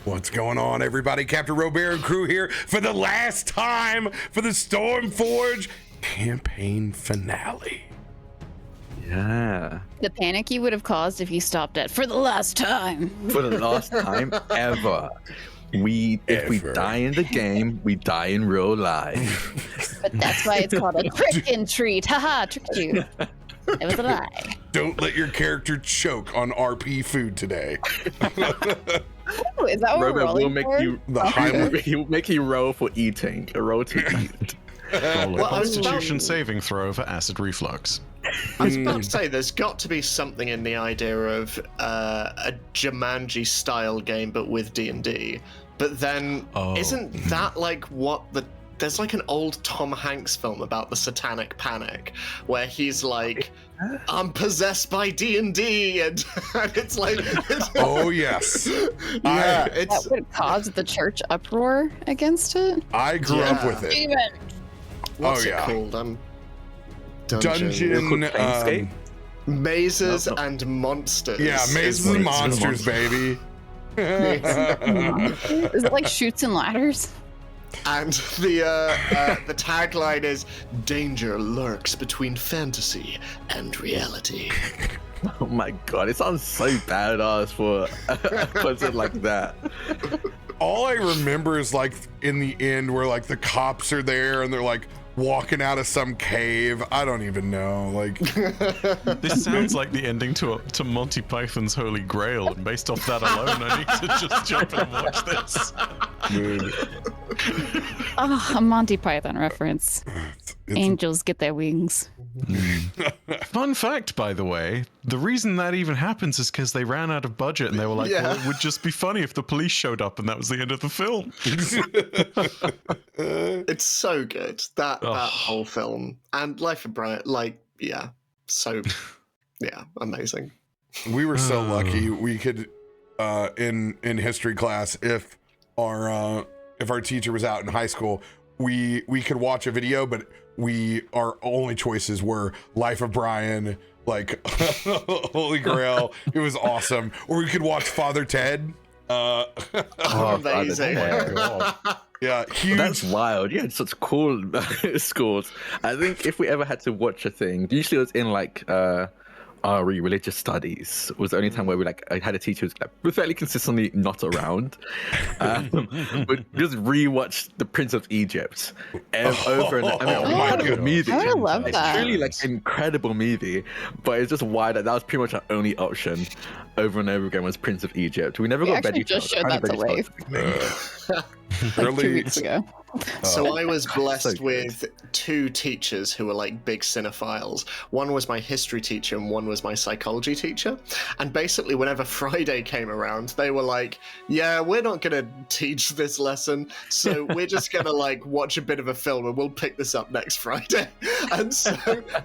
What's going on, everybody? CaptainRoBear and crew here for the last time for the Stormforge campaign finale. Yeah. The panic you would have caused if you stopped at for the last time. For the last time ever. If we die in the game, we die in real life. But that's why it's called a trick and treat. Haha, tricked you. It was a lie. Don't let your character choke on RP food today. Ooh, is that what we're rolling will make for? he'll make you roll for eating. A roll to eat. Roll a Constitution saving throw for acid reflux. I was about to say, there's got to be something in the idea of a Jumanji-style game, but with D&D. But then, isn't that like what the... There's like an old Tom Hanks film about the Satanic Panic, where he's like, I'm possessed by D&D, and it's like... Oh, yes. Yeah, That would cause the church uproar against it? I grew up with it. Even. What's it called? Dungeon... Mazes and Monsters. Yeah, Mazes and Monsters, baby. Is it like Chutes and Ladders? And the tagline is, danger lurks between fantasy and reality. Oh my god, it sounds so badass for a concept like that. All I remember is like in the end where like the cops are there and they're like walking out of some cave. I don't even know. Like This sounds like the ending to Monty Python's Holy Grail, and based off that alone, I need to just jump in and watch this. Oh, a Monty Python reference. Angels get their wings. Fun fact, by the way, the reason that even happens is because they ran out of budget and they were like, well, it would just be funny if the police showed up, and that was the end of the film. It's so good, that whole film. And Life of Brian, amazing. We were so lucky we could in history class, if our teacher was out in high school, we could watch a video, but our only choices were Life of Brian, like Holy Grail. It was awesome. Or we could watch Father Ted. Amazing. Yeah, huge. That's wild. You had such cool scores. I think if we ever had to watch a thing, usually it was in like RE, religious studies, was the only time where I had a teacher who was like fairly consistently not around. But just rewatch The Prince of Egypt over and over. Incredible movie. I love It's that. truly like incredible movie, but it's just why that was pretty much our only option over and over again was Prince of Egypt. We never got actually Baddie. just showed that to Leif. Like 2 weeks ago. So I was blessed so with two teachers who were like big cinephiles. One was my history teacher and one was my psychology teacher. And basically whenever Friday came around, they were like, yeah, we're not going to teach this lesson. So we're just going to like watch a bit of a film and we'll pick this up next Friday. And so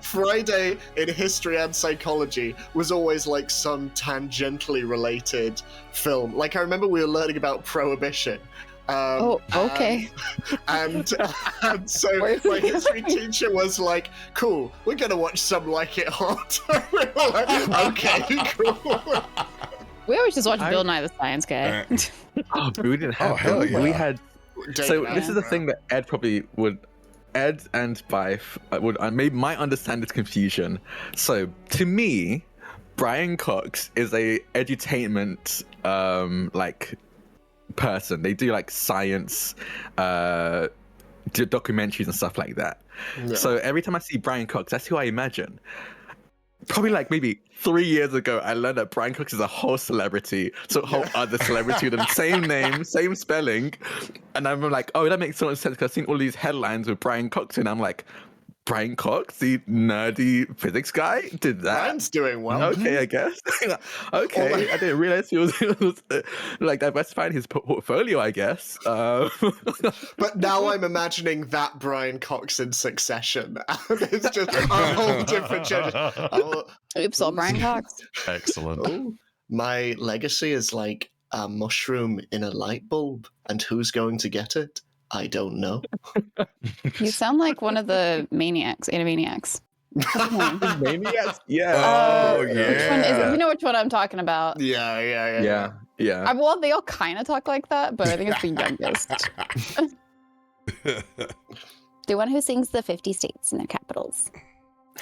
Friday in history and psychology was always like some tangentially related film. Like I remember we were learning about Prohibition. Okay. And so my history teacher was like, cool, we're going to watch some Like It Hot. We were like, okay, cool. We always just watch Bill Nye the Science Guy. Oh, we didn't have hell that. yeah. We had... So David this is the thing that Ed probably would... Ed and Bife might understand this confusion. So, to me, Brian Cox is a edutainment, person. They do like science do documentaries and stuff like that. So every time I see Brian Cox, that's who I imagine. Probably like maybe 3 years ago, I learned that Brian Cox is a whole celebrity, so a whole other celebrity with the same name, same spelling, and I'm like, oh, that makes so much sense because I've seen all these headlines with Brian Cox, and I'm like, Brian Cox, the nerdy physics guy, did that. Brian's doing well. Okay, I guess. Okay, I didn't realize he was like diversifying his portfolio, I guess. But now I'm imagining that Brian Cox in Succession. It's just a whole different change. Oops, all Brian Cox. Excellent. Oh, my legacy is like a mushroom in a light bulb, and who's going to get it? I don't know. You sound like one of the Animaniacs. Maniacs? Yeah. Oh, Which one is it? You know which one I'm talking about. Yeah. Yeah. Well, they all kind of talk like that, but I think it's the youngest. The one who sings the 50 states in their capitals.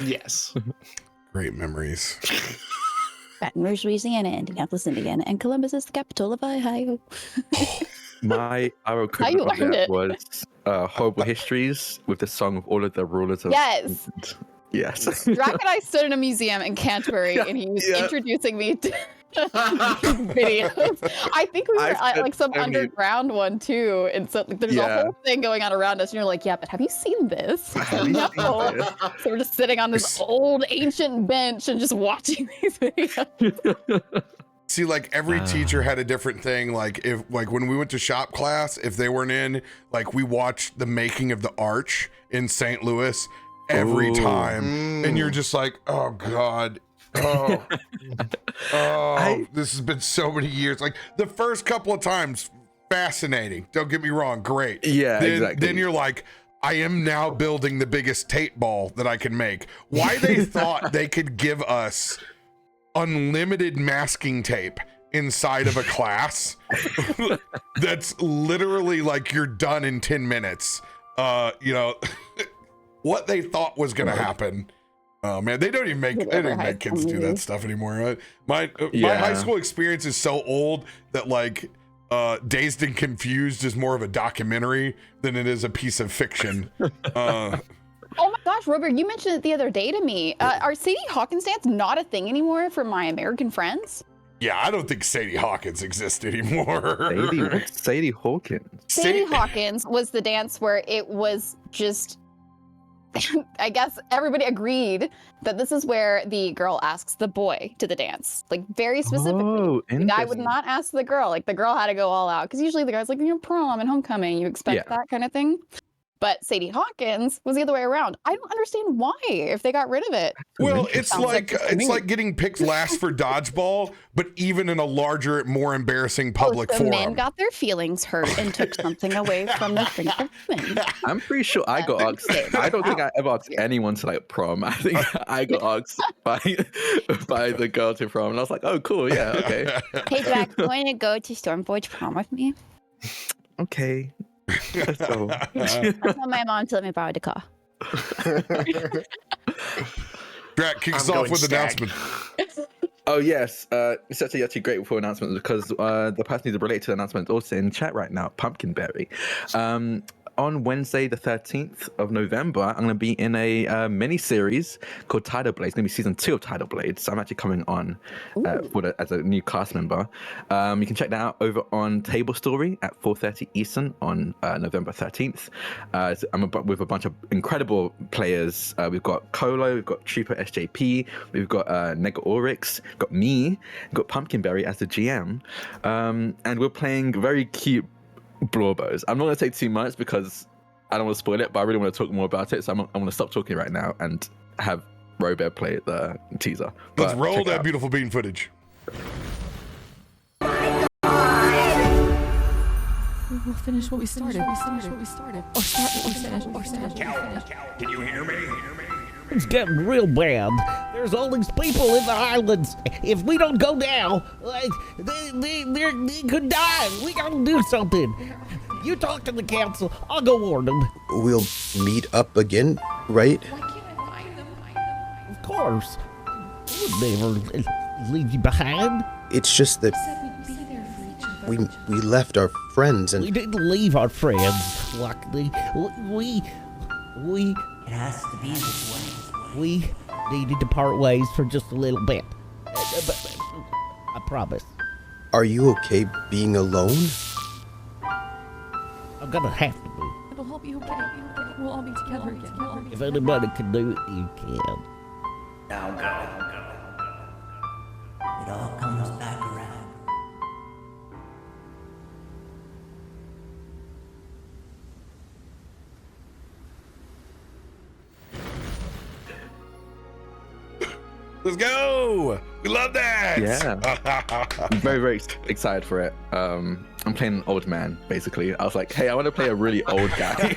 Yes. Great memories. Baton Rouge, Louisiana, Indianapolis, Indiana, and Columbus is the capital of Ohio. My our How you equivalent of learned that it. was Horrible Histories with the song of all of the rulers of Yes. England. Yes. Drak and I stood in a museum in Canterbury, and he was introducing me to videos. I think we were at like some underground one too, and so like, there's a whole thing going on around us, and you're like, yeah, but have you seen this? No. So we're just sitting on this old ancient bench and just watching these videos. See, like every teacher had a different thing. Like if like when we went to shop class, if they weren't in, like we watched the making of the arch in St. Louis every time, and you're just like, oh god. This has been so many years. Like the first couple of times, fascinating. Don't get me wrong, great. Yeah, exactly. Then you're like, I am now building the biggest tape ball that I can make. Why they thought they could give us unlimited masking tape inside of a class that's literally like you're done in 10 minutes. What they thought was gonna happen. Oh man, they don't even make kids do that stuff anymore. My high school experience is so old that like Dazed and Confused is more of a documentary than it is a piece of fiction. Oh my gosh, RoBear, you mentioned it the other day to me. Are Sadie Hawkins dance not a thing anymore for my American friends? Yeah, I don't think Sadie Hawkins exists anymore. Sadie Hawkins. Sadie Hawkins was the dance where it was just, I guess everybody agreed that this is where the girl asks the boy to the dance, like very specifically. Oh, the guy would not ask the girl, like the girl had to go all out, because usually the guy's like, prom and homecoming, you expect that kind of thing. But Sadie Hawkins was the other way around. I don't understand why, if they got rid of it. Well, it's like getting picked last for dodgeball, but even in a larger, more embarrassing public forum. Men got their feelings hurt and took something away from the drink of women. I'm pretty sure I got asked. I don't think I ever asked anyone to like prom. I think I got asked by the girl to prom, and I was like, oh, cool, yeah, okay. Hey, Jack, you want to go to Stormforge prom with me? Okay. So. I told my mom to let me borrow the car. Drak, kick us off with an announcement. Oh yes, it's actually great for announcements because the person who's related to the announcement is also in chat right now, Pumpkinberry. On Wednesday, the 13th of November, I'm going to be in a mini-series called Tidal Blades. It's going to be season 2 of Tidal Blades. So I'm actually coming on as a new cast member. You can check that out over on Table Story at 4:30 Eastern on November 13th. I'm with a bunch of incredible players. We've got Colo, we've got Trooper SJP, we've got Nega Oryx, we've got me, we've got Pumpkinberry as the GM. And we're playing very cute Blawbows. I'm not going to say too much because I don't want to spoil it, but I really want to talk more about it. So I'm going to stop talking right now and have RoBear play the teaser. Let's roll that beautiful bean footage. We'll finish what we started. Or finish. Can you hear me? It's getting real bad. There's all these people in the islands. If we don't go now, like they could die. We gotta do something. You talk to the council. I'll go warn them. We'll meet up again, right? Of course. We'll never leave you behind. It's just that we left our friends and we didn't leave our friends. Luckily, we. It has to be this way. We needed to part ways for just a little bit. But I promise. Are you okay being alone? I'm gonna have to be. It'll help you get it. We'll all be together again. If anybody can do it, you can. Now go. It all comes back around. Let's go! We love that! Yeah. I'm very, very excited for it. I'm playing an old man, basically. I was like, hey, I want to play a really old guy.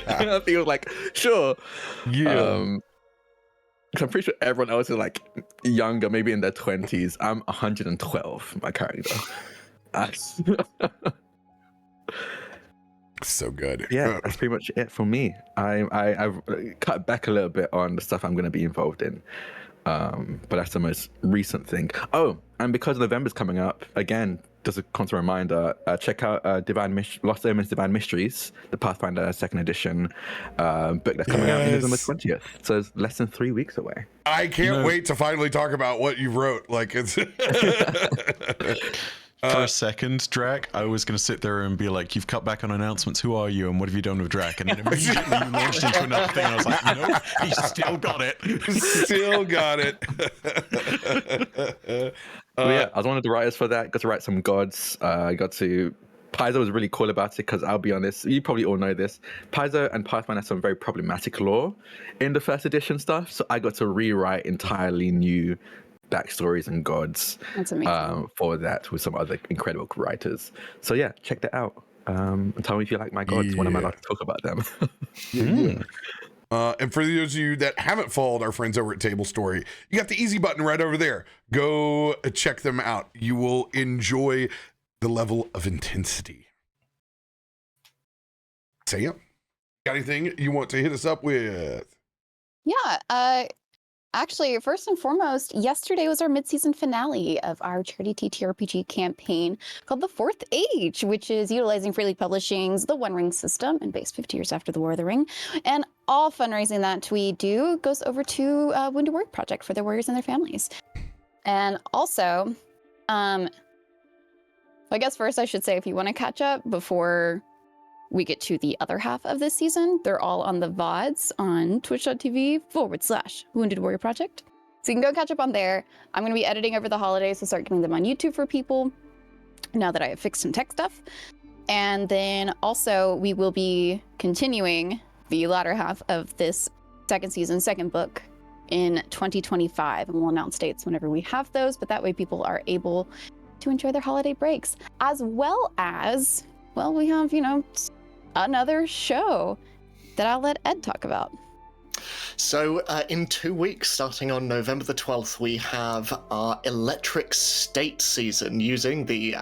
And I feel like, sure. Yeah. I'm pretty sure everyone else is like younger, maybe in their 20s. I'm 112, my character. So good. Yeah, that's pretty much it for me. I've cut back a little bit on the stuff I'm going to be involved in. But that's the most recent thing. Oh, and because November's coming up, again, just a constant reminder, check out Lost Omens Divine Mysteries, the Pathfinder 2nd edition book that's coming out on November 20th. So it's less than 3 weeks away. I can't wait to finally talk about what you wrote. Like, it's... For a second, Drak, I was going to sit there and be like, you've cut back on announcements. Who are you and what have you done with Drak? And then immediately you launched into another thing. And I was like, nope, he still got it. Still got it. Yeah, I was one of the writers for that. Got to write some gods. I got to... Paizo was really cool about it because I'll be honest, you probably all know this. Paizo and Pathfinder have some very problematic lore in the 1st edition stuff. So I got to rewrite entirely new backstories and gods for that with some other incredible writers. So yeah, check that out. And tell me if you like my gods. When am I allowed to talk about them? And for those of you that haven't followed our friends over at Table Story, you got the easy button right over there. Go check them out. You will enjoy the level of intensity. Seum, got anything you want to hit us up with? Yeah, actually, first and foremost, yesterday was our mid-season finale of our charity TTRPG campaign called The Fourth Age, which is utilizing Free League Publishing's The One Ring system and based 50 years after the War of the Ring. And all fundraising that we do goes over to Wounded Warrior Project for their warriors and their families. And also, I guess first I should say, if you want to catch up before we get to the other half of this season, they're all on the VODs on twitch.tv/Wounded Warrior Project. So you can go catch up on there. I'm going to be editing over the holidays to start getting them on YouTube for people now that I have fixed some tech stuff. And then also we will be continuing the latter half of this second season, second book in 2025. And we'll announce dates whenever we have those, but that way people are able to enjoy their holiday breaks, as well as, well, we have, another show that I'll let Ed talk about. So in 2 weeks, starting on November the 12th, we have our Electric State season using the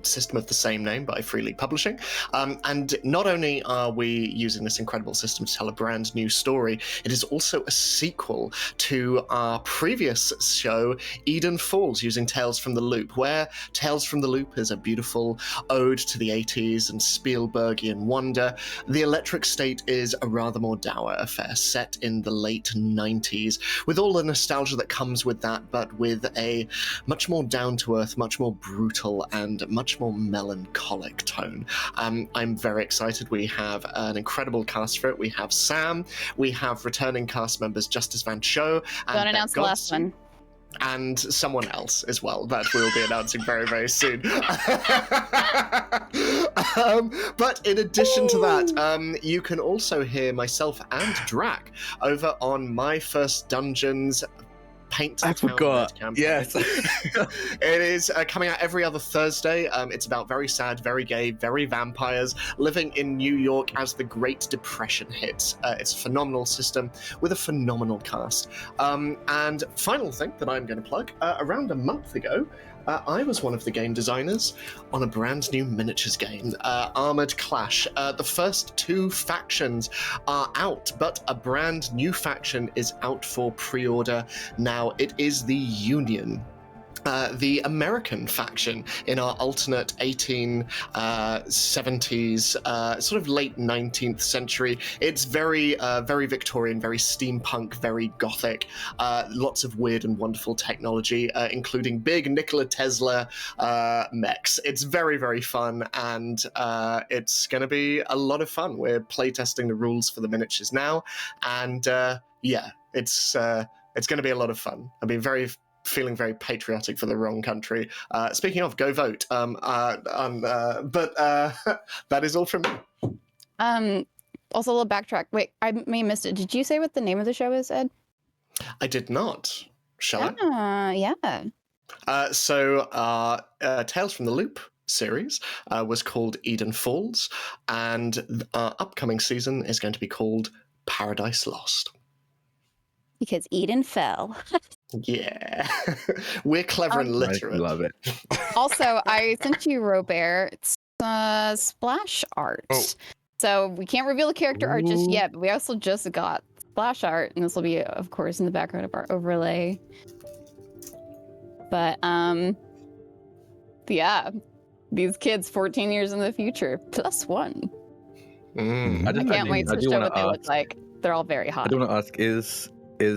system of the same name by Free League Publishing. And not only are we using this incredible system to tell a brand new story, it is also a sequel to our previous show, Eden Falls, using Tales from the Loop, where Tales from the Loop is a beautiful ode to the 80s and Spielbergian wonder. The Electric State is a rather more dour affair, set in the late 90s, with all the nostalgia that comes with that, but with a much more down-to-earth, much more brutal, and much more melancholic tone. I'm very excited. We have an incredible cast for it. We have Sam, we have returning cast members Justice Van Cho, and Don't announce the last one. And someone else as well that we'll be announcing very, very soon. But in addition to that, you can also hear myself and Drak over on My First Dungeons Paint I forgot. campaign. Yes. It is coming out every other Thursday. It's about very sad, very gay, very vampires living in New York as the Great Depression hits. It's a phenomenal system with a phenomenal cast. And final thing that I'm going to plug, around a month ago, I was one of the game designers on a brand new miniatures game, Armored Clash. The first 2 factions are out, but a brand new faction is out for pre-order now. It is the Union. The American faction in our alternate 1870s, sort of late 19th century. It's very, very Victorian, very steampunk, very gothic. Lots of weird and wonderful technology, including big Nikola Tesla mechs. It's very, very fun, and it's going to be a lot of fun. We're playtesting the rules for the miniatures now, and yeah, it's going to be a lot of fun. I've been feeling very patriotic for the wrong country. Speaking of, go vote. But that is all from me. Also, a little backtrack. Wait, I may have missed it. Did you say what the name of the show is, Ed? I did not. Shall I? Yeah. So Tales from the Loop series was called Eden Falls, and our upcoming season is going to be called Paradise Lost. Because Eden fell. Yeah. We're clever and literate. I love it. Also, I sent you RoBear. It's splash art. Oh. So we can't reveal the character art just yet, but we also just got splash art, and this will be, of course, in the background of our overlay. But yeah, these kids 14 years in the future, +1. I can't wait to show what they look like. They're all very hot. I do want to ask, is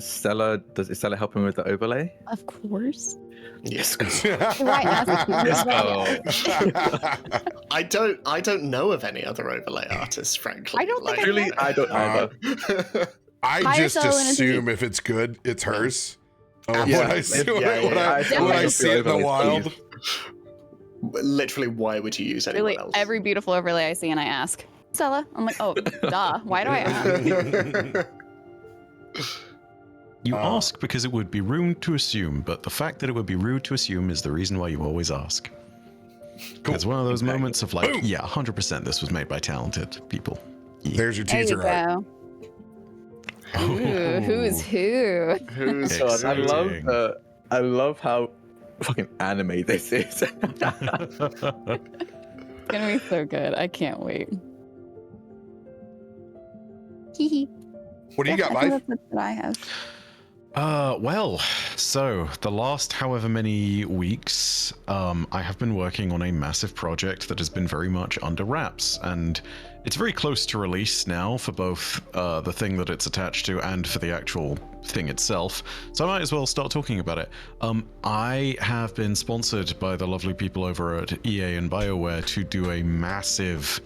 Stella, does Stella help him with the overlay? Of course. Yes. Why ask you? I don't know of any other overlay artists, frankly. I don't think Really, I don't either. I just assume if it's good, it's hers. When I see it in the wild. Literally, why would you use anyone else? Every beautiful overlay I see and I ask, Stella, I'm like, oh, duh. Why do I ask? You ask because it would be rude to assume, but the fact that it would be rude to assume is the reason why you always ask. Cool. It's one of those moments of like, yeah, 100% this was made by talented people. Yeah. There's your teaser art. Ooh, who's who? I love how fucking anime this is. It's gonna be so good. I can't wait. What do you got, Mike? That's what I have. Well, so the last however many weeks, I have been working on a massive project that has been very much under wraps, and it's very close to release now for both the thing that it's attached to and for the actual thing itself. So I might as well start talking about it. I have been sponsored by the lovely people over at EA and BioWare to do a massive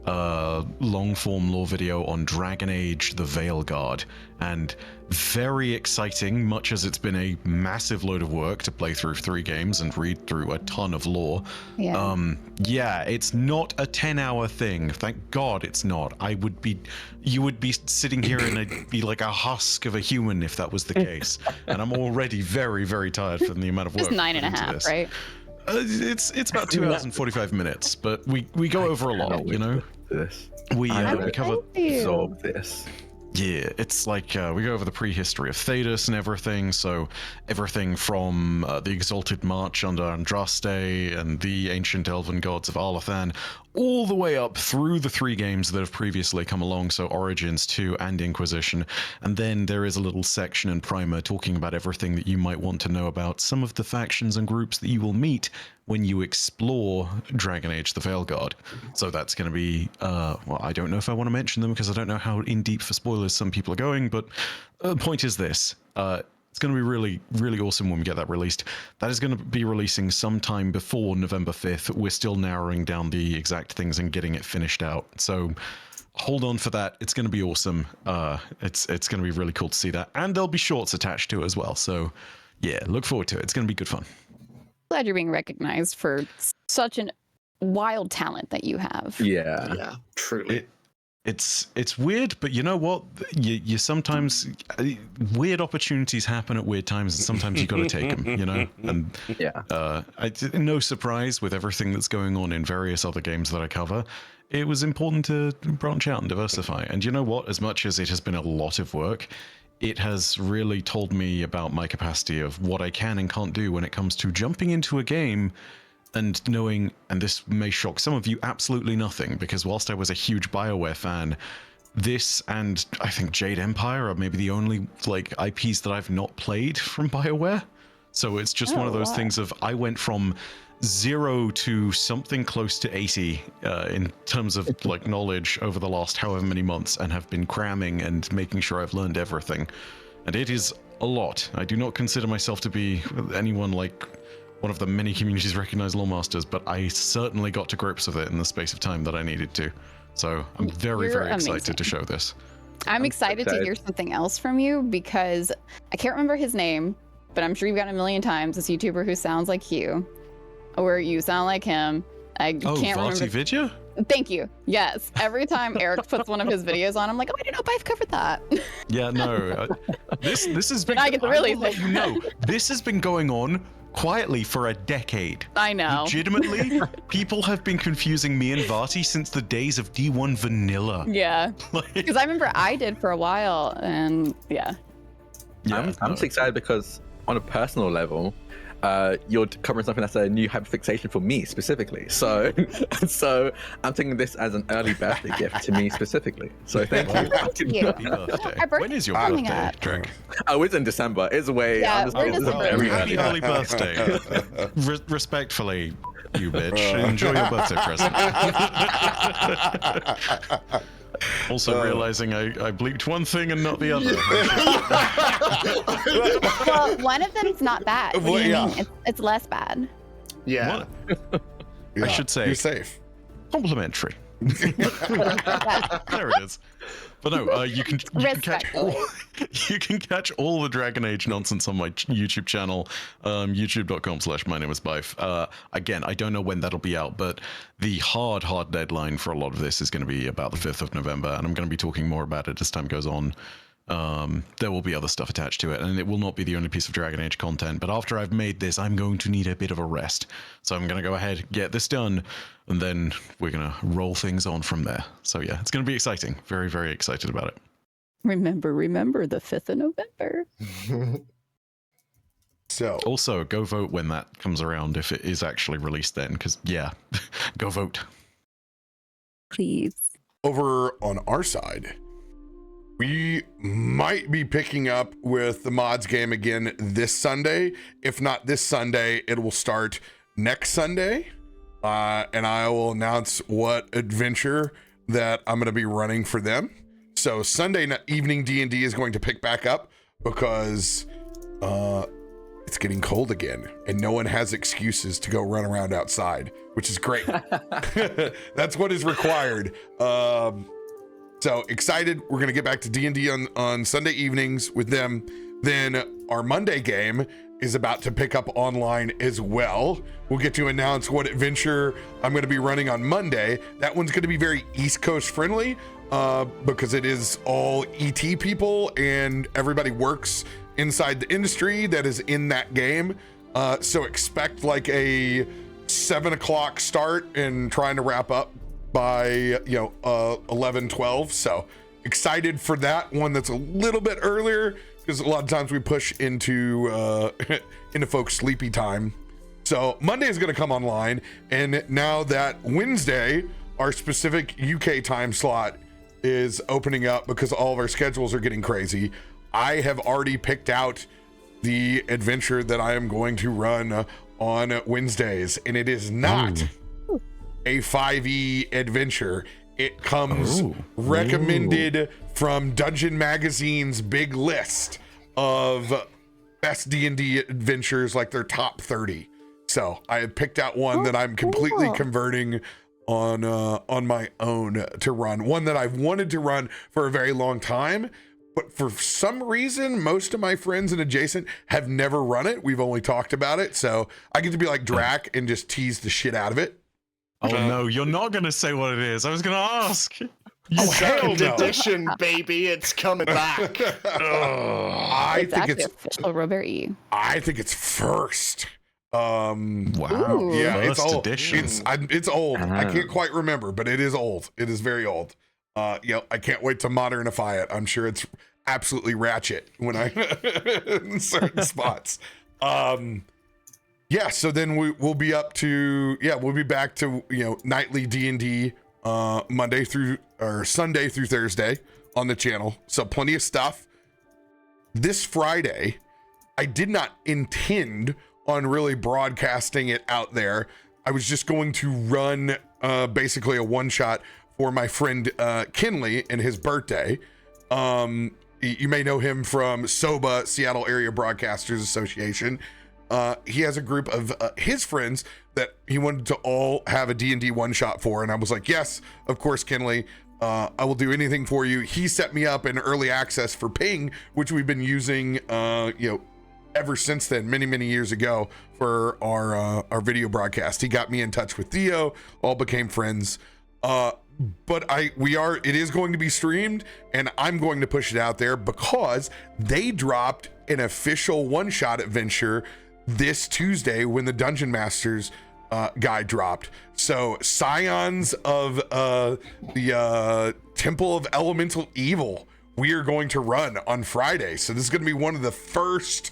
long-form lore video on Dragon Age the Veilguard, and very exciting, much as it's been a massive load of work to play through 3 games and read through a ton of lore. Yeah, it's not a 10-hour thing, thank God it's not. You would be sitting here and I'd be like a husk of a human if that was the case, and I'm already very, very tired from the amount of work. It's 9.5, right? It's about 2 hours and 45 minutes, but we go over a lot, you know? We cover absorb this. Yeah, it's like we go over the prehistory of Thedas and everything, so everything from the Exalted March under Andraste and the ancient elven gods of Arlathan, all the way up through the 3 games that have previously come along, so Origins 2 and Inquisition, and then there is a little section in Primer talking about everything that you might want to know about some of the factions and groups that you will meet when you explore Dragon Age the Veilguard. So that's going to be, well, I don't know if I want to mention them because I don't know how in deep for spoilers some people are going, but the point is this. It's going to be really, really awesome when we get that released. That is going to be releasing sometime before November 5th. We're still narrowing down the exact things and getting it finished out. So hold on for that. It's going to be awesome. It's going to be really cool to see that. And there'll be shorts attached to it as well. So yeah, look forward to it. It's going to be good fun. Glad you're being recognized for such an wild talent that you have. Yeah, truly. It's weird, but you know what? You sometimes weird opportunities happen at weird times, and sometimes you got to take them, you know. And no surprise with everything that's going on in various other games that I cover. It was important to branch out and diversify. And you know what? As much as it has been a lot of work, it has really told me about my capacity of what I can and can't do when it comes to jumping into a game and knowing, and this may shock some of you, absolutely nothing, because whilst I was a huge BioWare fan, this and I think Jade Empire are maybe the only like IPs that I've not played from BioWare. So it's just one of those things of I went from 0 to something close to 80 in terms of like knowledge over the last however many months, and have been cramming and making sure I've learned everything. And it is a lot. I do not consider myself to be anyone like one of the many communities recognized Loremasters, but I certainly got to grips with it in the space of time that I needed to. So I'm very, very excited to show this. I'm excited to hear something else from you, because I can't remember his name, but I'm sure you've gotten a million times this YouTuber who sounds like you, or you sound like him. I can't remember. Vidya? Thank you. Yes. Every time Eric puts one of his videos on, I'm like, oh, I don't know if I've covered that. Yeah, no. This has been. I get to really let you know, this has been going on quietly for a decade. I know. Legitimately, people have been confusing me and Vati since the days of D1 Vanilla. Yeah. Because I remember I did for a while, and yeah. I'm just excited because on a personal level, you're covering something that's a new hyperfixation for me specifically. So I'm taking this as an early birthday gift to me specifically. So thank you. Happy birthday. When is your birthday, Drak? Oh, it's in December. It's way. Yeah, I'm just Happy early birthday. Respectfully, you bitch. Enjoy your birthday present. Also realizing I bleeped one thing and not the other. Well, one of them's not bad. What do you mean? It's less bad. Yeah. Yeah, I should say you're safe. Complimentary. There it is. But no, you can catch all the Dragon Age nonsense on my YouTube channel, youtube.com/mynamesbife. Again, I don't know when that'll be out, but the hard deadline for a lot of this is going to be about the 5th of November, and I'm going to be talking more about it as time goes on. There will be other stuff attached to it, and it will not be the only piece of Dragon Age content, but after I've made this, I'm going to need a bit of a rest. So I'm going to go ahead, get this done, and then we're going to roll things on from there. So yeah, it's going to be exciting. Very, very excited about it. Remember, the 5th of November. So also, go vote when that comes around, if it is actually released then, because yeah, go vote. Please. Over on our side, we might be picking up with the mods game again this Sunday. If not this Sunday, it will start next Sunday. And I will announce what adventure that I'm going to be running for them. So Sunday evening D&D is going to pick back up because it's getting cold again and no one has excuses to go run around outside, which is great. That's what is required. So excited. We're going to get back to D&D on Sunday evenings with them. Then our Monday game is about to pick up online as well. We'll get to announce what adventure I'm going to be running on Monday. That one's going to be very East Coast friendly because it is all ET people and everybody works inside the industry that is in that game. So expect like a 7 o'clock start and trying to wrap up by 11, 12. So excited for that one. That's a little bit earlier because a lot of times we push into folks' sleepy time. So Monday is going to come online, and now that Wednesday, our specific UK time slot is opening up because all of our schedules are getting crazy. I have already picked out the adventure that I am going to run on Wednesdays, and it is not a 5e adventure. It comes recommended from Dungeon Magazine's big list of best D&D adventures, like their top 30. So I have picked out one that I'm completely converting on my own to run. One that I've wanted to run for a very long time, but for some reason, most of my friends and adjacent have never run it. We've only talked about it. So I get to be like Drak and just tease the shit out of it. Oh no, you're not going to say what it is. I was going to ask. Second edition, baby, it's coming back. I think it's official RoBear E. I think it's first. Wow. Yeah, first it's old. edition. It's old. I can't quite remember, but it is old. It is very old. I can't wait to modernify it. I'm sure it's absolutely ratchet when I in certain spots. Yeah, so then we'll be up to we'll be back to nightly D&D Sunday through Thursday on the channel. So plenty of stuff. This Friday, I did not intend on really broadcasting it out there. I was just going to run basically a one shot for my friend Kinley and his birthday. You may know him from SOBA, Seattle Area Broadcasters Association. He has a group of his friends that he wanted to all have a D&D one shot for. And I was like, yes, of course, Kinley, I will do anything for you. He set me up in early access for Ping, which we've been using, ever since then, many years ago for our video broadcast. He got me in touch with Theo, all became friends. But it is going to be streamed, and I'm going to push it out there because they dropped an official one-shot adventure this Tuesday when the Dungeon Masters guide dropped. So Scions of the Temple of Elemental Evil we are going to run on Friday. So this is going to be one of the first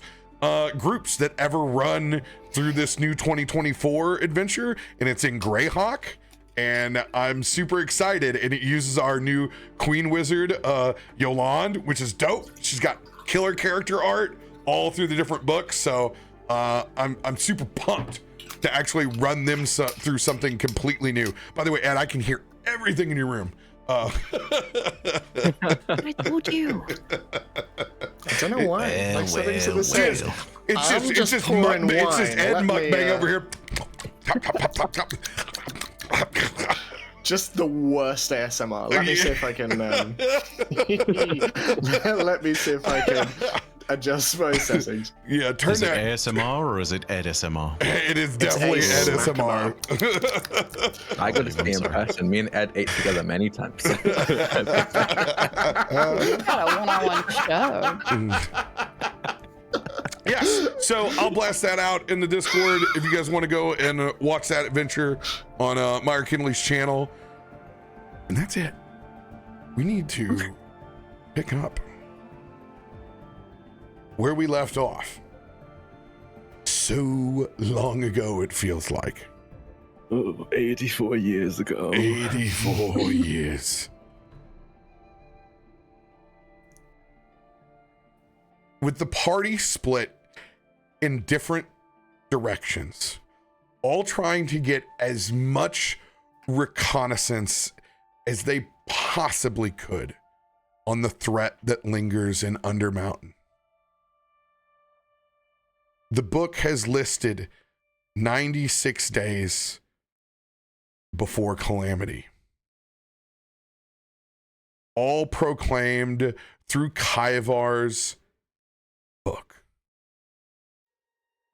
groups that ever run through this new 2024 adventure, and it's in Greyhawk. And I'm super excited, and it uses our new Queen Wizard, Yolande, which is dope. She's got killer character art all through the different books, so I'm super pumped to actually run them through something completely new. By the way, Ed, I can hear everything in your room. I told you. I don't know why. Like settings are the same. It's just Ed mukbang over here. Just the worst ASMR. Let me see if I can. Let me see if I can adjust my settings. Yeah, turn is it that. ASMR or is it ASMR? It is definitely ASMR. I got to see in person. Me and Ed ate together many times. We've got a one-on-one show. Yes, so I'll blast that out in the Discord if you guys want to go and watch that adventure on Meyer Kinley's channel. And that's it. We need to pick up where we left off. So long ago, it feels like. Oh, 84 years ago. 84 years. With the party split in different directions, all trying to get as much reconnaissance as they possibly could on the threat that lingers in Undermountain. The book has listed 96 days before calamity, all proclaimed through Kaivar's book.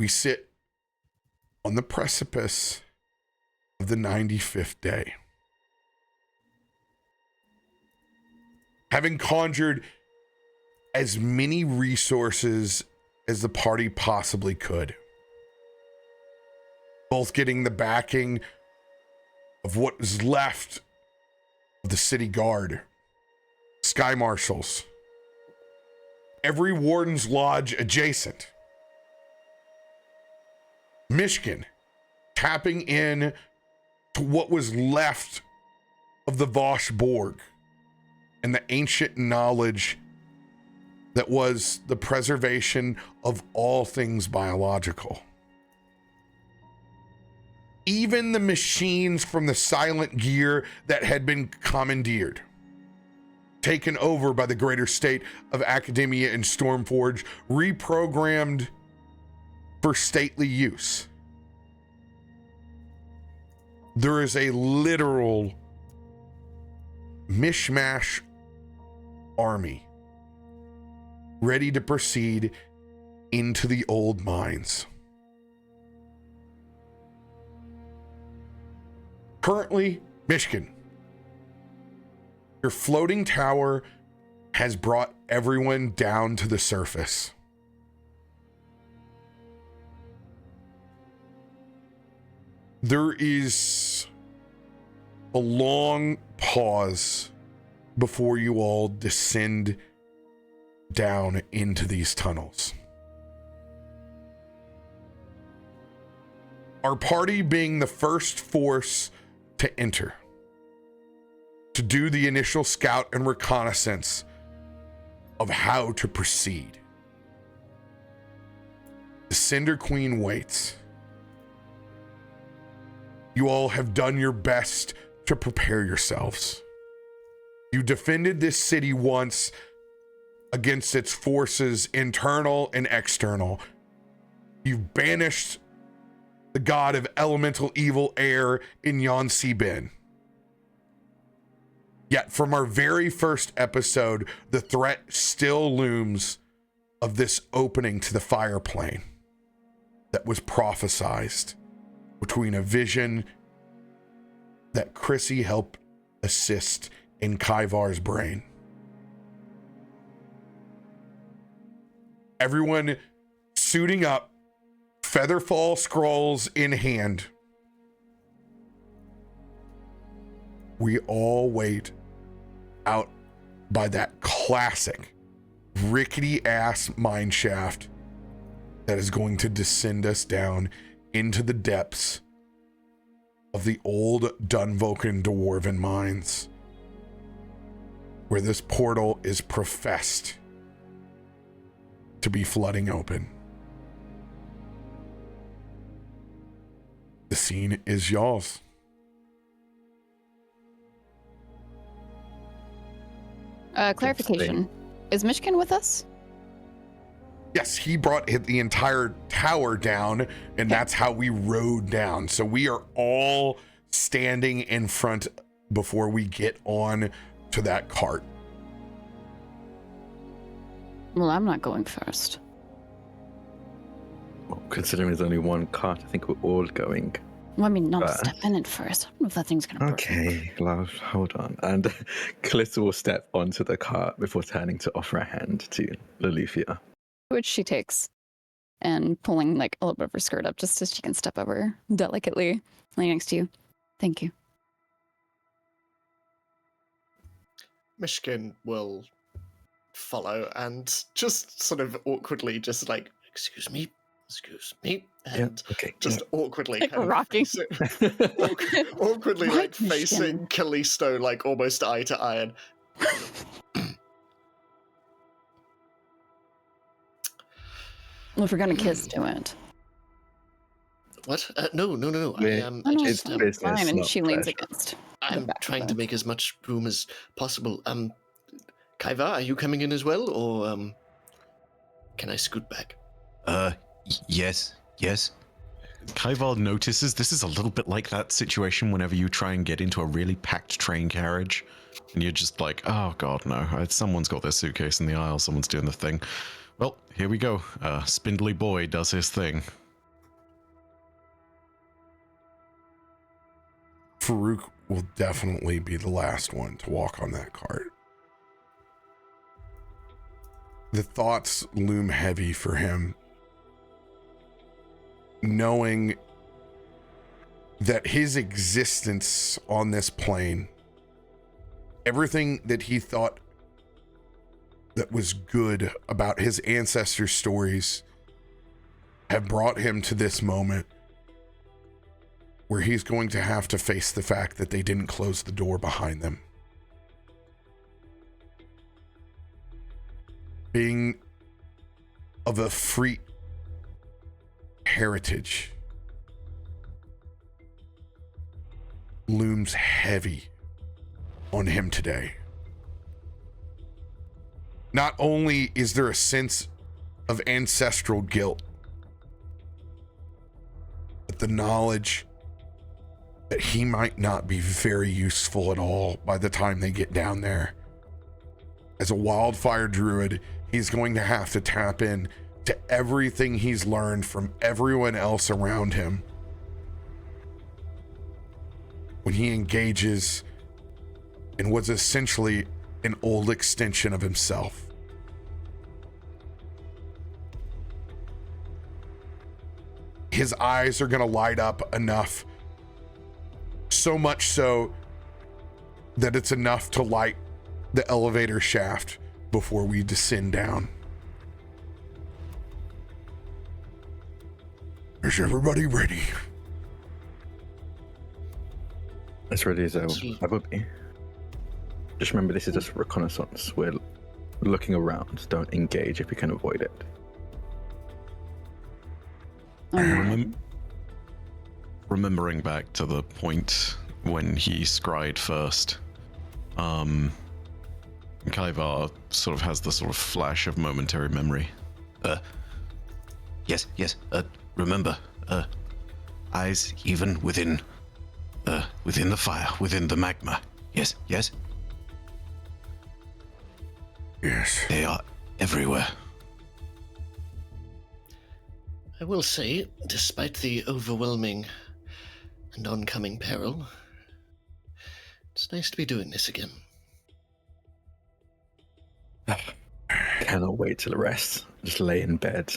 We sit on the precipice of the 95th day. Having conjured as many resources as the party possibly could, both getting the backing of what was left of the city guard, sky marshals, every warden's lodge adjacent, Myshkin tapping in to what was left of the Vosh Borg and the ancient knowledge that was the preservation of all things biological. Even the machines from the silent gear that had been commandeered, taken over by the greater state of Academia and Stormforge, reprogrammed for stately use. There is a literal mishmash army ready to proceed into the old mines. Currently, Myshkin, your floating tower has brought everyone down to the surface. There is a long pause before you all descend down into these tunnels. Our party being the first force to enter, to do the initial scout and reconnaissance of how to proceed. The Cinder Queen waits. You all have done your best to prepare yourselves. You defended this city once against its forces, internal and external. You've banished the god of elemental evil air in Yonsi Bin. Yet from our very first episode, the threat still looms of this opening to the fire plane that was prophesized between a vision that Chrissy helped assist in Kaivar's brain. Everyone suiting up, Featherfall scrolls in hand. We all wait out by that classic rickety ass mine shaft that is going to descend us down into the depths of the old Dunvoken dwarven mines, where this portal is professed to be flooding open. The scene is y'all's. Clarification. Is Myshkin with us? Yes, he brought the entire tower down, and that's how we rode down. So we are all standing in front before we get on to that cart. Well, I'm not going first. Well, considering there's only one cart, I think we're all going. Well, I mean, not step in it first. I don't know if that thing's gonna break. Okay, love, hold on. And Kallisto will step onto the cart before turning to offer a hand to Loluphia. Which she takes and pulling like a little bit of her skirt up just so she can step over delicately, laying next to you. Thank you. Myshkin will follow and just sort of awkwardly just like, excuse me, and awkwardly like kind of rocking. awkwardly Right, like facing Kallisto like almost eye to eye. Well, if we're gonna kiss, do it. What? No. It's business, fine. And not she leans pleasure. against. I'm trying to make as much room as possible. Kaiva, are you coming in as well, or can I scoot back? Yes. Kaival notices this is a little bit like that situation whenever you try and get into a really packed train carriage and you're just like, oh god, no, someone's got their suitcase in the aisle, someone's doing the thing. Well, here we go. Spindly boy does his thing. Farouk will definitely be the last one to walk on that cart. The thoughts loom heavy for him, knowing that his existence on this plane, everything that he thought that was good about his ancestors' stories, have brought him to this moment where he's going to have to face the fact that they didn't close the door behind them. Being of a Ifrit heritage looms heavy on him today. Not only is there a sense of ancestral guilt, but the knowledge that he might not be very useful at all by the time they get down there. As a wildfire druid, he's going to have to tap in to everything he's learned from everyone else around him when he engages in what's essentially an old extension of himself. His eyes are going to light up enough, so much so that it's enough to light the elevator shaft before we descend down. Is everybody ready? As ready as I would be. Just remember, this is just reconnaissance. We're looking around. Don't engage if we can avoid it. Remembering back to the point when he scryed first, Kaivar sort of has the sort of flash of momentary memory. Yes. Remember, eyes even within the fire, within the magma. Yes. Yes. They are everywhere. I will say, despite the overwhelming and oncoming peril, it's nice to be doing this again. Cannot wait till the rest. Just lay in bed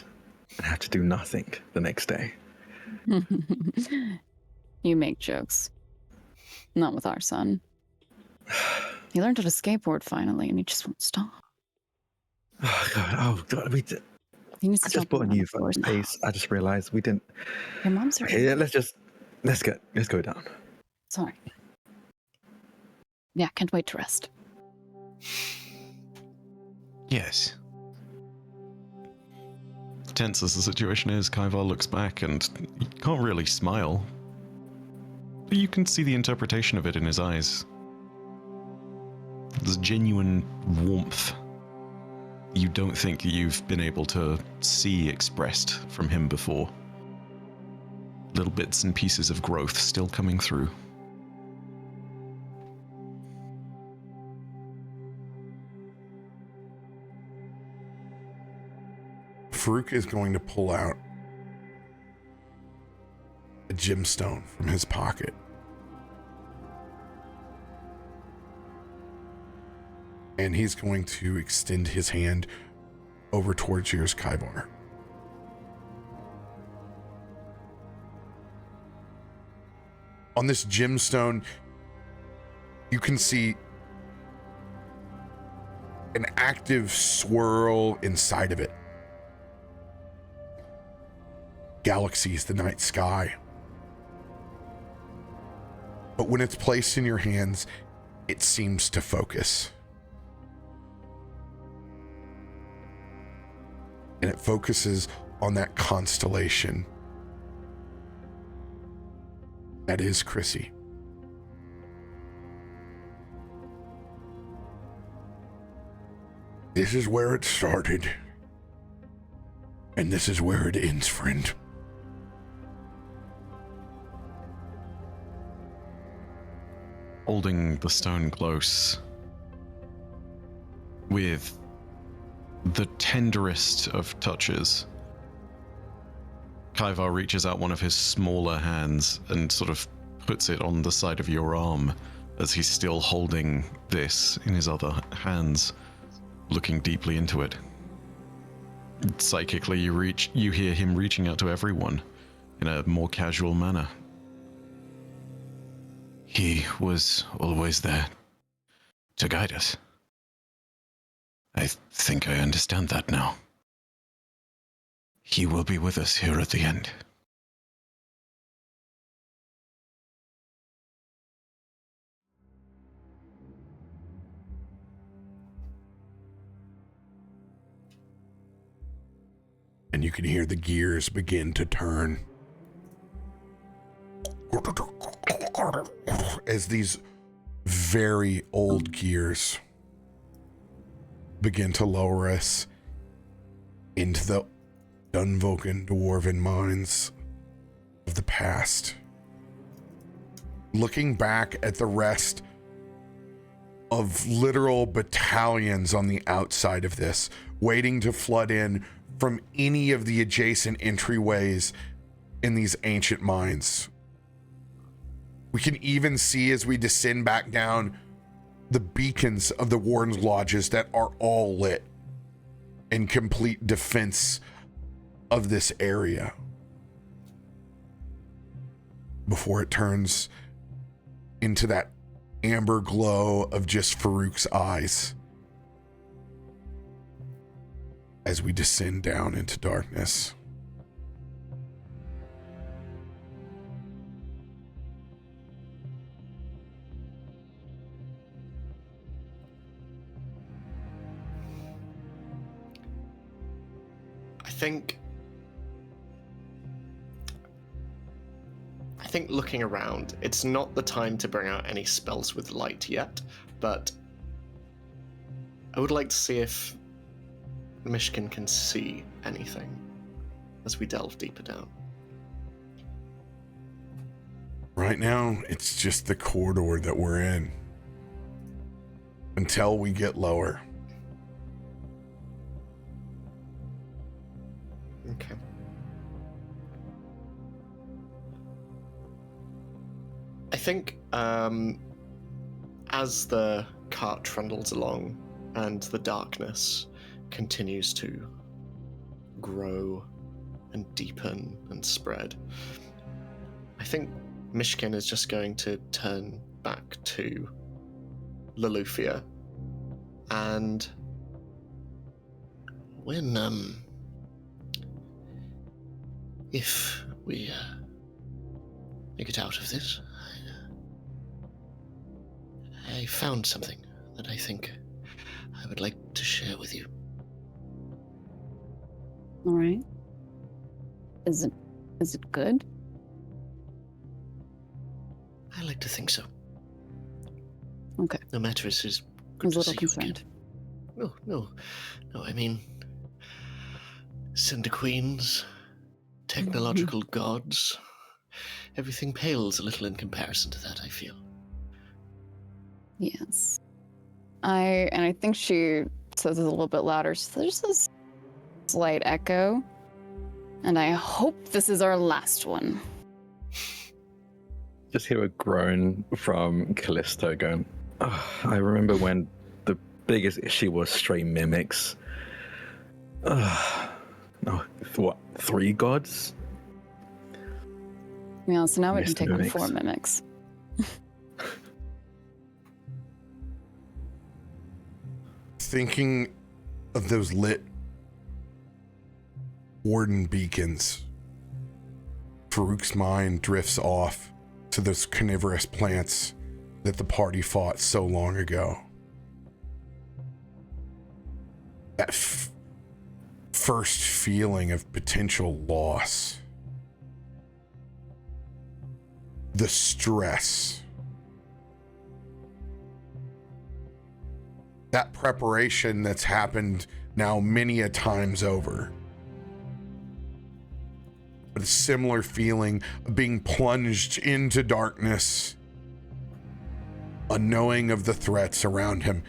and have to do nothing the next day. You make jokes. Not with our son. He learned how to skateboard finally, and he just won't stop. Oh God! We did. He needs to I stop just bought a being new on the floors. face. I just realized we didn't. Your mom's Okay, yeah, let's go down. Sorry. Yeah, can't wait to rest. Yes. Tense as the situation is, Kaivar looks back and he can't really smile. But you can see the interpretation of it in his eyes. There's genuine warmth you don't think you've been able to see expressed from him before. Little bits and pieces of growth still coming through. Faroük is going to pull out a gemstone from his pocket. And he's going to extend his hand over towards yours, Kaivar. On this gemstone, you can see an active swirl inside of it. Galaxies, the night sky. But when it's placed in your hands, it seems to focus. And it focuses on that constellation that is Chrissy. This is where it started. And this is where it ends, friend. Holding the stone close, with the tenderest of touches, Kaivar reaches out one of his smaller hands and sort of puts it on the side of your arm as he's still holding this in his other hands, looking deeply into it. Psychically, you hear him reaching out to everyone in a more casual manner. He was always there to guide us. I think I understand that now. He will be with us here at the end. And you can hear the gears begin to turn as these very old gears begin to lower us into the Dunvoken dwarven mines of the past. Looking back at the rest of literal battalions on the outside of this, waiting to flood in from any of the adjacent entryways in these ancient mines. We can even see as we descend back down the beacons of the Warden's Lodges that are all lit in complete defense of this area before it turns into that amber glow of just Farouk's eyes as we descend down into darkness. I think looking around, it's not the time to bring out any spells with light yet, but I would like to see if Myshkin can see anything as we delve deeper down. Right now, it's just the corridor that we're in until we get lower. Okay. I think as the cart trundles along and the darkness continues to grow and deepen and spread, I think Myshkin is just going to turn back to Loluphia. And when, if we make it out of this, I found something that I think I would like to share with you. All right. Is it good? I like to think so. Okay. No matter is I good was to a see little you concerned. again. No. I mean, Cinder Queens, technological gods. Everything pales a little in comparison to that, I feel. Yes. I think she says it a little bit louder. So there's this slight echo. And I hope this is our last one. Just hear a groan from Kallisto going, oh, I remember when the biggest issue was stray mimics. No, what, 3 gods? Yeah, so now we can Missed take on mimics. 4 mimics. Thinking of those lit warden beacons, Farouk's mind drifts off to those carnivorous plants that the party fought so long ago. That first feeling of potential loss. The stress. That preparation that's happened now many a times over. But a similar feeling of being plunged into darkness, unknowing of the threats around him.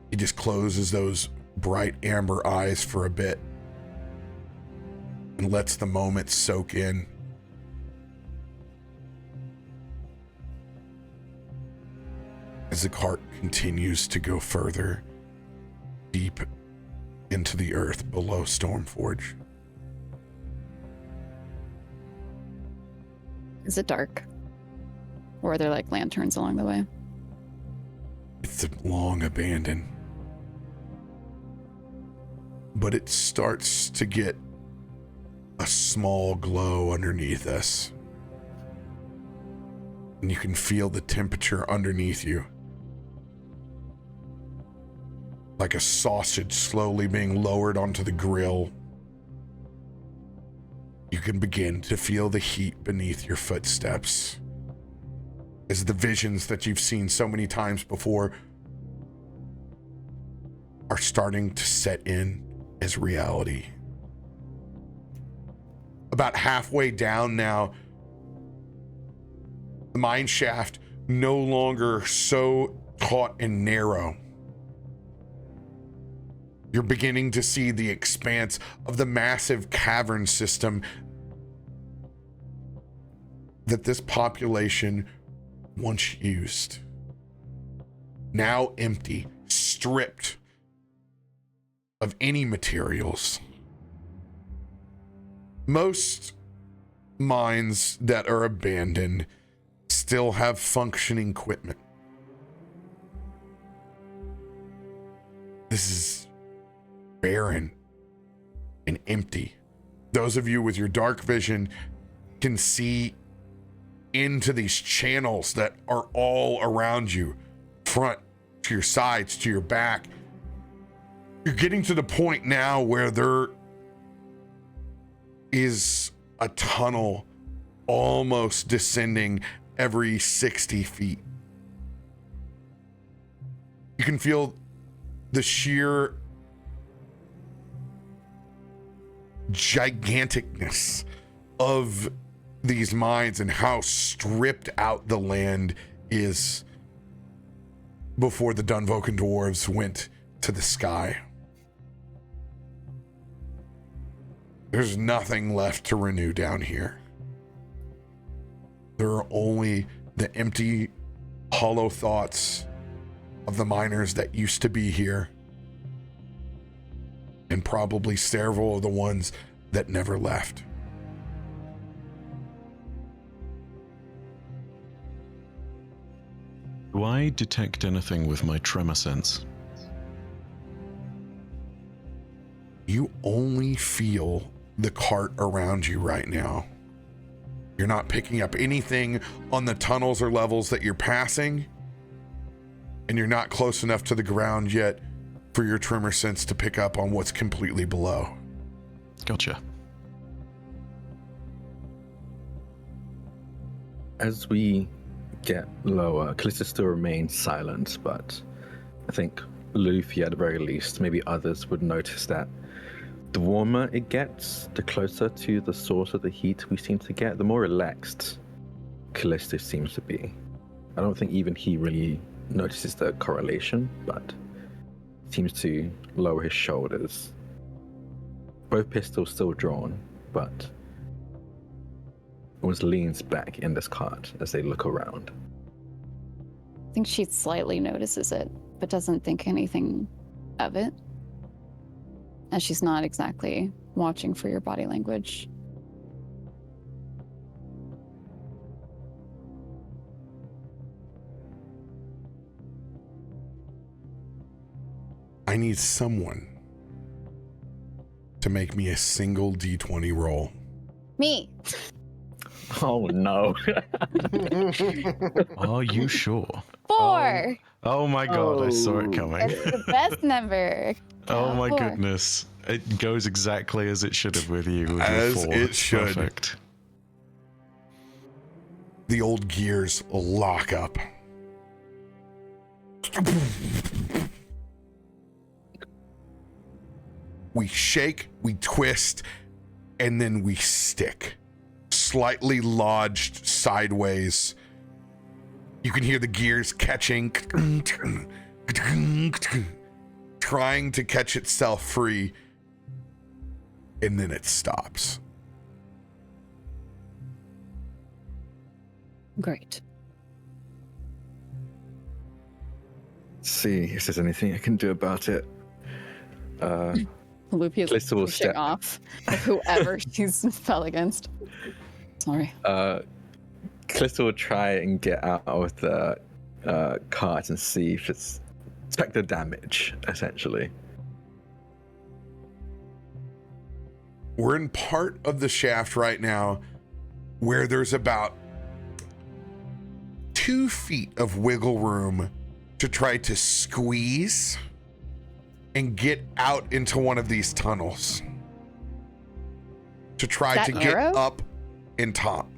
He just closes those bright amber eyes for a bit and lets the moment soak in. As the cart continues to go further deep into the earth below Stormforge. Is it dark? Or are there like lanterns along the way? It's long abandoned. But it starts to get a small glow underneath us. And you can feel the temperature underneath you. Like a sausage slowly being lowered onto the grill. You can begin to feel the heat beneath your footsteps. As the visions that you've seen so many times before are starting to set in as reality. About halfway down now, the mine shaft no longer so taut and narrow. You're beginning to see the expanse of the massive cavern system that this population once used. Now empty, stripped of any materials. Most mines that are abandoned still have functioning equipment. This is barren and empty. Those of you with your dark vision can see into these channels that are all around you, front, to your sides, to your back. You're getting to the point now where there is a tunnel almost descending every 60 feet. You can feel the sheer giganticness of these mines and how stripped out the land is before the Dunvoken dwarves went to the sky. There's nothing left to renew down here. There are only the empty, hollow thoughts of the miners that used to be here, and probably several of the ones that never left. Do I detect anything with my tremor sense? You only feel the cart around you right now. You're not picking up anything on the tunnels or levels that you're passing, and you're not close enough to the ground yet for your tremor sense to pick up on what's completely below. Gotcha. As we get lower, Kallisto still remains silent, but I think Loluphia at the very least, maybe others would notice that the warmer it gets, the closer to the source of the heat we seem to get, the more relaxed Kallisto seems to be. I don't think even he really notices the correlation, but seems to lower his shoulders. Both pistols still drawn, but almost leans back in this cart as they look around. I think she slightly notices it, but doesn't think anything of it, as she's not exactly watching for your body language. I need someone to make me a single D20 roll. Me. Oh no. Are you sure? 4. Oh my god, I saw it coming. It's the best number. Oh my 4. goodness. It goes exactly as it should have with you. With As your 4. it should. Perfect. The old gears lock up. We shake, we twist, and then we stick. Slightly lodged sideways. You can hear the gears catching, trying to catch itself free, and then it stops. Great. Let's see if there's anything I can do about it. Loluphia is Kallisto will pushing step. off whoever she's fell against. Sorry. Kallisto will try and get out of the cart and see if it's check the damage, essentially. We're in part of the shaft right now where there's about 2 feet of wiggle room to try to squeeze and get out into one of these tunnels to try That to arrow? get up and top.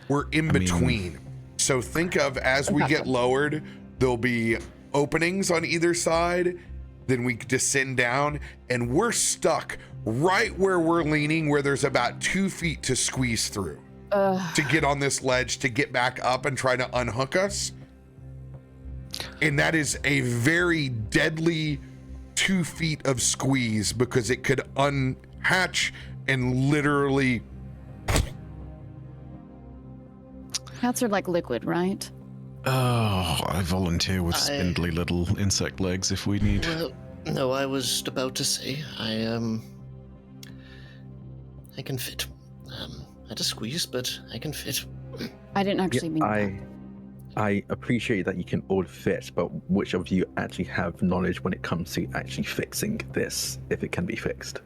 We're in between. So think of as we get lowered, there'll be openings on either side, then we descend down, and we're stuck right where we're leaning, where there's about 2 feet to squeeze through to get on this ledge to get back up and try to unhook us. And that is a very deadly 2 feet of squeeze because it could unhatch and literally. Cats are like liquid, right? Oh, I volunteer with spindly little insect legs if we need. Well, no, I was about to say I can fit. Had to squeeze, but I can fit. I didn't actually mean that. I appreciate that you can all fit, but which of you actually have knowledge when it comes to actually fixing this, if it can be fixed?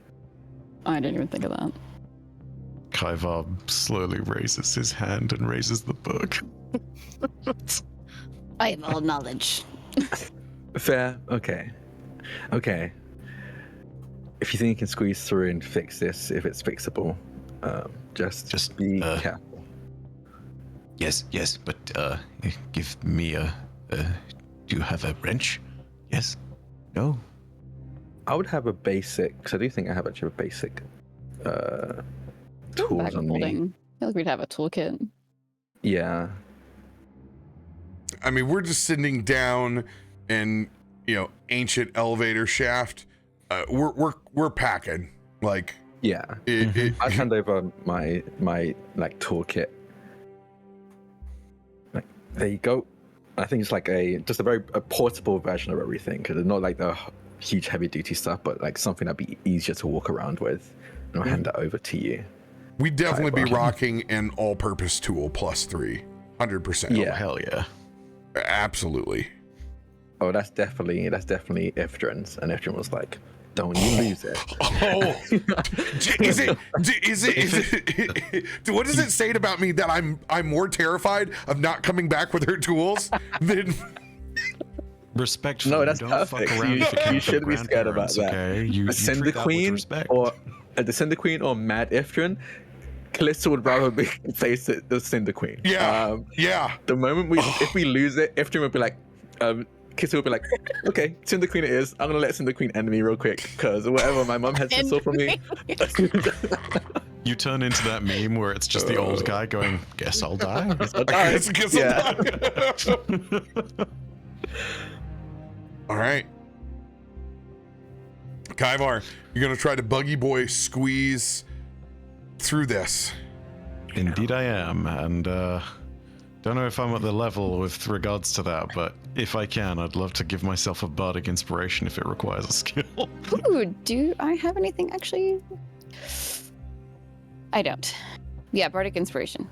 I didn't even think of that. Kaivar slowly raises his hand and raises the book. I have all knowledge. Fair. Okay. If you think you can squeeze through and fix this, if it's fixable, just be careful. Yes, but give me a. Do you have a wrench? Yes. No. I would have a basic, because I do think I have actually a basic tools Bag of on me. holding. I feel like we'd have a toolkit. Yeah. I mean, we're descending down an ancient elevator shaft. We're packing like. Yeah. I hand over my like toolkit. Like, there you go. I think it's like a very portable version of everything, because it's not like the huge heavy duty stuff, but like something that'd be easier to walk around with. And I'll hand it over to you. We'd definitely be rocking an all-purpose tool +3, 100%. Yeah. Oh, hell yeah. Absolutely. Oh, that's definitely Ifrin's, and Ifrin was like, "Don't you lose it." Oh, is it? What does it say about me that I'm more terrified of not coming back with her tools than? Respectfully, No, that's don't perfect. fuck around You shouldn't be scared about that. Okay? You Ascend treat the that with Queen respect. or the Cinder Queen or Mad Ifrin. Kallisto would rather be face it the Cinder Queen. Yeah. The moment if we lose it, Ifrin would be like, Kissy would be like, okay, Cinder Queen it is. I'm gonna let Cinder Queen end me real quick because whatever my mom has in store for me. You turn into that meme where it's just the old guy going, "Guess I'll die." Guess I'll die. All right. Kaivar, you're going to try to buggy boy squeeze through this. Indeed I am, and don't know if I'm at the level with regards to that, but if I can, I'd love to give myself a bardic inspiration if it requires a skill. Ooh, do I have anything actually? I don't. Yeah, bardic inspiration.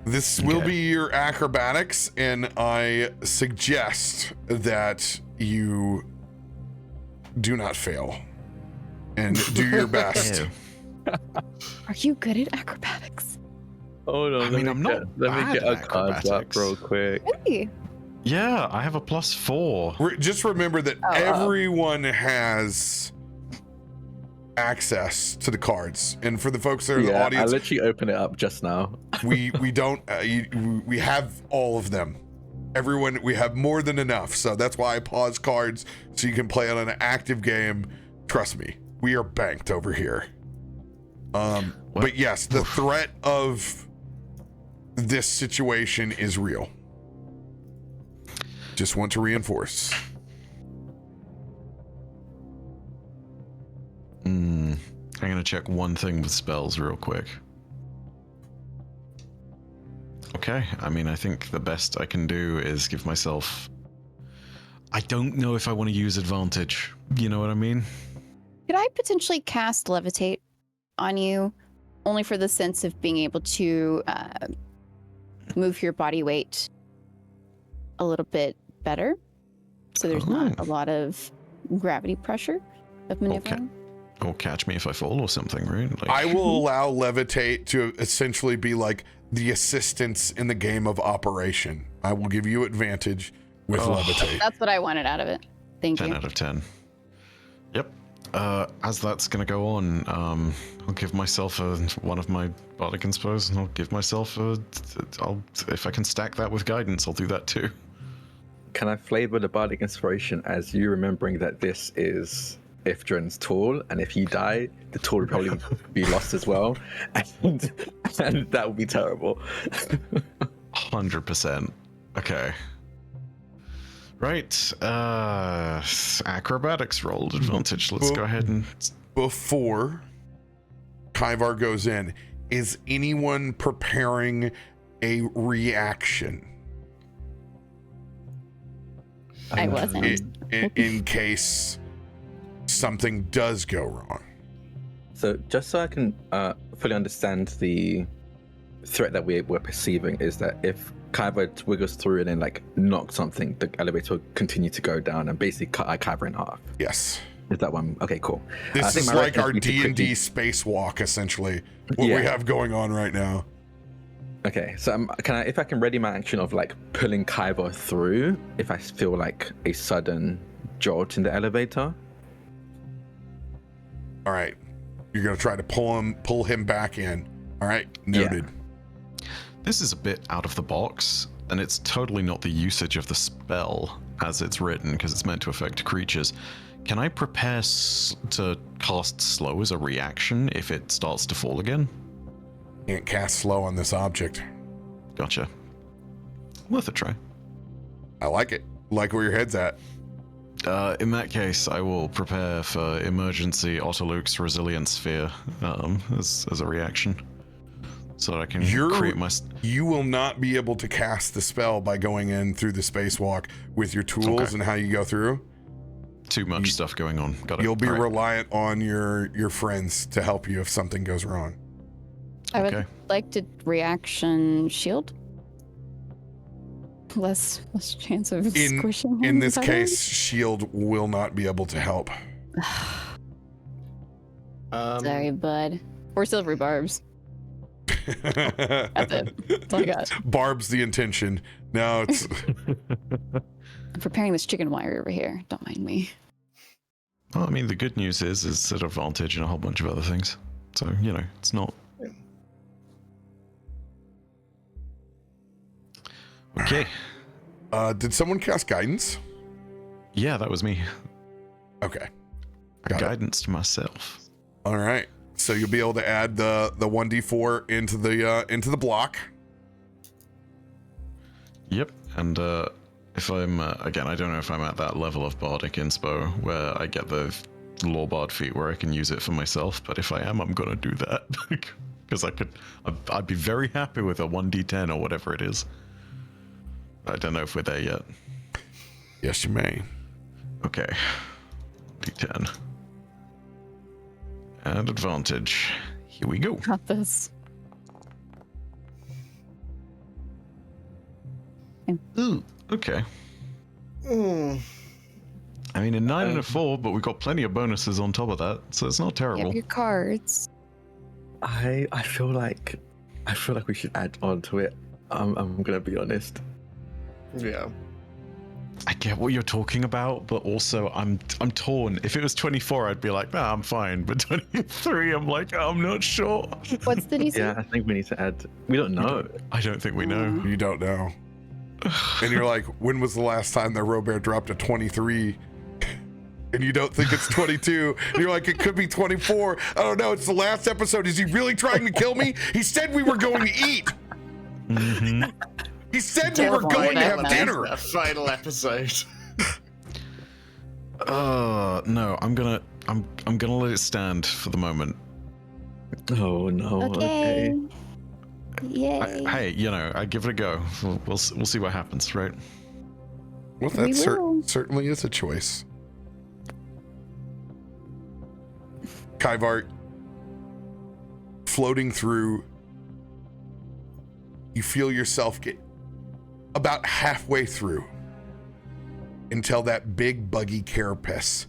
This will be your acrobatics, and I suggest that you do not fail and do your best. Are you good at acrobatics? Hold on, let me get a card up real quick. Really? Yeah, I have a +4. Just remember that everyone has access to the cards, and for the folks that are in the audience, I literally opened it up just now. we don't we have all of them. Everyone, we have more than enough, so that's why I pause cards so you can play on an active game. Trust me, we are banked over here. But yes, the threat of this situation is real. Just want to reinforce. I'm gonna check one thing with spells real quick. Okay, I mean, I think the best I can do is give myself... I don't know if I want to use advantage. You know what I mean? Could I potentially cast Levitate on you, only for the sense of being able to move your body weight a little bit better, so there's not a lot of gravity pressure of maneuvering? Or catch me if I fall or something, right? Like... I will allow Levitate to essentially be like the assistance in the game of operation. I will give you advantage with Levitate. That's what I wanted out of it. Thank you. 10 out of 10. Yep. As that's gonna go on, I'll give myself one of my bardic inspos, and I'll give myself if I can stack that with guidance, I'll do that too. Can I flavor the bardic inspiration as you remembering that this is Ifrin's tool, and if you die, the tool will probably be lost as well, and that would be terrible. 100%. Okay. Right. Acrobatics rolled advantage. Let's go ahead and... Before Kaivar goes in, is anyone preparing a reaction? I wasn't. In case something does go wrong. So just so I can fully understand the threat that we're perceiving, is that if Kaivar wiggles through and then like knock something, the elevator will continue to go down and basically cut Kaivar in half. Yes. Is that one? Okay, cool. This is like our D&D spacewalk, essentially, what we have going on right now. Okay, so if I can ready my action of like pulling Kaivar through if I feel like a sudden jolt in the elevator. All right, you're gonna try to pull him back in. All right, noted. Yeah. This is a bit out of the box, and it's totally not the usage of the spell as it's written, because it's meant to affect creatures. Can I prepare to cast slow as a reaction if it starts to fall again? Can't cast slow on this object. Gotcha. Worth a try. I like it. Like where your head's at. In that case, I will prepare for emergency Otterluke's resilience sphere as a reaction, so that I can create my... You will not be able to cast the spell by going in through the spacewalk with your tools and how you go through. Too much stuff going on. Got it. You'll be reliant on your friends to help you if something goes wrong. I would like to reaction shield. less chance of squishing him. In this case, shield will not be able to help. Sorry, bud. Or silvery barbs. That's it. That's all I got. Barb's the intention. No, it's. I'm preparing this chicken wire over here. Don't mind me. Well, I mean, the good news is it's at advantage and a whole bunch of other things. So, you know, it's not. Okay. Did someone cast guidance? Yeah, that was me. Okay. Guidance to myself. All right. So you'll be able to add the 1d4 into the block. Yep. And if I'm again, I don't know if I'm at that level of Bardic Inspo where I get the Lore Bard feat where I can use it for myself. But if I am, I'm gonna do that because I'd be very happy with a 1d10 or whatever it is. I don't know if we're there yet. Yes, you may. Okay. D10. And advantage. Here we go. Got this. Ooh, okay. I mean, a 9 and a 4, but we've got plenty of bonuses on top of that, so it's not terrible. Get your cards. I feel like we should add on to it. I'm gonna be honest. Yeah. I get what you're talking about, but also I'm torn. If it was 24, I'd be like, nah, I'm fine. But 23, I'm like, I'm not sure. What's the DC? Yeah, I think we need to add. We don't know. I don't think we know. You don't know. And you're like, when was the last time the RoBear dropped a 23? And you don't think it's 22. And you're like, it could be 24. I don't know. It's the last episode. Is he really trying to kill me? He said we were going to eat. Mm-hmm. He said we were going to have dinner. A final episode. No, I'm gonna let it stand for the moment. Oh no. Okay. Yay. Hey, you know, I give it a go. We'll see what happens, right? Well, that certainly is a choice. Kaivart, floating through, you feel yourself get about halfway through until that big buggy carapace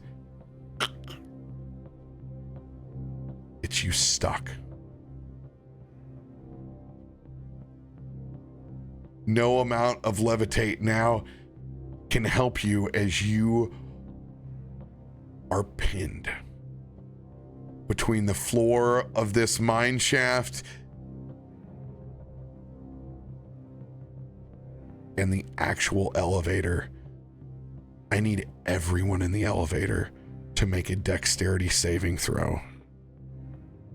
gets you stuck. No amount of levitate now can help you as you are pinned between the floor of this mine shaft and the actual elevator. I need everyone in the elevator to make a dexterity saving throw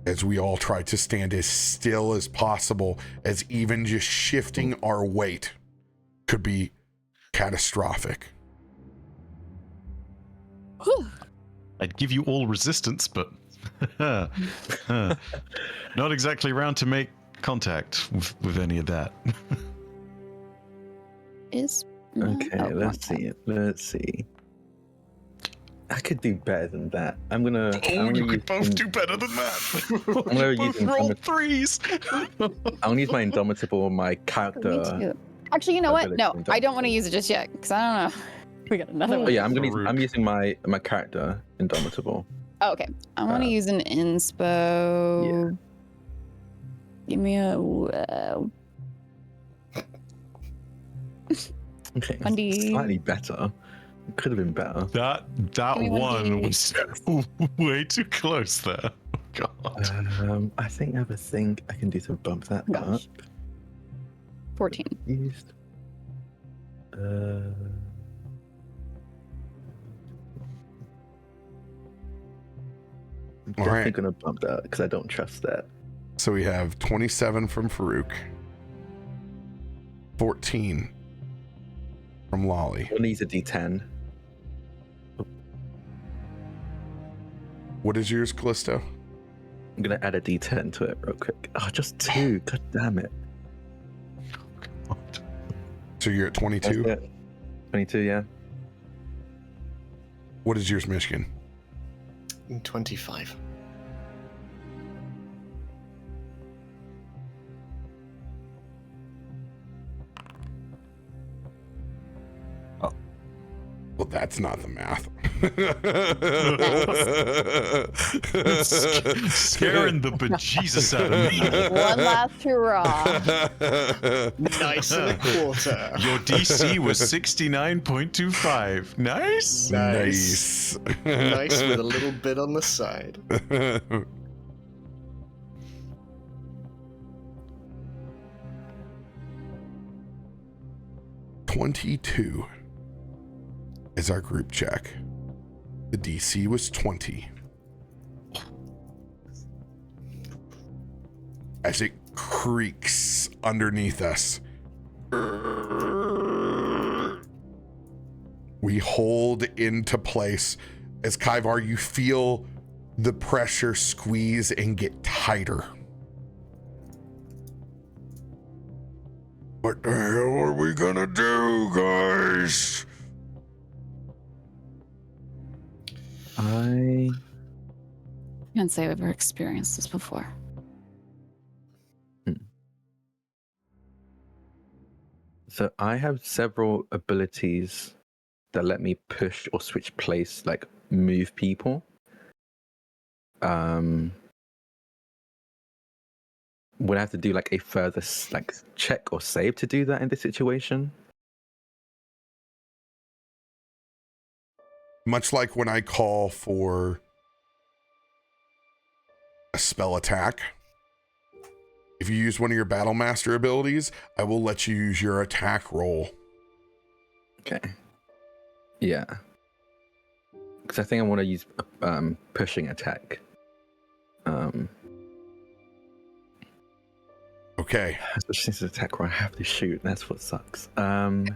as we all try to stand as still as possible, as even just shifting our weight could be catastrophic. I'd give you all resistance, but not exactly around to make contact with any of that. Okay, let's see. I could do better than that. I'm gonna you could both do better than that. I'm gonna use roll threes. I'm gonna use my Indomitable on my character. Actually, you know what? No, I don't want to use it just yet because I don't know. We got another one. Oh yeah, I'm using my character Indomitable. Oh, okay, I want to use an inspo. Yeah. Give me a. Okay, 1D. slightly better. It could have been better. That one was way too close there. Oh, God. I think I have a thing I can do to bump that up. 14. Used. I'm definitely gonna bump that because I don't trust that. So we have 27 from Farouk, 14 from Lolly. One needs a D10. What is yours, Kallisto? I'm gonna add a D10 to it real quick. Oh, just 2. God damn it. So you're at 22? 22, yeah. What is yours, Myshkin? 25. Well, that's not the math. Scaring the bejesus out of me. One last hurrah. Nice and a quarter. Your DC was 69.25. Nice. Nice. Nice with a little bit on the side. 22 is our group check. The DC was 20. As it creaks underneath us, we hold into place. As Kaivar, you feel the pressure squeeze and get tighter. What the hell are we gonna do, guys? I can't say I've ever experienced this before. So I have several abilities that let me push or switch place, like move people. Would I have to do like a further like check or save to do that in this situation? Much like when I call for a spell attack, if you use one of your Battlemaster abilities, I will let you use your attack roll. Okay. Yeah. Because I think I want to use pushing attack. Okay. Especially since it's attack where I have to shoot. That's what sucks. Is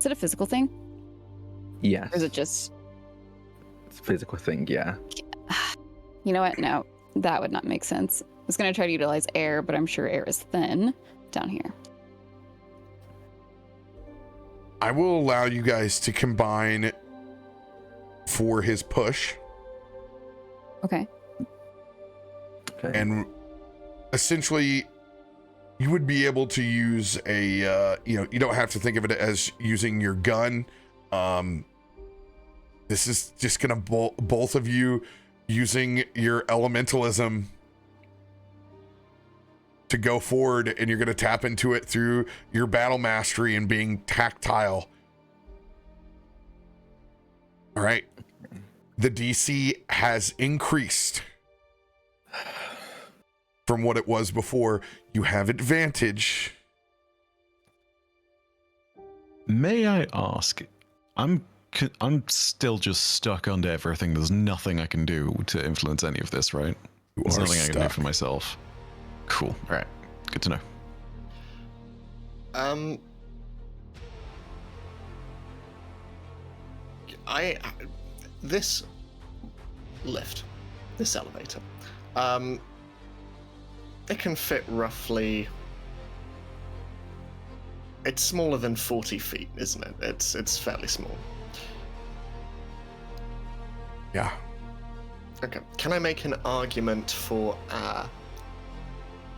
it a physical thing? Yeah. Or is it just... It's a physical thing, yeah. You know what? No, that would not make sense. I was going to try to utilize air, but I'm sure air is thin down here. I will allow you guys to combine for his push. Okay. And essentially, you would be able to use a, you don't have to think of it as using your gun. This is just going to both of you using your elementalism to go forward, and you're going to tap into it through your battle mastery and being tactile. All right. The DC has increased from what it was before. You have advantage. May I ask, I'm still just stuck under everything. There's nothing I can do to influence any of this, right? There's nothing I can do for myself. Cool. All right. Good to know. This lift, this elevator, it can fit roughly. It's smaller than 40 feet, isn't it? It's fairly small. Yeah. Okay. Can I make an argument for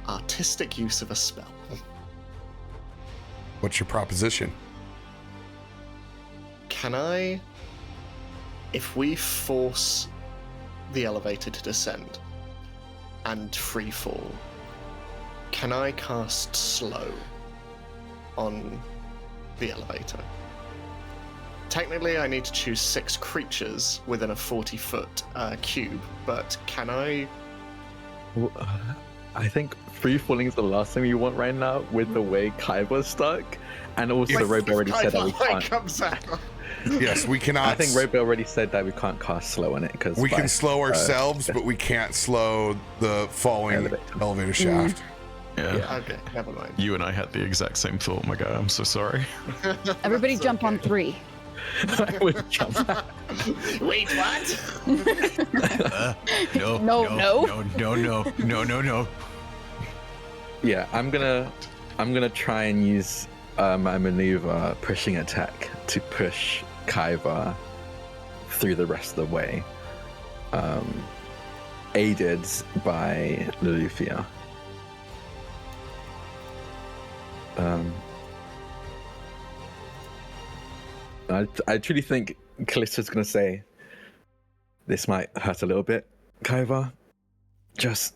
artistic use of a spell? What's your proposition? Can I, if we force the elevator to descend and free fall, can I cast slow on the elevator? Technically, I need to choose 6 creatures within a 40-foot cube, but can I? Well, I think free falling is the last thing you want right now with the way Kaiva's stuck, and also RoBear already said that we can't. Comes out. Yes, we cannot. I think RoBear already said that we can't cast slow on it because we can slow ourselves, but we can't slow the falling elevator shaft. Yeah. Okay, never mind. You and I had the exact same thought, my guy. I'm so sorry. Everybody jump on 3. I would jump. Wait, what? No. Yeah, I'm gonna try and use my maneuver pushing attack to push Kaiva through the rest of the way, aided by Loluphia. I truly think Kallisto's gonna say, "This might hurt a little bit, Kaivar. Just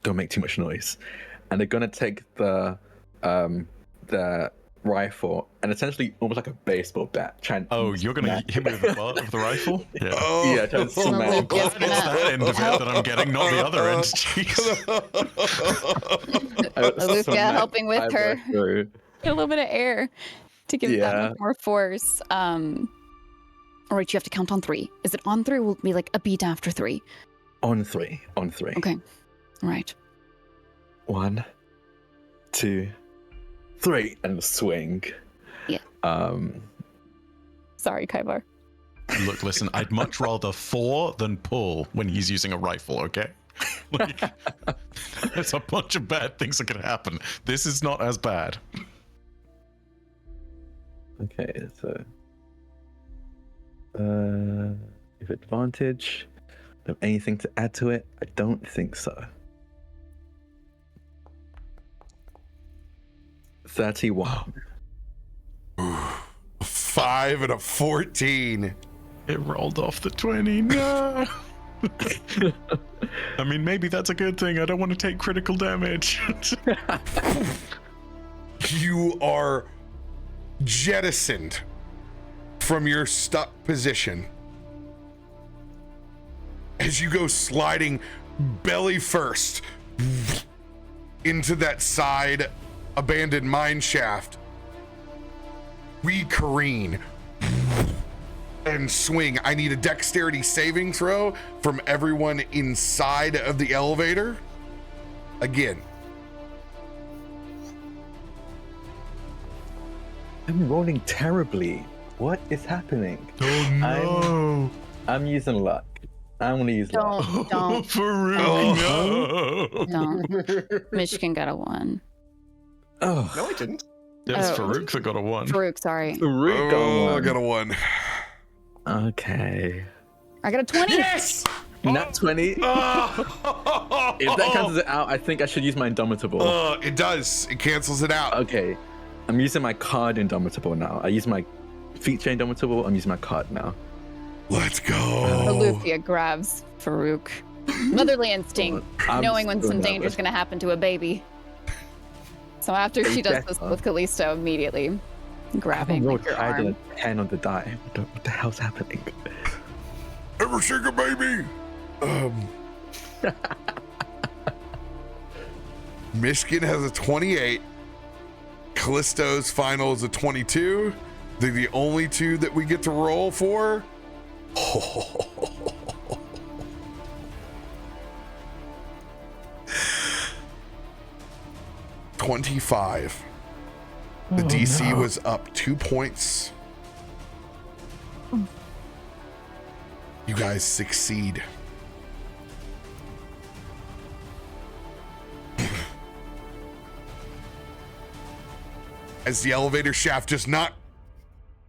don't make too much noise." And they're gonna take the rifle and essentially almost like a baseball bat. You're gonna hit me with the butt of the rifle? Yeah. Yeah, trying to smash. It's that end of it that I'm getting, not the other end. Jeez. Loluphia helping with her. Get a little bit of air to give that much more force. All right, you have to count on 3. Is it on 3 or will it be like a beat after 3? On 3. Okay. All right. 1, 2, 3, and swing. Yeah. Sorry, Kaivar. Look, listen, I'd much rather 4 than pull when he's using a rifle, okay? Like, there's a bunch of bad things that could happen. This is not as bad. Okay, so if advantage, do you have anything to add to it? I don't think so. 31. 5 and a 14. It rolled off the 20. No. I mean, maybe that's a good thing. I don't want to take critical damage. You are jettisoned from your stuck position as you go sliding belly first into that side abandoned mine shaft. We careen and swing. I need a dexterity saving throw from everyone inside of the elevator. Again. I'm rolling terribly. What is happening? Oh no! I'm using luck. I'm gonna use luck. Don't. Faroük, no! Don't. Myshkin got a 1. Oh. No, I didn't. It's Farouk that got a 1. Farouk, sorry. Farouk got a 1. I got a 1. Okay. I got a 20. Yes! Nat 20. If that cancels it out, I think I should use my Indomitable. It does. It cancels it out. Okay. I'm using my card Indomitable now. I use my feature Indomitable. I'm using my card now. Let's go. Loluphia grabs Farouk. Motherly instinct, knowing when some danger is going to happen to a baby. So after she does this with Kallisto, immediately grabbing like your I arm. did a 10 on the die. What the hell's happening? Ever seen a baby? Myshkin has a 28. Kallisto's final is a 22. They're the only 2 that we get to roll for. 25. The DC was up 2 points. You guys succeed. As the elevator shaft does not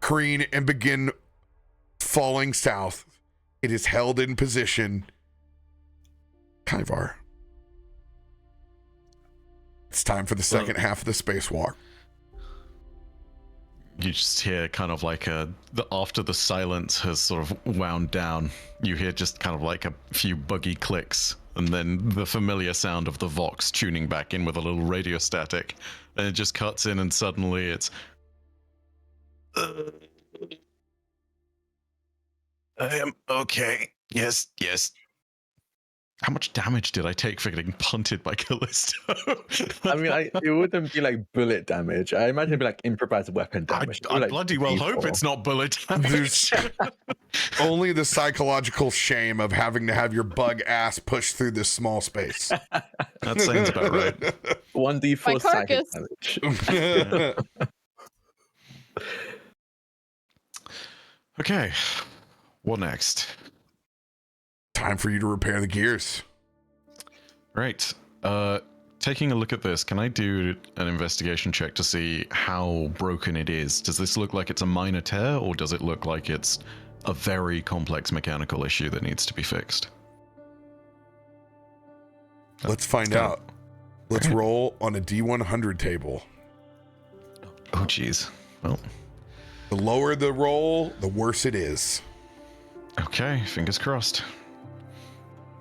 careen and begin falling south, it is held in position. Kaivar. It's time for the second half of the spacewalk. You just hear kind of like after the silence has sort of wound down, you hear just kind of like a few buggy clicks, and then the familiar sound of the Vox tuning back in with a little radio static, and it just cuts in, and suddenly it's I am okay. Yes. How much damage did I take for getting punted by Kallisto? I mean, it wouldn't be like bullet damage. I imagine it'd be like improvised weapon damage. I bloody well hope it's not bullet damage. Only the psychological shame of having to have your bug ass push through this small space. That sounds about right. 1d4 psychic damage. Okay, what next? Time for you to repair the gears. Right. Taking a look at this, can I do an investigation check to see how broken it is? Does this look like it's a minor tear, or does it look like it's a very complex mechanical issue that needs to be fixed? Let's find out. Let's roll on a D100 table. Oh, geez. Well, The lower the roll, the worse it is. Okay, fingers crossed.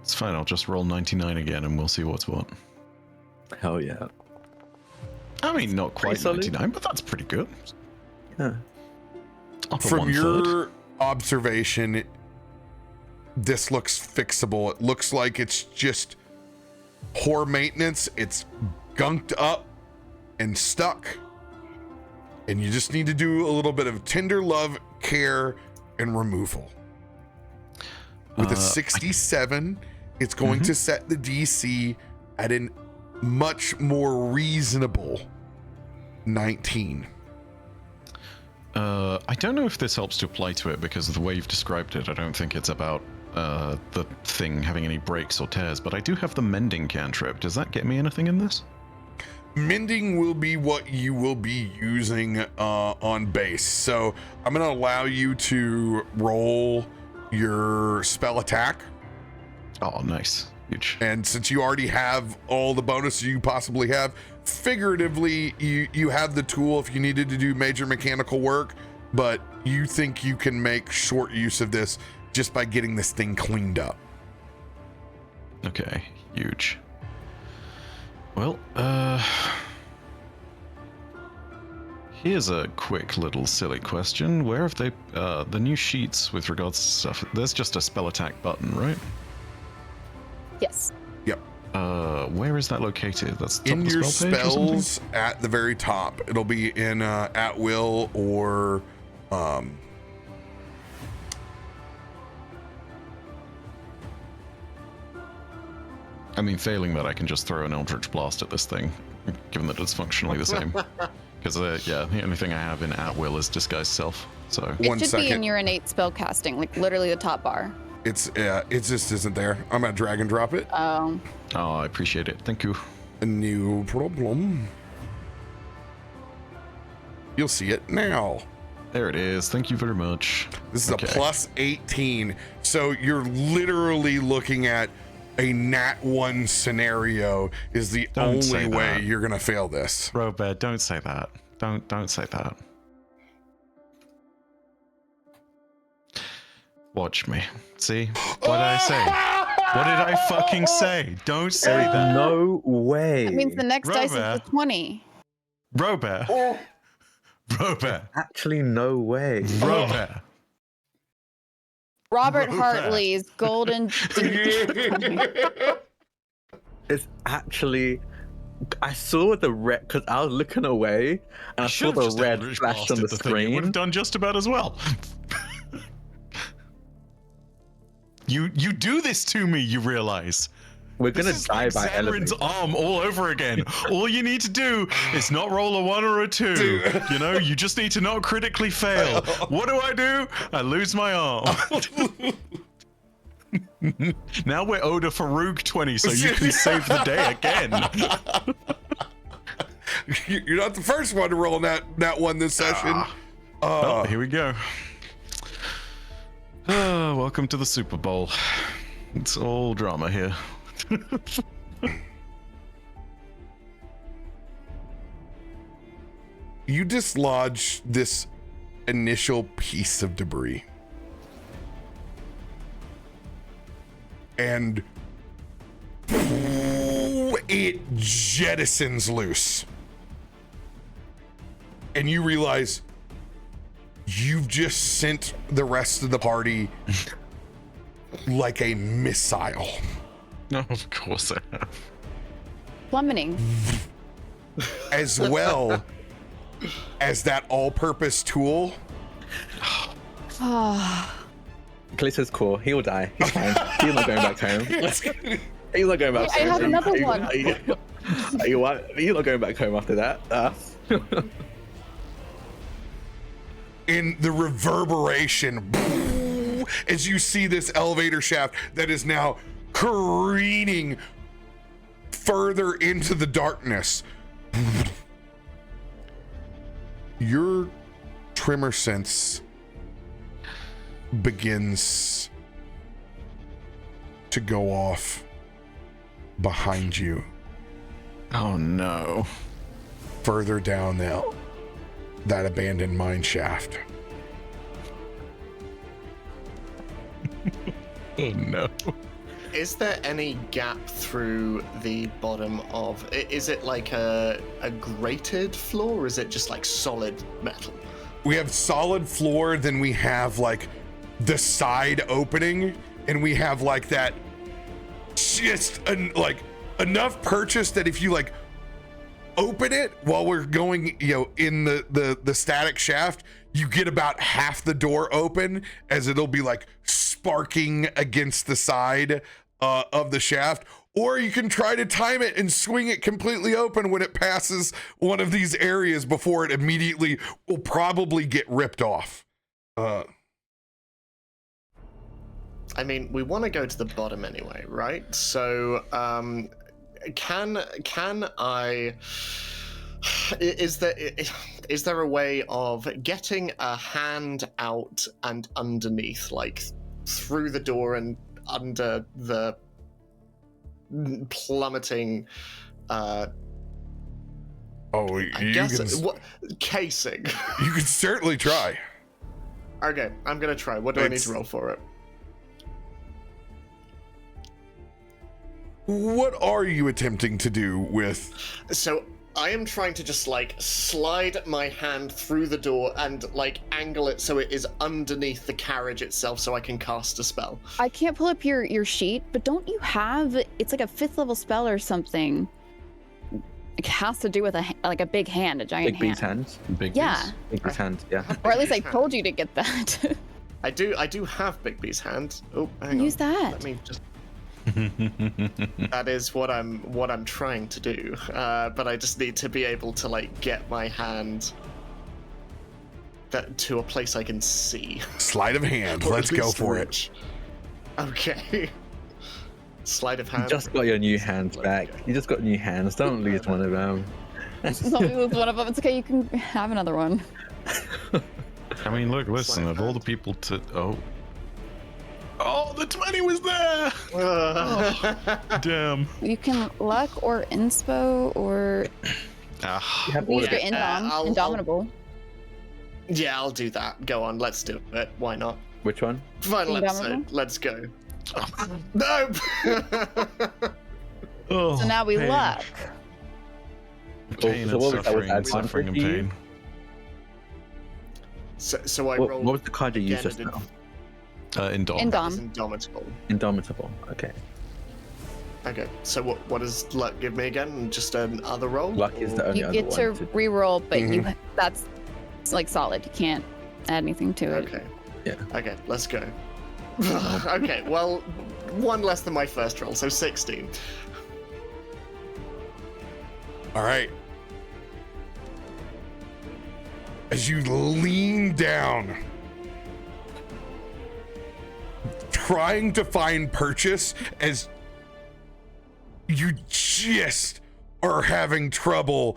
It's fine, I'll just roll 99 again and we'll see what's what. Hell yeah. I mean, not quite 99, but that's pretty good. Yeah. From your observation, this looks fixable. It looks like it's just poor maintenance. It's gunked up and stuck. And you just need to do a little bit of tender love, care, and removal. With a 67, it's going to set the DC at a much more reasonable 19. I don't know if this helps to apply to it because of the way you've described it. I don't think it's about the thing having any breaks or tears, but I do have the mending cantrip. Does that get me anything in this? Mending will be what you will be using on base. So I'm going to allow you to roll your spell attack. Oh, nice. Huge. And since you already have all the bonuses you possibly have, figuratively, you have the tool if you needed to do major mechanical work, but you think you can make short use of this just by getting this thing cleaned up. Okay, huge. Well, here's a quick little silly question. Where have they, the new sheets with regards to stuff, there's just a spell attack button, right? Yes. Yep. Where is that located? That's in your spell page spells at the very top. It'll be in at will or I mean, failing that, I can just throw an Eldritch Blast at this thing, given that it's functionally the same. Because, yeah, the only thing I have in at will is Disguise Self. So it should be in your innate spell casting, like literally the top bar. It's it just isn't there. I'm gonna drag and drop it. Oh, I appreciate it. Thank you. No problem. You'll see it now. There it is. Thank you very much. This is a plus 18. So you're literally looking at a nat 1 scenario is the only way you're gonna fail this. RoBear, don't say that. Don't say that. Watch me. See? What did I say? What did I fucking say? Don't say that. No way. That means the next dice is the 20. RoBear. RoBear. Actually, no way. RoBear. Robert Hartley's golden. It's actually. I saw the red because I was looking away and I saw the red flash on the screen. You would have done just about as well. You do this to me, you realize. We're gonna die by Xamarin's arm all over again. All you need to do is not roll a 1 or a 2. You know, you just need to not critically fail. What do? I lose my arm. Now we're owed a Faroük 20, so you can save the day again. You're not the first one to roll that one this session. Oh, here we go. Welcome to the Super Bowl. It's all drama here. You dislodge this initial piece of debris. And it jettisons loose. And you realize you've just sent the rest of the party like a missile. No, of course I have. Plummeting. As well as that all-purpose tool. Kallisto's cool. He'll die. He's fine. He's not going back home. He's not going back home. I have another one. You're not going back home after that. In the reverberation, as you see this elevator shaft that is now careening further into the darkness, your tremor sense begins to go off behind you. Oh no. Further down that abandoned mine shaft. Oh no. Is there any gap through the bottom of? Is it like a grated floor, or is it just like solid metal? We have solid floor, then we have like the side opening, and we have like that just like enough purchase that if you like open it while we're going, you know, in the static shaft, you get about half the door open, as it'll be like sparking against the side of the shaft. Or you can try to time it and swing it completely open when it passes one of these areas before it immediately will probably get ripped off. I mean, we want to go to the bottom anyway, right? So, can I? Is there a way of getting a hand out and underneath, like through the door and under the plummeting? Casing. You can certainly try. Okay, I'm gonna try. What do I need to roll for it? What are you attempting to do with? So I am trying to just like slide my hand through the door and like angle it so it is underneath the carriage itself, so I can cast a spell. I can't pull up your sheet, but don't you have? It's like a 5th level spell or something. It has to do with a big hand, a giant Big B's hand. Big Yeah. Big B's hand. Yeah. Or at least I told you to get that. I do have Big B's hand. Oh, hang on. Use that. Let me just. That is what I'm trying to do, but I just need to be able to like get my hand to a place I can see. Sleight of hand. Let's go for it. Okay. Sleight of hand. You just got your new hands back. You just got new hands. Don't lose one of them. Don't lose one of them. It's okay. You can have another one. I mean, look, listen. Of all the people to Oh, the 20 was there! Oh, damn. You can luck or inspo or use your indomitable. Yeah, I'll do that. Go on, let's do it. Why not? Which one? Final episode. Let's go. No! So now we luck. Pain and suffering and pain. So I rolled. What was the card you used just now? Indomitable. Indomitable. Okay. Okay. So what does luck give me again? Just another roll? Luck is the only you other get one to re-roll, but that's like solid. You can't add anything to it. Okay. Yeah. Okay. Let's go. Okay. Well, one less than my first roll, so 16. All right. As you lean down, trying to find purchase, as you just are having trouble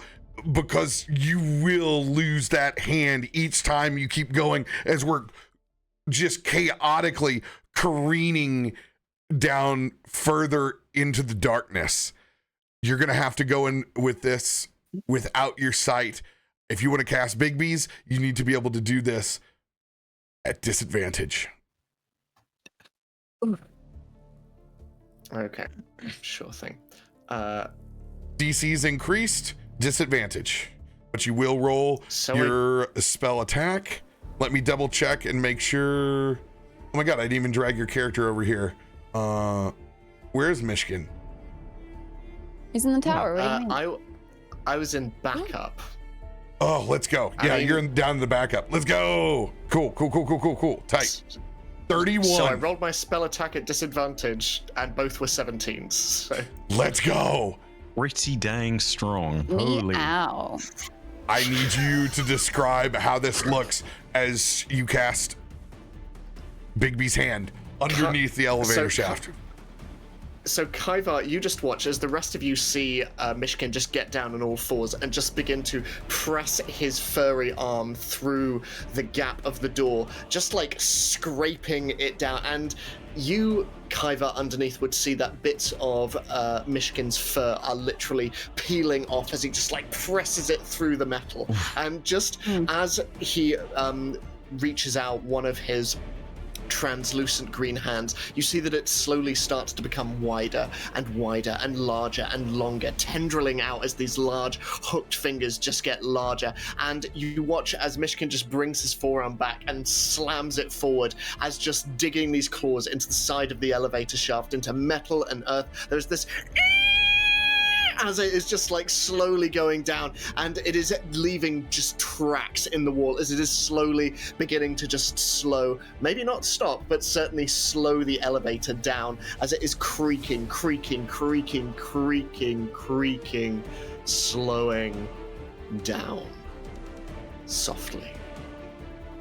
because you will lose that hand each time you keep going, as we're just chaotically careening down further into the darkness. You're gonna have to go in with this without your sight. If you want to cast Big B's, you need to be able to do this at disadvantage. Okay, sure thing. DC's increased, disadvantage, but you will roll your spell attack. Let me double check and make sure. Oh my god, I didn't even drag your character over here. Where's Myshkin? He's in the tower. What do you mean? I was in backup. Oh, let's go. Yeah, you're down in the backup. Let's go. Cool. Tight. 31. So I rolled my spell attack at disadvantage, and both were 17s. So let's go. Pretty dang strong. Holy. Ow. I need you to describe how this looks as you cast Big B's hand underneath the elevator shaft. So Kaivar, you just watch as the rest of you see Myshkin just get down on all fours and just begin to press his furry arm through the gap of the door, just like scraping it down. And you, Kaivar, underneath would see that bits of Myshkin's fur are literally peeling off as he just like presses it through the metal. And just as he reaches out one of his translucent green hands, you see that it slowly starts to become wider and wider and larger and longer, tendriling out as these large hooked fingers just get larger. And you watch as Myshkin just brings his forearm back and slams it forward, as just digging these claws into the side of the elevator shaft, into metal and earth. There's this as it is just like slowly going down, and it is leaving just tracks in the wall as it is slowly beginning to just slow, maybe not stop, but certainly slow the elevator down as it is creaking, slowing down softly.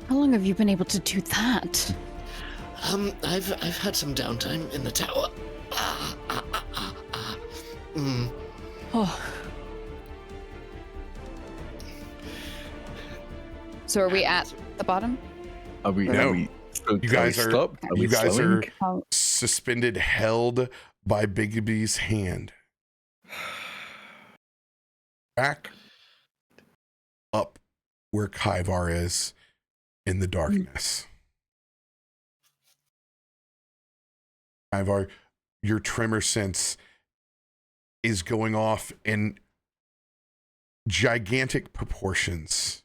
How long have you been able to do that? I've had some downtime in the tower. Oh. So are we at the bottom? Are we? No. Are we You guys are you guys slowing? are suspended, held by Bigby's hand. Back up where Kaivar is in the darkness. Kaivar, your tremor sense is going off in gigantic proportions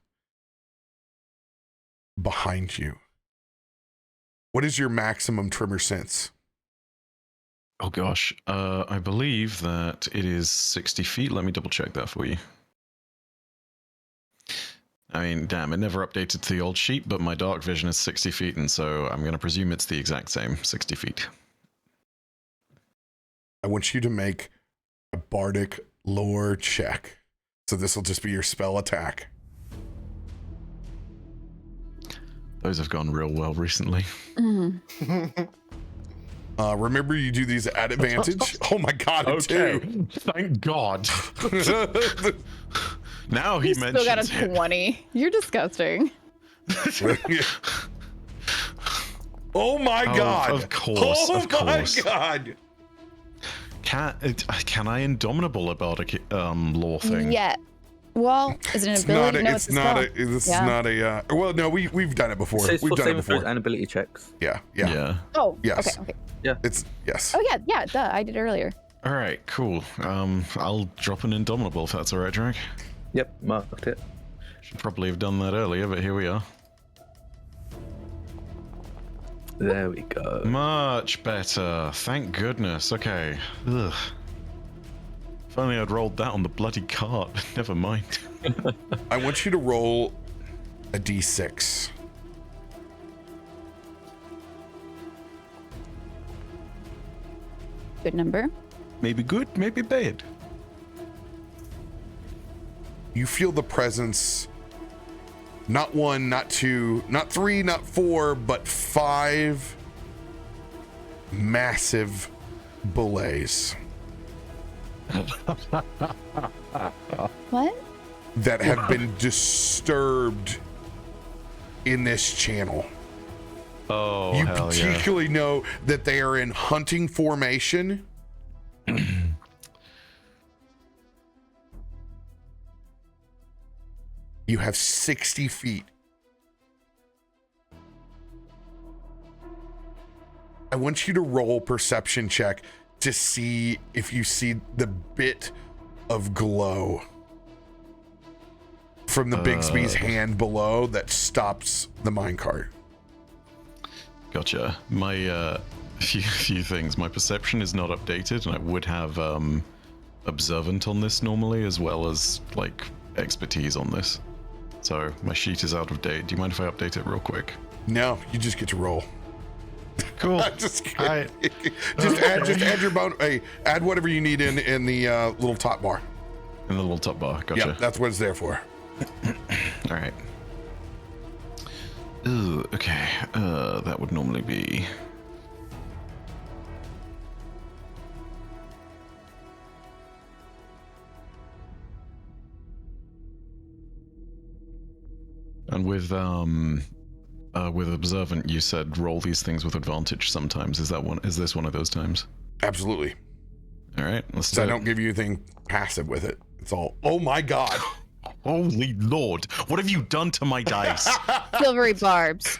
behind you. What is your maximum tremor sense? Oh gosh, I believe that it is 60 feet. Let me double check that for you. I mean, damn, it never updated to the old sheet, but my dark vision is 60 feet, and so I'm going to presume it's the exact same, 60 feet. I want you to make a Bardic lore check. So this will just be your spell attack. Those have gone real well recently. Remember, you do these at advantage. Oh my god, Okay, too. thank God. Now he You mentions still got a 20. You're disgusting. Oh my god. Of course, Oh of course. my god. Can I indomitable a Bardic lore thing? Yeah. Well, is it an ability? No, it's a spell. This is not a. Well, no, we've done it before. So it's We've for done it saving throws before. and ability checks. Yeah. Oh, Yes. okay. It's yes. Oh, yeah, duh, I did earlier. All right, cool. I'll drop an indomitable if that's all right, Drak. Yep, marked it. Should probably have done that earlier, but here we are. There we go. Much better. Thank goodness. Okay. Ugh. If only I'd rolled that on the bloody cart. Never mind. I want you to roll a d6. Good number. Maybe good, maybe bad. You feel the presence, not one, not two, not three, not four, but 5 massive bullets. What? That have been disturbed in this channel. Oh, You hell yeah. particularly know that they are in hunting formation. You have 60 feet. I want you to roll perception check to see if you see the bit of glow from the Bigsby's hand below that stops the minecart. Gotcha. My few things. My perception is not updated, and I would have observant on this normally, as well as like expertise on this. So my sheet is out of date. Do you mind if I update it real quick? No, you just get to roll. Cool. just add your bone. Hey, add whatever you need in the little top bar. In the little top bar. Gotcha. Yep, that's what it's there for. All right. Ooh, okay. That would normally be. And with observant, you said roll these things with advantage sometimes. Is this one of those times? Absolutely. All right, let's do So I it. don't give you anything passive with it. It's all. Oh my god. Holy Lord! What have you done to my dice? Silvery barbs.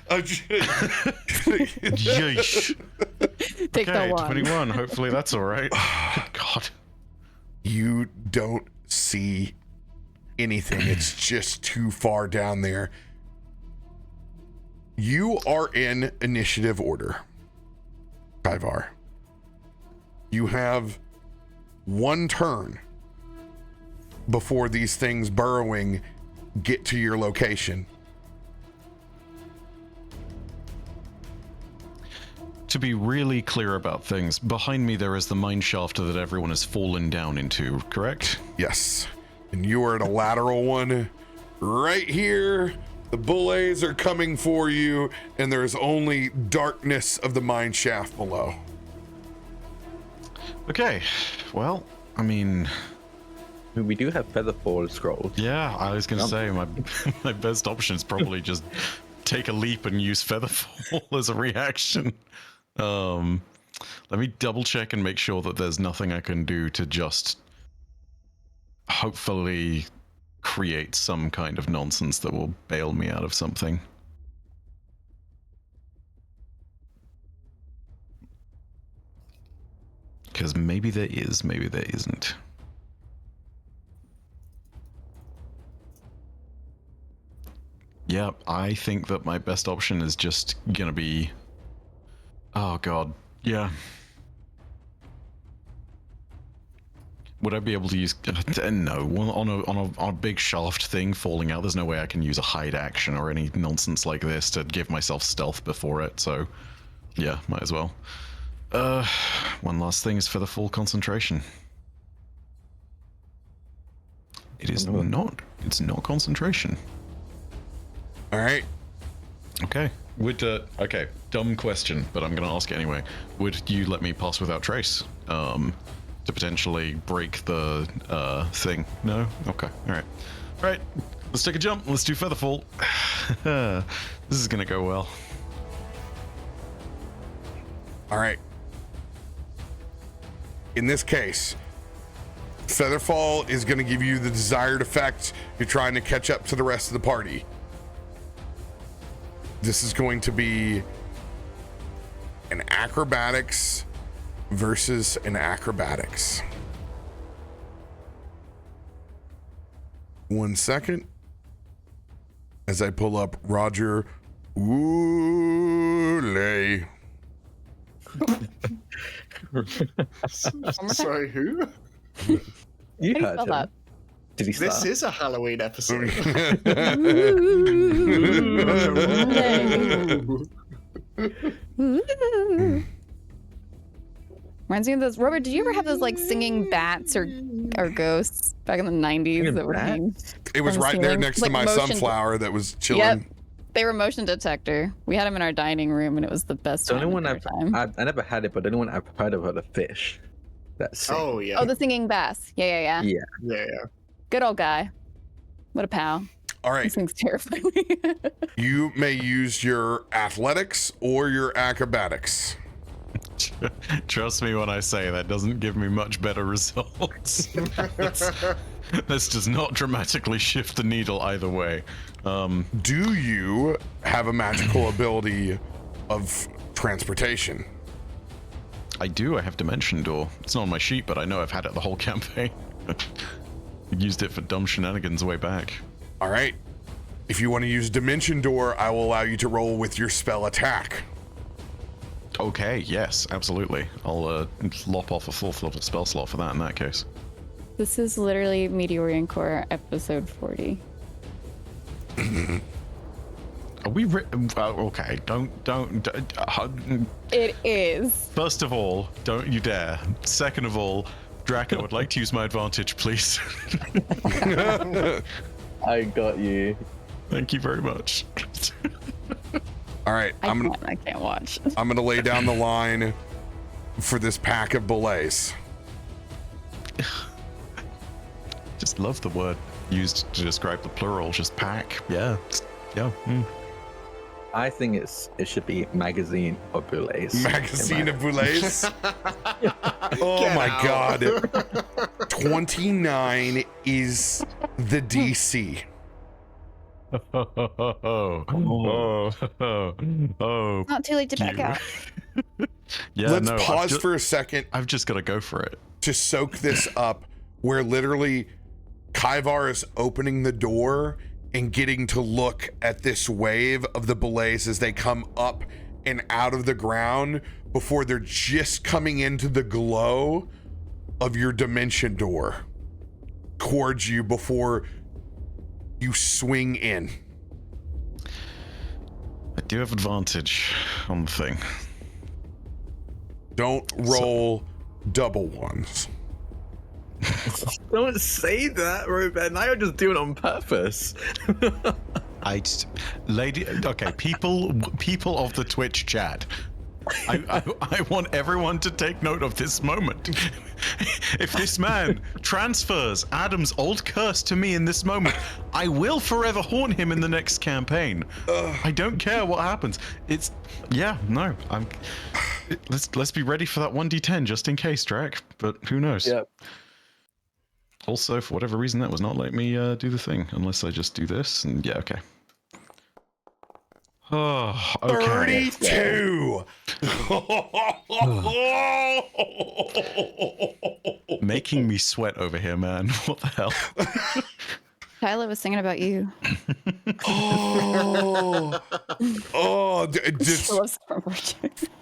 Yeesh. Take Okay, the one. 21. Hopefully that's all right. Good God. You don't see anything. It's just too far down there. You are in initiative order, Kaivar. You have one turn before these things burrowing get to your location. To be really clear about things, behind me there is the mine shaft that everyone has fallen down into, correct? Yes. And you are at a lateral one right here. The bullets are coming for you, and there is only darkness of the mine shaft below. Okay, well, I mean... We do have Featherfall scrolls. Yeah, I was going to say, my best option is probably just take a leap and use Featherfall as a reaction. Let me double check and make sure that there's nothing I can do to just hopefully create some kind of nonsense that will bail me out of something. Because maybe there is, maybe there isn't. Yeah, I think that my best option is just gonna be... Oh god, yeah. Would I be able to use... No, on a big shaft thing falling out, there's no way I can use a hide action or any nonsense like this to give myself stealth before it, so... Yeah, might as well. One last thing is for the full concentration. It is not. It's not concentration. All right. Okay. Okay, dumb question, but I'm gonna ask it anyway. Would you let me pass without trace? To potentially break the thing? No? Okay. Alright. Alright. Let's take a jump. Let's do Featherfall. This is gonna go well. Alright. In this case, Featherfall is going to give you the desired effect. You're trying to catch up to the rest of the party. This is going to be an acrobatics versus an acrobatics. 1 second. As I pull up Roger Oolay. Sorry, who? You heard him. That? Did he start? This is a Halloween episode. Reminds me of those. Robert, did you ever have those like singing bats or ghosts back in the 90s that were hanging? It was right there next to my sunflower that was chilling. Yep. They were motion detector. We had them in our dining room, and it was the best. The only one I never had it, but the only one I've heard of are the fish. Oh yeah. Oh, the singing bass. Yeah. Good old guy. What a pal. All right. This thing's terrifying me. You may use your athletics or your acrobatics. Trust me when I say that doesn't give me much better results. This does not dramatically shift the needle either way. Do you have a magical ability of transportation? I do. I have Dimension Door. It's not on my sheet, but I know I've had it the whole campaign. Used it for dumb shenanigans way back. All right. If you want to use Dimension Door, I will allow you to roll with your spell attack. Okay, yes, absolutely. I'll lop off a fourth level spell slot for that in that case. This is literally Meteorian Core episode 40. Are we okay, don't It is. First of all, don't you dare. Second of all, Drak, I would like to use my advantage, please. I got you. Thank you very much. All right, I can't watch. I'm gonna lay down the line for this pack of belays. Just love the word used to describe the plural, just pack. Yeah. I think it should be magazine of boulets. Magazine of boulets? Oh my god. 29 is the DC. Not too late to back out. Yeah, Let's pause for a second. I've just got to go for it. To soak this up, where literally Kaivar is opening the door and getting to look at this wave of the belays as they come up and out of the ground before they're just coming into the glow of your dimension door towards you before you swing in. I do have advantage on the thing. Don't roll double ones. Don't say that, RoBear. Now you're just doing it on purpose. People of the Twitch chat. I want everyone to take note of this moment. If this man transfers Adam's old curse to me in this moment, I will forever haunt him in the next campaign. I don't care what happens. Let's be ready for that 1d10 just in case, Drak. But who knows? Yeah. Also, for whatever reason, that was not letting me do the thing, unless I just do this. And yeah, okay. Oh, okay. 32! Making me sweat over here, man. What the hell? Tyler was singing about you.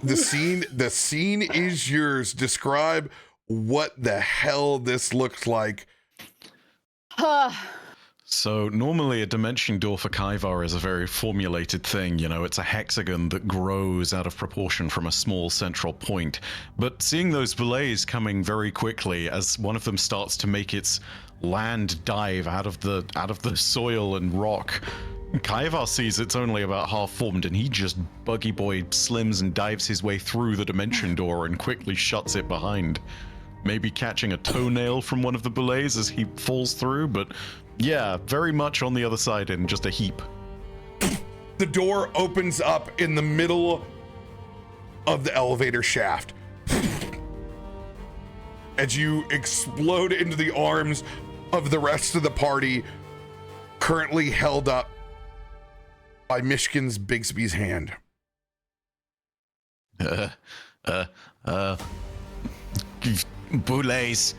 The scene is yours. Describe what the hell this looks like. So normally a dimension door for Kaivar is a very formulated thing, you know, it's a hexagon that grows out of proportion from a small central point. But seeing those belays coming very quickly as one of them starts to make its land dive out of the soil and rock, Kaivar sees it's only about half formed and he just buggy boy slims and dives his way through the dimension door and quickly shuts it behind. Maybe catching a toenail from one of the belays as he falls through, but yeah, very much on the other side in just a heap. The door opens up in the middle of the elevator shaft. As you explode into the arms of the rest of the party, currently held up by Myshkin's Bigsby's hand. Boulets.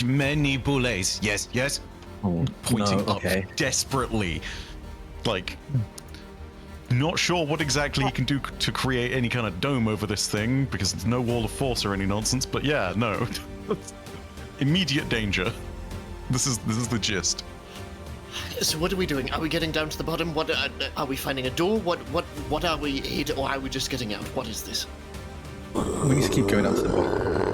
Many boulets. Yes, yes. Pointing up desperately. Like, not sure what exactly he can do to create any kind of dome over this thing, because there's no wall of force or any nonsense, but yeah, no. Immediate danger. This is the gist. So what are we doing? Are we getting down to the bottom? What are we finding a door? What are we hid, or are we just getting out? What is this? We need to keep going down to the bottom.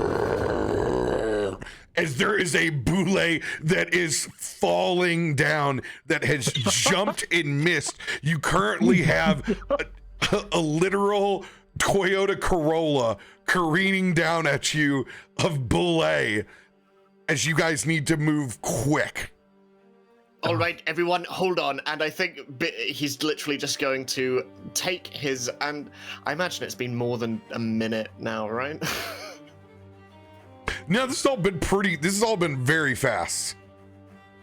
As there is a boule that is falling down that has jumped and missed. You currently have a literal Toyota Corolla careening down at you of boule as you guys need to move quick. All right, everyone, hold on. And I think he's literally just going to take his, and I imagine it's been more than a minute now, right? No, this has all been very fast.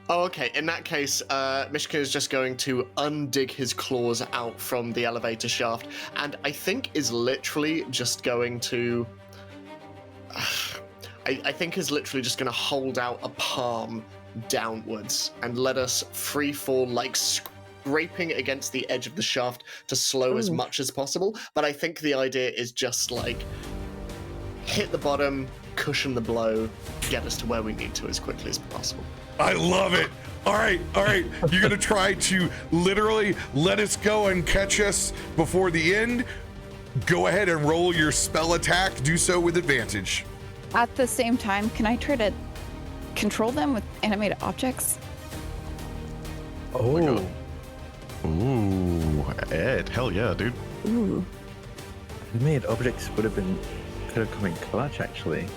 Oh, okay. In that case, Myshkin is just going to undig his claws out from the elevator shaft, and I think is literally just going to... I think is literally just going to hold out a palm downwards and let us free fall, like scraping against the edge of the shaft to slow as much as possible. But I think the idea is just like hit the bottom, cushion the blow, get us to where we need to as quickly as possible. I love it. All right. You're going to try to literally let us go and catch us before the end. Go ahead and roll your spell attack. Do so with advantage. At the same time, can I try to control them with animated objects? Oh my god. Ooh, Ed, hell yeah, dude. Ooh. Animated objects could have come in clutch, actually.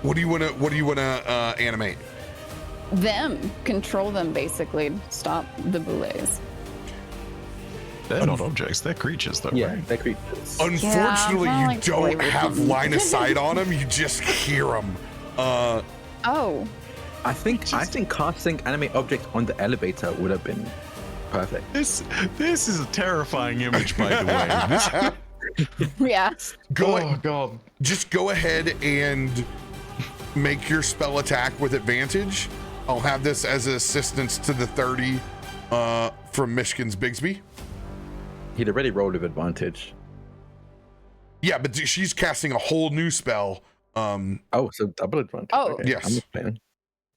What do you wanna animate? Them. Control them, basically. Stop the boulets. They're not objects, they're creatures, though. Yeah, right? they're creatures. Unfortunately, you don't have line of sight on them, you just hear them. Oh. I think casting animate object on the elevator would have been perfect. This is a terrifying image, by the way. Yeah. God. Just go ahead and make your spell attack with advantage. I'll have this as an assistance to the 30 from Myshkin's Bigsby. He'd already rolled with advantage. Yeah, but she's casting a whole new spell. So double advantage. Oh. Okay. Yes.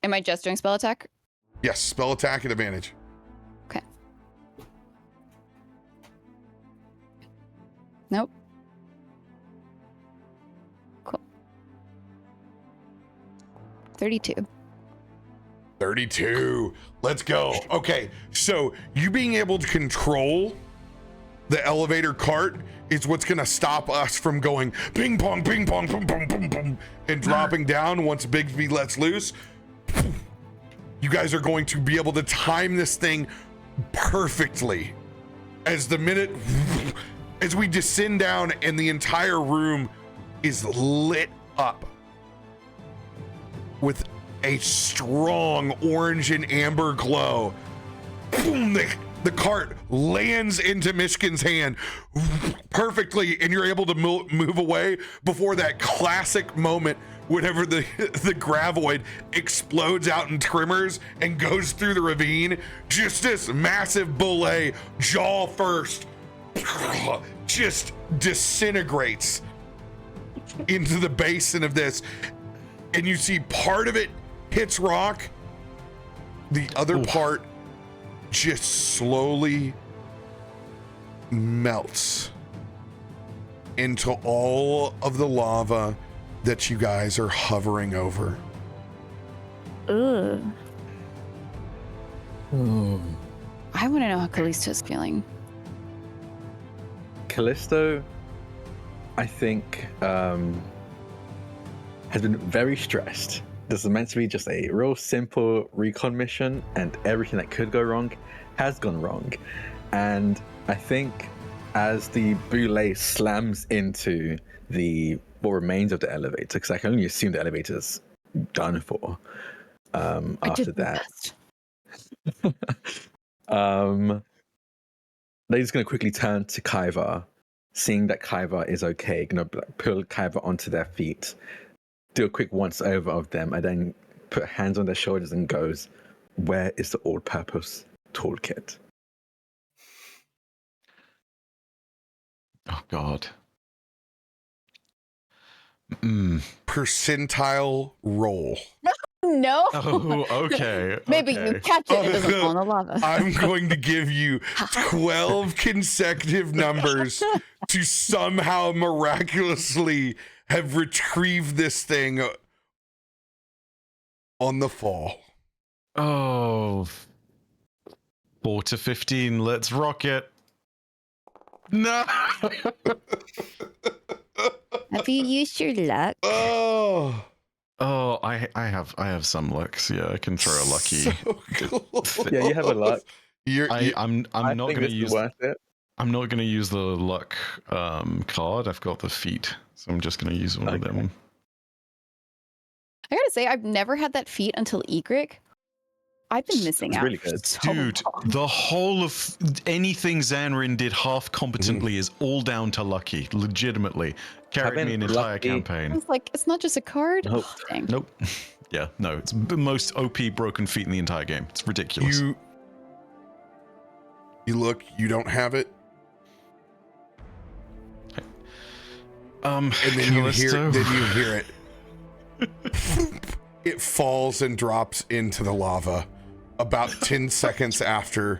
Am I just doing spell attack? Yes, spell attack at advantage. Okay. Nope. Cool. 32. 32. Let's go. Okay, so you being able to control the elevator cart is what's going to stop us from going ping pong, boom, boom, boom, and dropping down once Bigsby lets loose. You guys are going to be able to time this thing perfectly as we descend down and the entire room is lit up with a strong orange and amber glow. Boom, the cart lands into Myshkin's hand perfectly, and you're able to move away before that classic moment whenever the Gravoid explodes out in tremors and goes through the ravine. Just this massive bullet, jaw first, just disintegrates into the basin of this, and you see part of it hits rock, the other part just slowly melts into all of the lava that you guys are hovering over. Ugh. I want to know how Kallisto's feeling. Kallisto, I think, has been very stressed. This is meant to be just a real simple recon mission, and everything that could go wrong has gone wrong. And I think as the boule slams into what remains of the elevator, because I can only assume the elevator's done for after that. They're just going to quickly turn to Kaiva, seeing that Kaiva is okay, going to pull Kaiva onto their feet, do a quick once over of them, and then put hands on their shoulders and goes, "Where is the all-purpose toolkit?" Oh God. Percentile roll. No. Oh, okay. Maybe you catch it, it doesn't fall in the lava. I'm going to give you 12 consecutive numbers to somehow miraculously have retrieved this thing on the fall. Oh. 4 to 15. Let's rock it. No. Have you used your luck? Oh, I have some lucks. Yeah, I can throw a lucky. So close. Yeah, you have a luck. I'm not going to use. Worth it. I'm not going to use the luck card. I've got the feat, so I'm just going to use one of them. I gotta say, I've never had that feat until Egric. I've been missing out. Really good. Dude, the whole of anything Zanrin did half competently is all down to lucky. Legitimately, carried me an entire campaign. It's like, it's not just a card. Nope. Oh, dang. Nope. Yeah, no, it's the most OP broken feat in the entire game. It's ridiculous. You look, you don't have it. And then you hear it. It falls and drops into the lava about 10 seconds after.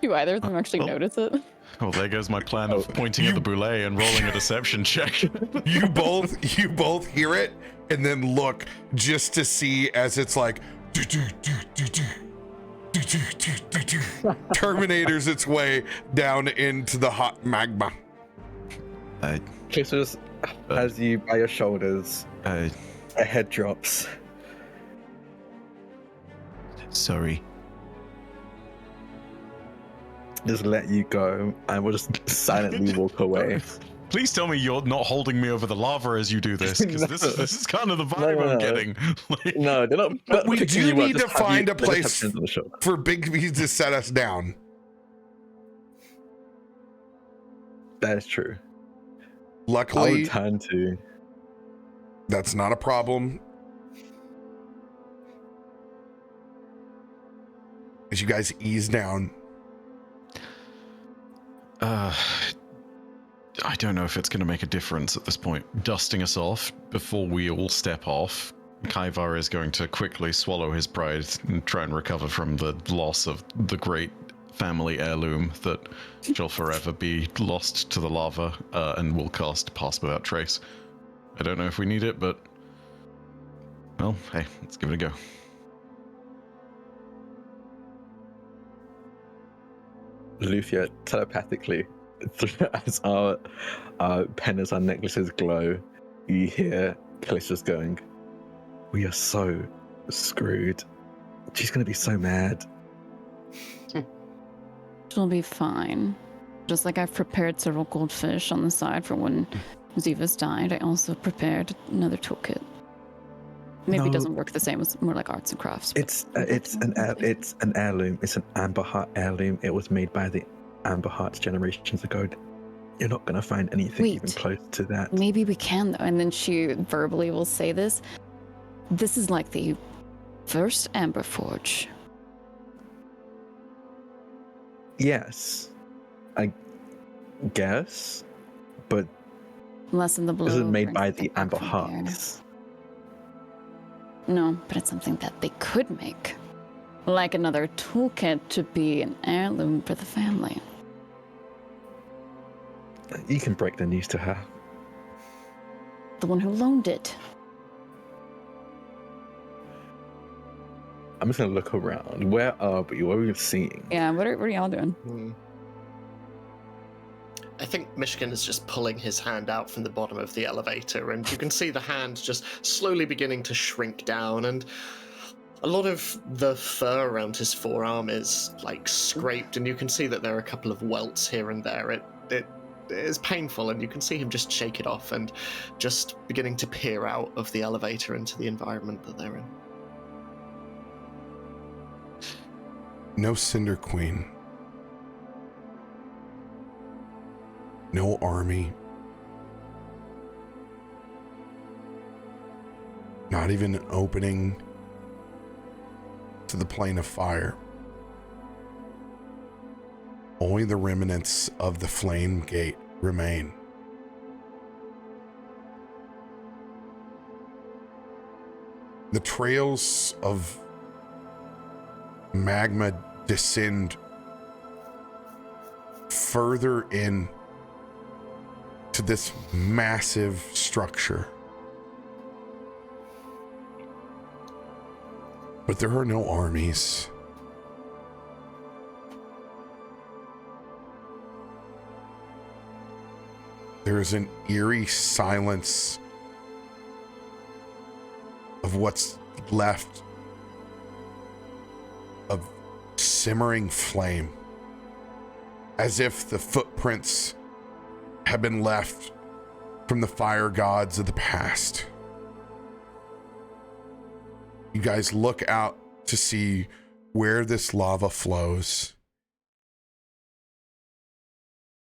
Do either of them actually notice it? Well, there goes my plan of pointing at the boulet and rolling a deception check. You both hear it and then look just to see as it's like Terminators its way down into the hot magma. Christmas has you by your shoulders. A head drops. Sorry. Just let you go, and we'll just silently walk away. Please tell me you're not holding me over the lava as you do this, because this is kind of the vibe I'm getting. No, they're not. But we picking do you up, need to just have find you- a they just have place hands on the shoulder. for Big B to set us down. That is true. I Luckily, would turn to. that's not a problem. As you guys ease down, I don't know if it's going to make a difference at this point. Dusting us off before we all step off, Kaivar is going to quickly swallow his pride and try and recover from the loss of the great family heirloom that shall forever be lost to the lava, and will cast Pass Without Trace. I don't know if we need it, but well, hey, let's give it a go. Loluphia telepathically, as our pen as our necklaces glow, you hear Kallisto's going, "We are so screwed. She's going to be so mad." She'll be fine. Just like I've prepared several goldfish on the side for when Ziva's died, I also prepared another toolkit. Maybe it doesn't work the same. It's more like arts and crafts. It's an heirloom. It's an Amber Heart heirloom. It was made by the Amber Hearts generations ago. You're not going to find anything even close to that. Maybe we can, though. And then she verbally will say this. This is like the first Amber Forge. Yes, I guess, but Less in the blue. this is made by brings the back Amber from Hearts. there. No, but it's something that they could make. Like another toolkit to be an heirloom for the family. You can break the news to her. The one who loaned it. I'm just gonna look around. Where are we? What are we seeing? Yeah, what are y'all doing? I think Myshkin is just pulling his hand out from the bottom of the elevator, and you can see the hand just slowly beginning to shrink down, and a lot of the fur around his forearm is like scraped, and you can see that there are a couple of welts here and there. It is painful, and you can see him just shake it off and just beginning to peer out of the elevator into the environment that they're in. no Cinder Queen, no army, not even an opening to the plane of fire. Only the remnants of the flame gate remain. The trails of magma descend further in to this massive structure. But there are no armies. There is an eerie silence of what's left of simmering flame, as if the footprints have been left from the fire gods of the past. You guys look out to see where this lava flows,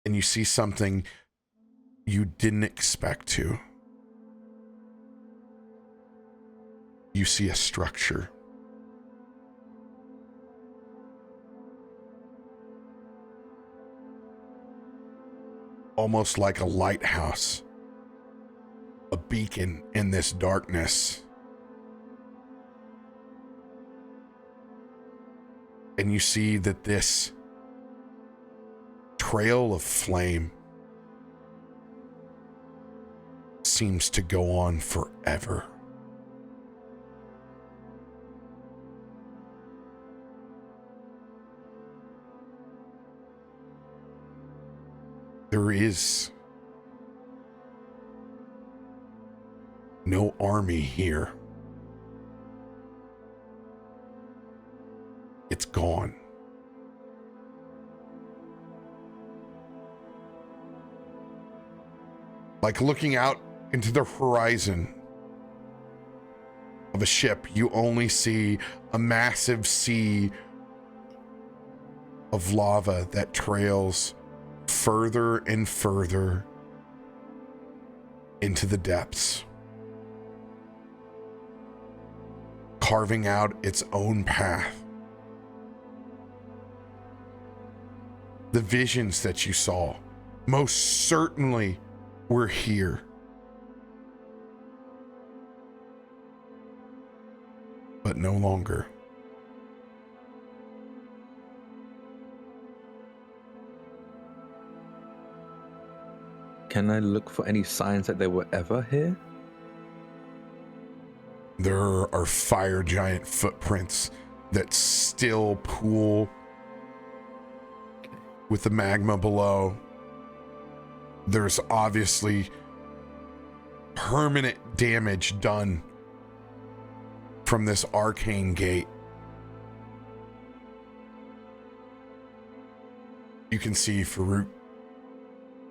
and you see something you didn't expect to. You see a structure. Almost like a lighthouse, a beacon in this darkness. And you see that this trail of flame seems to go on forever. There is no army here. It's gone. Like looking out into the horizon of a ship, you only see a massive sea of lava that trails further and further into the depths, carving out its own path. The visions that you saw most certainly were here. But no longer. Can I look for any signs that they were ever here? There are fire giant footprints that still pool with the magma below. There's obviously permanent damage done from this arcane gate. You can see Farouk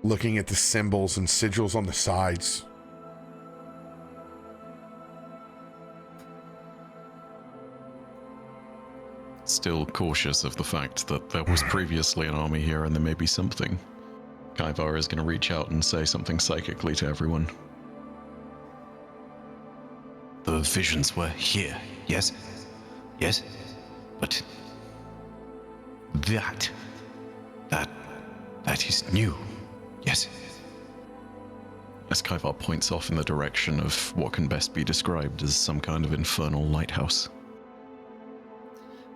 looking at the symbols and sigils on the sides. Still cautious of the fact that there was previously an army here and there may be something. Kaivar is going to reach out and say something psychically to everyone. The visions were here, yes? Yes? But that is new, yes? As Kaivar points off in the direction of what can best be described as some kind of infernal lighthouse.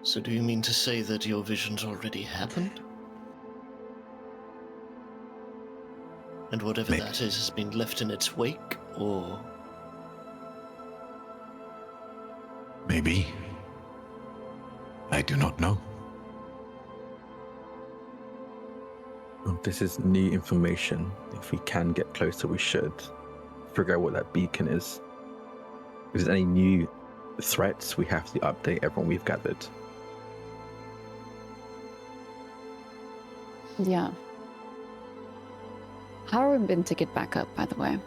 So do you mean to say that your visions already happened? And whatever Maybe. that is has been left in its wake, or... Maybe. I do not know. Well, this is new information. If we can get closer, we should figure out what that beacon is. If there's any new threats, we have to update everyone we've gathered. Yeah. How are we been to get back up, by the way?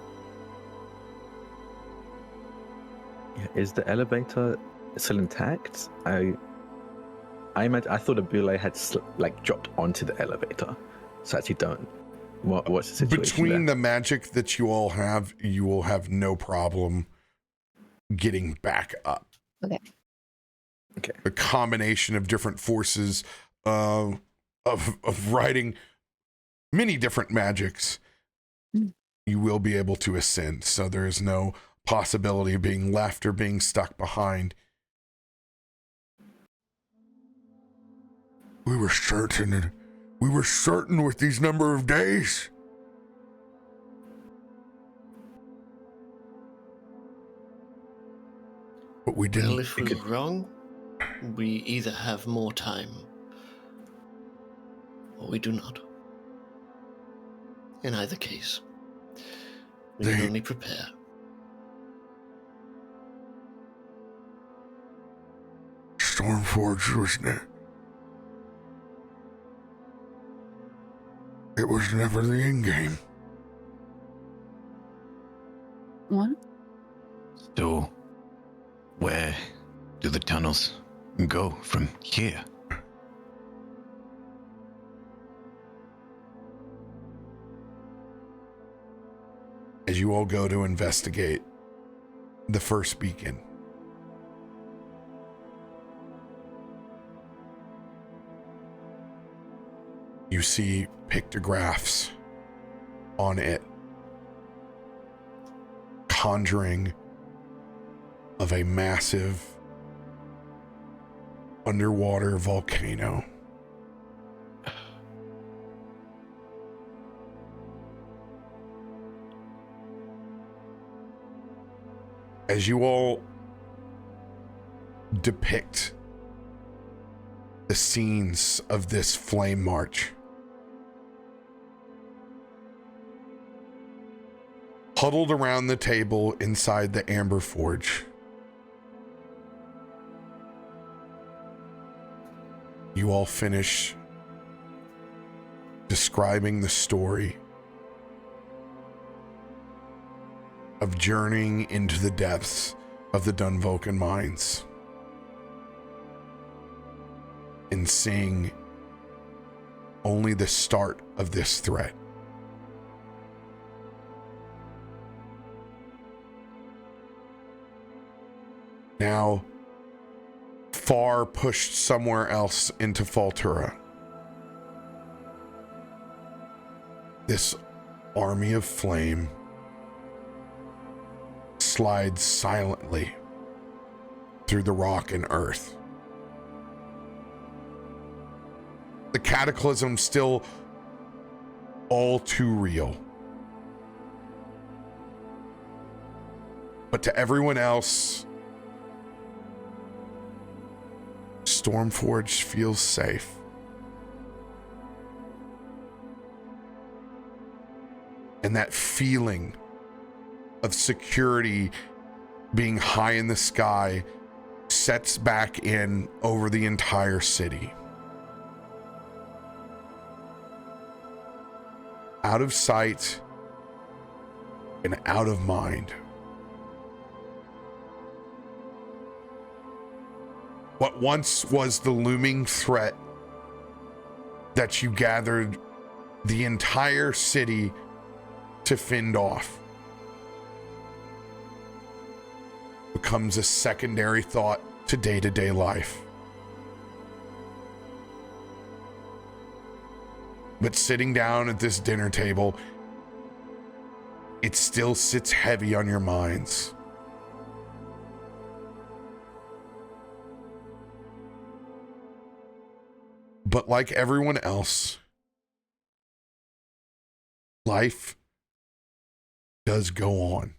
Yeah, is the elevator still intact? I thought a Boule had dropped onto the elevator, so actually don't. What's the situation Between there? the magic that you all have, you will have no problem getting back up. Okay. A combination of different forces of riding many different magics, you will be able to ascend. So there is no possibility of being left or being stuck behind. We were certain with these number of days. But we didn't. Well, if we were wrong, we either have more time, or we do not. In either case, we can only prepare. Stormforge was it was never the end game. What? So, where do the tunnels go from here? As you all go to investigate the first beacon, you see pictographs on it conjuring of a massive underwater volcano. As you all depict the scenes of this flame march, huddled around the table inside the Amber Forge, you all finish describing the story of journeying into the depths of the Dunvolken mines and seeing only the start of this threat. Now, far pushed somewhere else into Faltura, this army of flame slides silently through the rock and earth. The cataclysm still all too real. But to everyone else, Stormforge feels safe. And that feeling of security being high in the sky sets back in over the entire city. Out of sight and out of mind. What once was the looming threat that you gathered the entire city to fend off becomes a secondary thought to day-to-day life. But sitting down at this dinner table, it still sits heavy on your minds. But like everyone else, life does go on.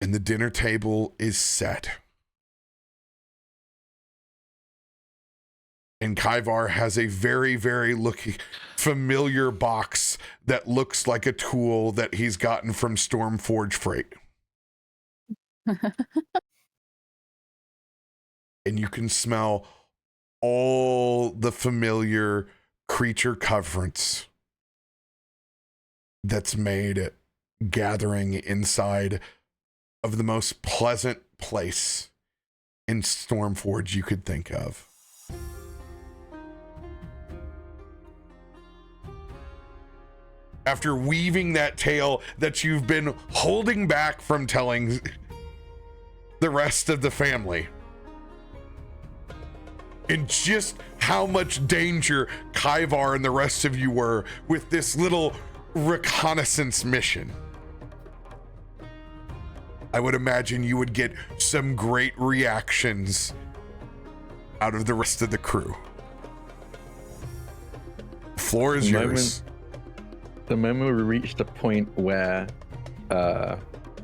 And the dinner table is set. And Kaivar has a very, very familiar box that looks like a tool that he's gotten from Stormforge Freight. And you can smell all the familiar creature coverance that's made gathering inside of the most pleasant place in Stormforge you could think of. After weaving that tale that you've been holding back from telling the rest of the family, and just how much danger Kaivar and the rest of you were with this little reconnaissance mission, I would imagine you would get some great reactions out of the rest of the crew. The floor is yours. The moment we reached the point where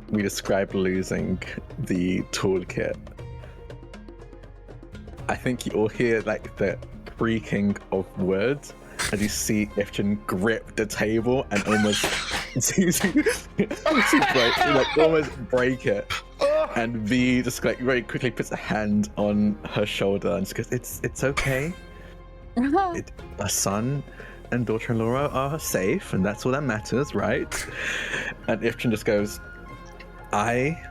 we described losing the toolkit, I think you all hear like the creaking of words as you see Ifrit grip the table and almost almost break it. And V just like very quickly puts a hand on her shoulder and just goes, "It's okay. Our son and daughter-in-law are safe, and that's all that matters, right?" And Ifrit just goes, "I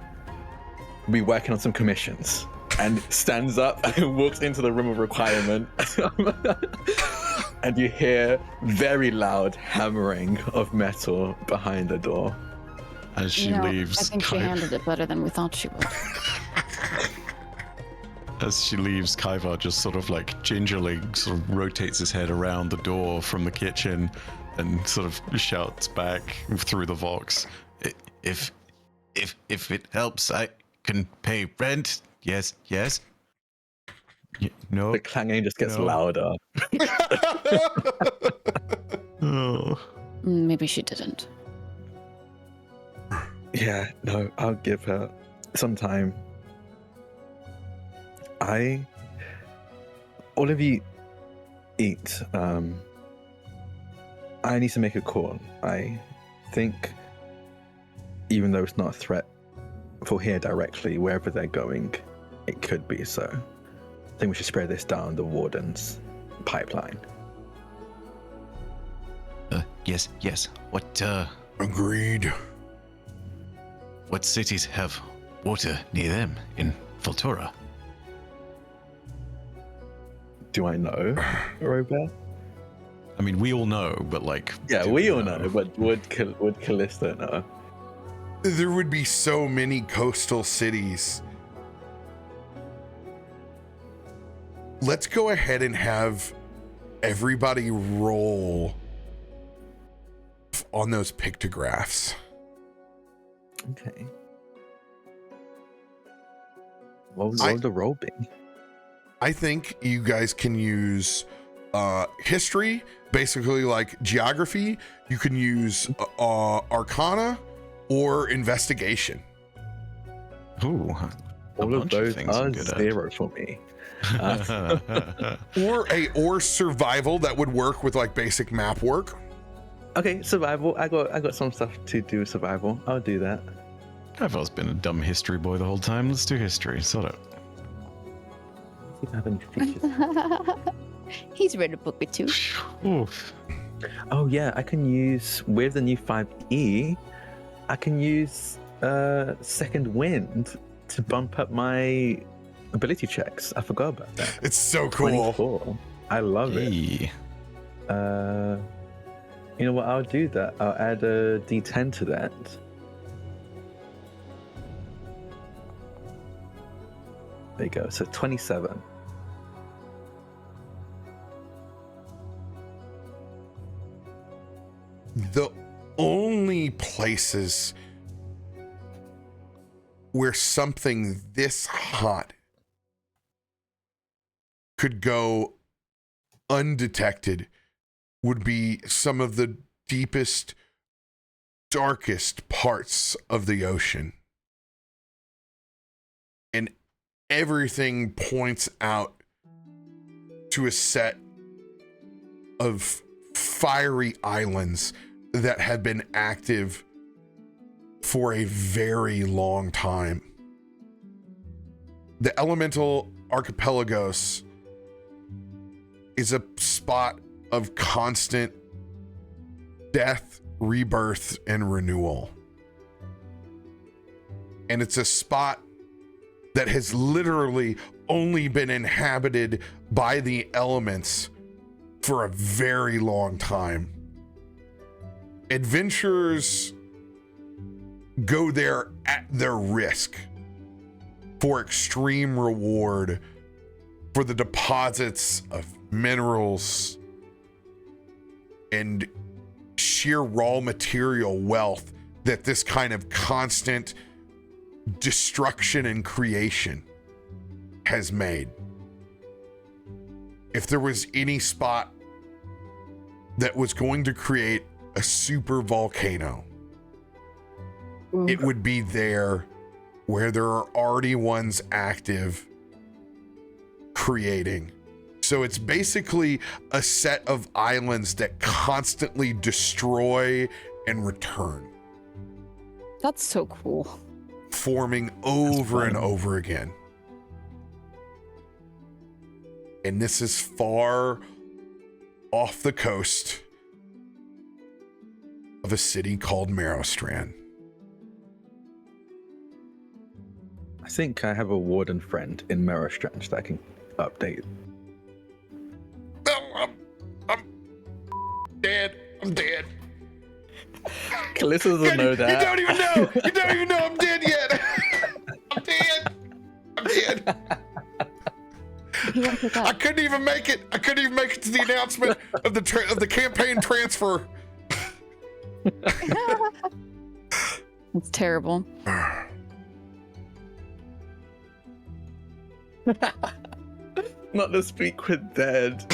will be working on some commissions," and stands up and walks into the room of requirement. And you hear very loud hammering of metal behind the door. As she leaves, I think she handled it better than we thought she would. As she leaves, Kaivar just sort of like gingerly sort of rotates his head around the door from the kitchen and sort of shouts back through the vox, If it helps, I can pay rent. Yes. No. The clanging just gets louder. Oh. Maybe she didn't. Yeah, no, I'll give her some time. All of you eat. I need to make a call. I think, even though it's not a threat for here directly, wherever they're going, it could be so. I think we should spread this down the warden's pipeline. Yes, yes. What Agreed. What cities have water near them in Voltura? Do I know, RoBear? I mean, we all know, but like... Yeah, we all know, but would Kallisto know? There would be so many coastal cities. Let's go ahead and have everybody roll on those pictographs. Okay. What would the roll be? I think you guys can use history, basically like geography. You can use arcana or investigation. Ooh, all of those are 0 for me. or survival. That would work with like basic map work. Okay, survival. I got some stuff to do with survival. I'll do that. I've always been a dumb history boy the whole time. Let's do history. Sort of. He's read a book or two. Oof. Oh yeah, I can use with the new 5E. I can use Second Wind to bump up my ability checks. I forgot about that. It's so cool. 24. I love it. You know what? I'll do that. I'll add a D10 to that. There you go. So 27. The only places where something this hot could go undetected would be some of the deepest, darkest parts of the ocean. And everything points out to a set of fiery islands that have been active for a very long time. The Elemental Archipelagos is a spot of constant death, rebirth, and renewal. And it's a spot that has literally only been inhabited by the elements for a very long time. Adventurers go there at their risk for extreme reward for the deposits of minerals and sheer raw material wealth that this kind of constant destruction and creation has made. If there was any spot that was going to create a super volcano, it would be there where there are already ones active creating. So it's basically a set of islands that constantly destroy and return. That's so cool. Forming over and over again. And this is far off the coast of a city called Marrowstrand. I think I have a warden friend in Marrowstrand that I can update. Oh, I'm dead. I'm dead. Kallisto doesn't know that. You don't even know. You don't even know I'm dead yet. I'm dead. I'm dead. I couldn't even make it. I couldn't even make it to the announcement of the campaign transfer. It's terrible. Not to speak with dead.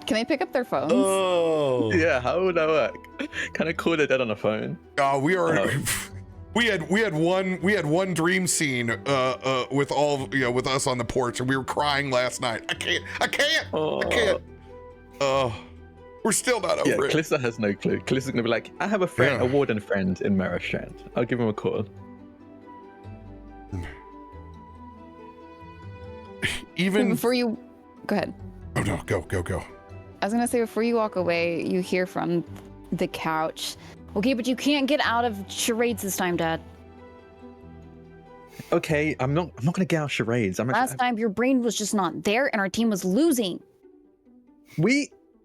Can I pick up their phones? Oh. Yeah, how would that work? Can I call the dead on the phone? We had one dream scene with us on the porch, and we were crying last night. I can't. We're still not over it. Kallisto has no clue. Kallisto's gonna be like, I have a friend, a warden friend in Marrowstrand. I'll give him a call. Even before you go ahead. Oh no, go. was gonna say, before you walk away, you hear from the couch. Okay, but you can't get out of charades this time, Dad. Okay, I'm not gonna get out charades. Last time your brain was just not there and our team was losing.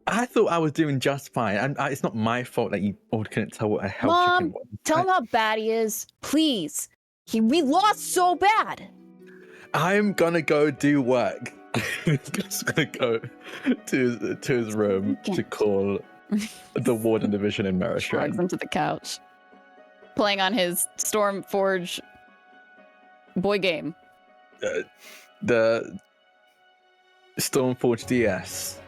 I thought I was doing just fine, and it's not my fault that you all couldn't tell what a hell chicken was. Tell him how bad he is, please. We lost so bad. I'm gonna go do work. He's just gonna go to his room to call the Warden Division in Maristrand. Drags him to the couch, playing on his Stormforge boy game. The Stormforge DS.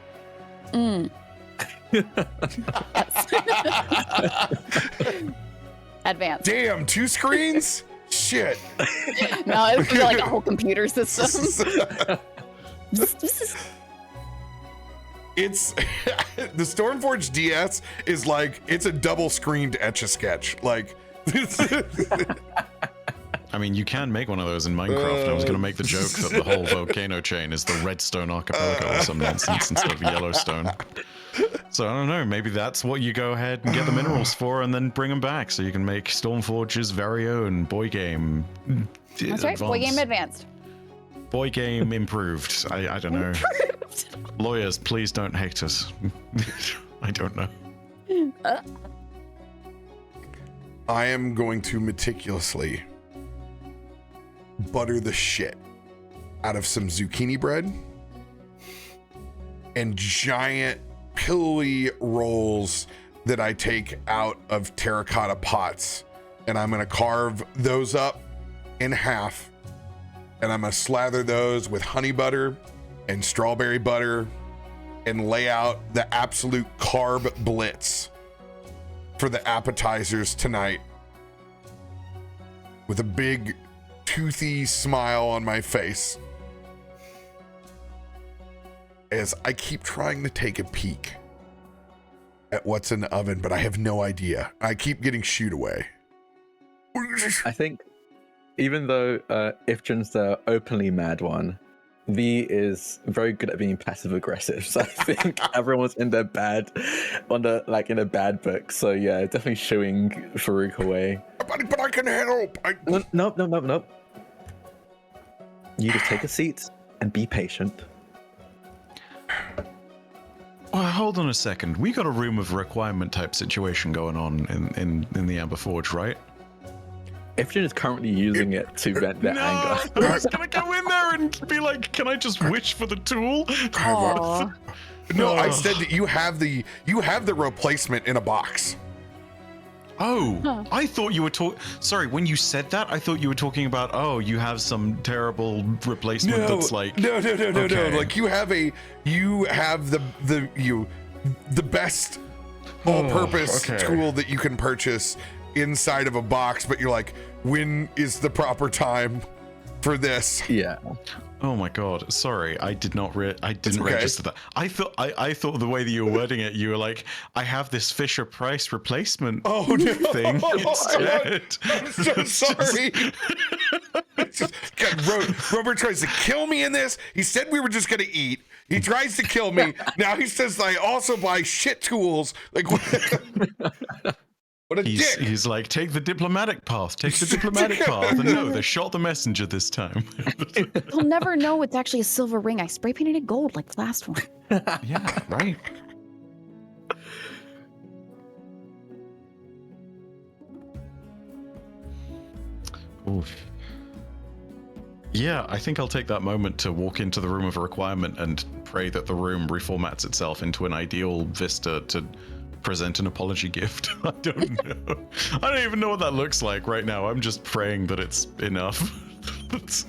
Advanced. Damn, 2 screens? Shit. No, it's like a whole computer system. It's the Stormforge DS is like it's a double screened Etch-a-Sketch. Like I mean, you can make one of those in Minecraft. I was going to make the joke that the whole volcano chain is the Redstone Archipelago or some nonsense instead of Yellowstone. So I don't know, maybe that's what you go ahead and get the minerals for and then bring them back so you can make Stormforge's very own boy game. That's right, boy game advanced. Boy game improved. I don't know. Lawyers, please don't hate us. I don't know. I am going to meticulously butter the shit out of some zucchini bread and giant pillowy rolls that I take out of terracotta pots, and I'm gonna carve those up in half, and I'm gonna slather those with honey butter and strawberry butter and lay out the absolute carb blitz for the appetizers tonight with a big toothy smile on my face as I keep trying to take a peek at what's in the oven, but I have no idea. I keep getting shooed away. I think even though Ifjin's the openly mad one, V is very good at being passive aggressive. So I think everyone's in their bad, in a bad book. So yeah, definitely shooing Farouk away. But I can help. Nope. You just take a seat and be patient. Well, hold on a second. We got a room of requirement type situation going on in the Amber Forge, right? Ifjin is currently using it to vent their anger. I was gonna go in there and be like, "Can I just wish for the tool?" No, I said that you have the replacement in a box. Oh, I thought you were talking. Sorry, when you said that, I thought you were talking about. Oh, you have some terrible replacement that's like. No. Like you have the best all-purpose tool that you can purchase inside of a box, but you're like, when is the proper time for this? Yeah. Oh my god, sorry, I didn't register that. I thought the way that you were wording it, you were like, I have this Fisher Price replacement thing instead. I'm so sorry. Robert tries to kill me in this. He said we were just gonna eat. He tries to kill me. Now he says I also buy shit tools. Like what a dick. He's like, take the diplomatic path. Take the diplomatic path. And no, they shot the messenger this time. They'll never know it's actually a silver ring. I spray painted it gold like the last one. Yeah, right. Oof. Yeah, I think I'll take that moment to walk into the room of requirement and pray that the room reformats itself into an ideal vista to present an apology gift. I don't know. I don't even know what that looks like right now. I'm just praying that it's enough.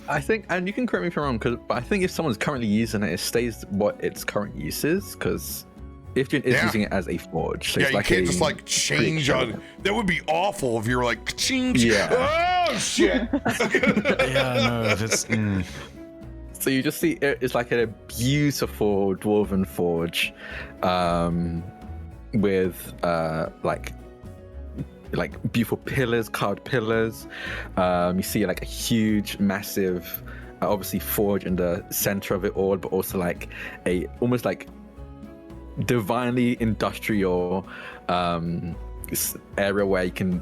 I think, and you can correct me if I'm wrong, but I think if someone's currently using it, it stays what its current use is, because Ifjin is using it as a forge. So yeah, it's you like can't just like change on. That would be awful if you were like change. Yeah. Oh shit. Yeah, no, that's. So you just see it's like a beautiful dwarven forge, with like beautiful pillars, carved pillars. You see like a huge, massive, obviously forge in the center of it all, but also like a almost like divinely industrial area where you can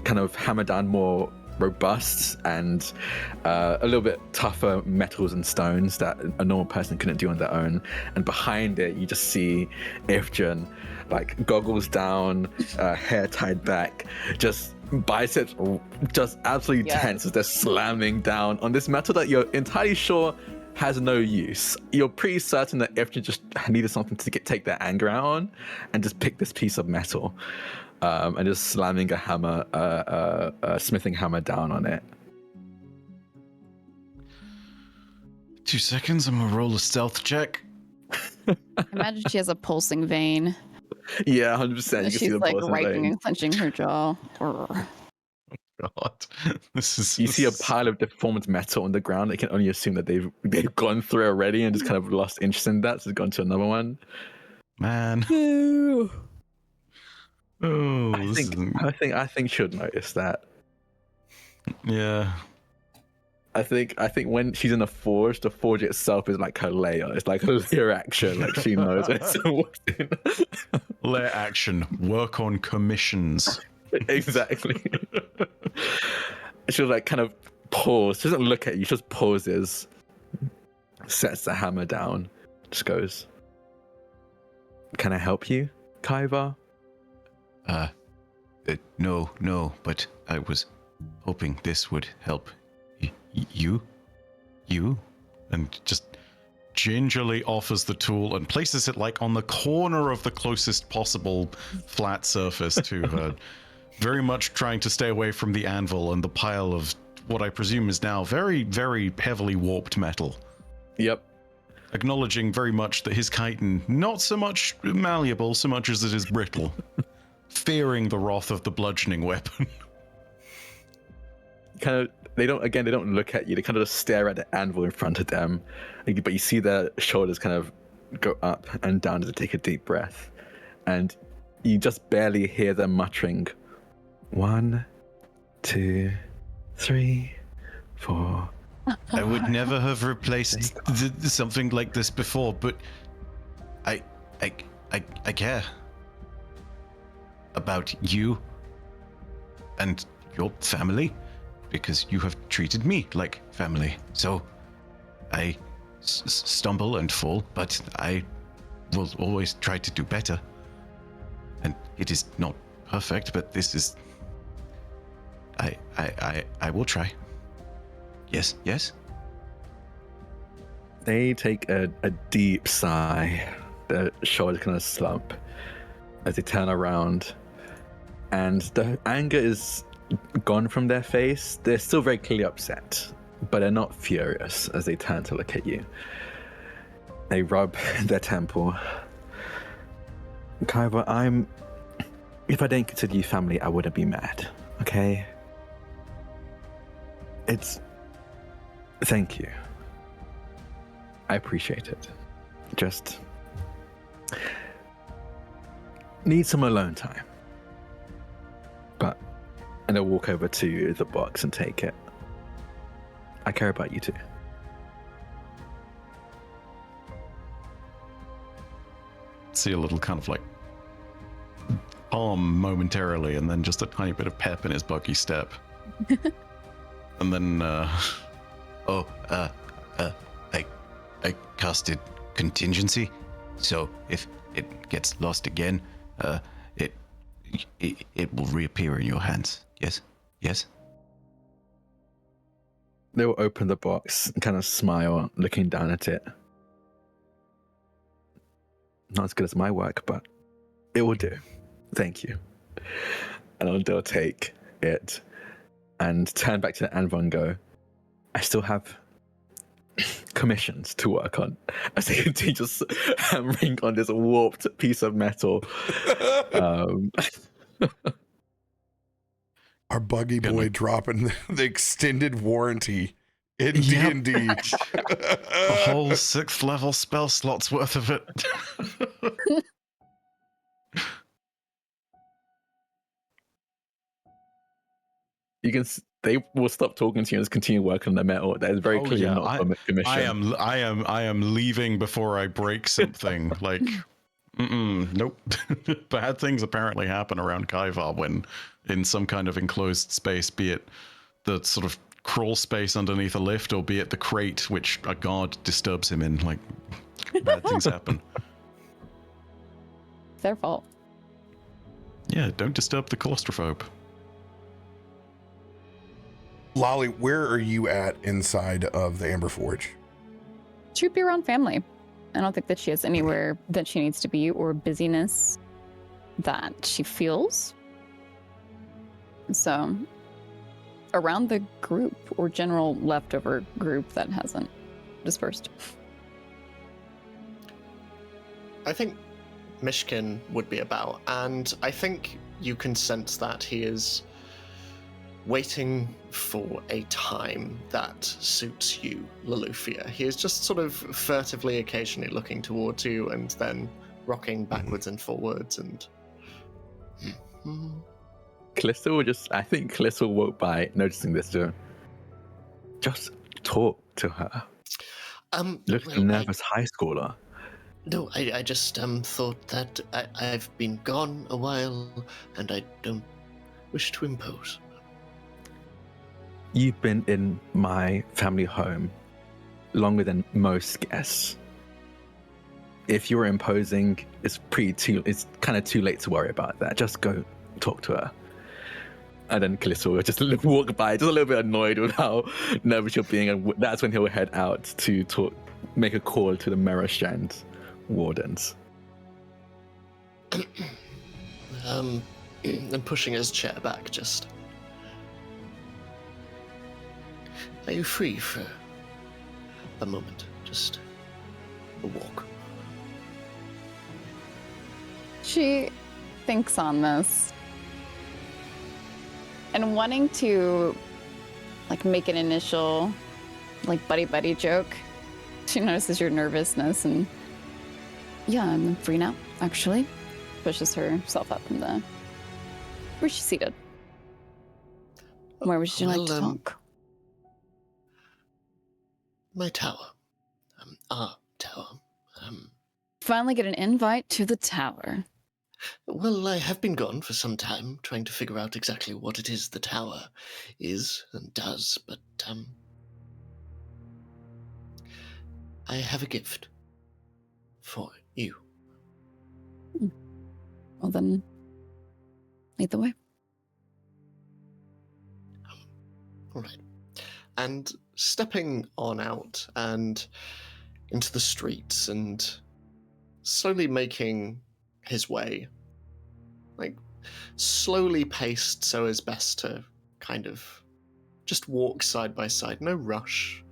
kind of hammer down more robust and a little bit tougher metals and stones that a normal person couldn't do on their own. And behind it, you just see Ifrit, like goggles down, hair tied back, just biceps just absolutely tense as they're slamming down on this metal that you're entirely sure has no use. You're pretty certain that Ifrit just needed something to take their anger out on, and just pick this piece of metal. And just slamming a hammer, a smithing hammer down on it. 2 seconds, I'm gonna roll a stealth check. Imagine she has a pulsing vein. Yeah, 100%. You can She's see the like pulsing writing vein. and clenching her jaw. God, You see a pile of deformed metal on the ground. They can only assume that they've gone through already and just kind of lost interest in that, so it's gone to another one. Man. Oh, I think she'll notice that. Yeah. I think when she's in the forge itself is like her layer. It's like a layer action. Like she knows when it's walks in. Layer action. Work on commissions. Exactly. She'll like kind of pause. She doesn't look at you. She just pauses. Sets the hammer down. Just goes. Can I help you, Kaiva? No, but I was hoping this would help you, and just gingerly offers the tool and places it like on the corner of the closest possible flat surface to her, very much trying to stay away from the anvil and the pile of what I presume is now very, very heavily warped metal. Yep. Acknowledging very much that his chitin, not so much malleable so much as it is brittle. Fearing the wrath of the bludgeoning weapon. They don't look at you. They kind of just stare at the anvil in front of them. But you see their shoulders kind of go up and down as they take a deep breath. And you just barely hear them muttering, 1, 2, 3, 4. I would never have replaced something like this before, but I care about you and your family because you have treated me like family. So I stumble and fall, but I will always try to do better. And it is not perfect, but this is I will try. Yes. They take a deep sigh. Their shoulders kind of slump as they turn around, and the anger is gone from their face. They're still very clearly upset, but they're not furious as they turn to look at you. They rub their temple. Kaiba, if I didn't consider you family, I wouldn't be mad, okay? Thank you. I appreciate it. Just need some alone time. And I'll walk over to the box and take it. I care about you too. See a little kind of like palm momentarily, and then just a tiny bit of pep in his buggy step. And then, I casted contingency, so if it gets lost again, it will reappear in your hands. Yes. They will open the box and kind of smile, looking down at it. Not as good as my work, but it will do. Thank you. And they'll take it and turn back to the anvil and go, I still have commissions to work on, as they continue just hammering on this warped piece of metal. Our buggy boy dropping the extended warranty in D&D. A whole 6th level spell slots worth of it. They will stop talking to you and just continue working on the metal. That is very clearly not a commission. I am leaving before I break something. Like, Nope. Bad things apparently happen around Kaivar when in some kind of enclosed space, be it the sort of crawl space underneath a lift, or be it the crate which a guard disturbs him in. Like, bad things happen. It's their fault. Yeah, don't disturb the claustrophobe. Lolly, where are you at inside of the Amber Forge? She'd be around family. I don't think that she has anywhere that she needs to be or busyness that she feels. So, around the group or general leftover group that hasn't dispersed. I think Myshkin would be about, and I think you can sense that he is waiting for a time that suits you, Loluphia. He is just sort of furtively occasionally looking towards you and then rocking backwards and forwards and... Kallisto will I think Kallisto will walk by, noticing this, just talk to her. Look like a nervous high schooler. No, I just thought that I've been gone a while and I don't wish to impose. You've been in my family home longer than most guests. If you're imposing, it's kind of too late to worry about that. Just go talk to her. And then Kallisto will just walk by, just a little bit annoyed with how nervous you're being, and that's when he'll head out to make a call to the Mirror Strand wardens. And pushing his chair back, just... Are you free for a moment? Just a walk. She thinks on this. And wanting to make an initial buddy joke, she notices your nervousness and yeah, I'm free now, actually. Pushes herself up from the where's she seated? Where would you like to talk? My tower. Our tower. Finally get an invite to the tower. Well, I have been gone for some time, trying to figure out exactly what it is the tower is and does, but, I have a gift for you. Well then, lead the way. All right. And stepping on out and into the streets and slowly making his way, slowly paced so as best to kind of just walk side by side, no rush.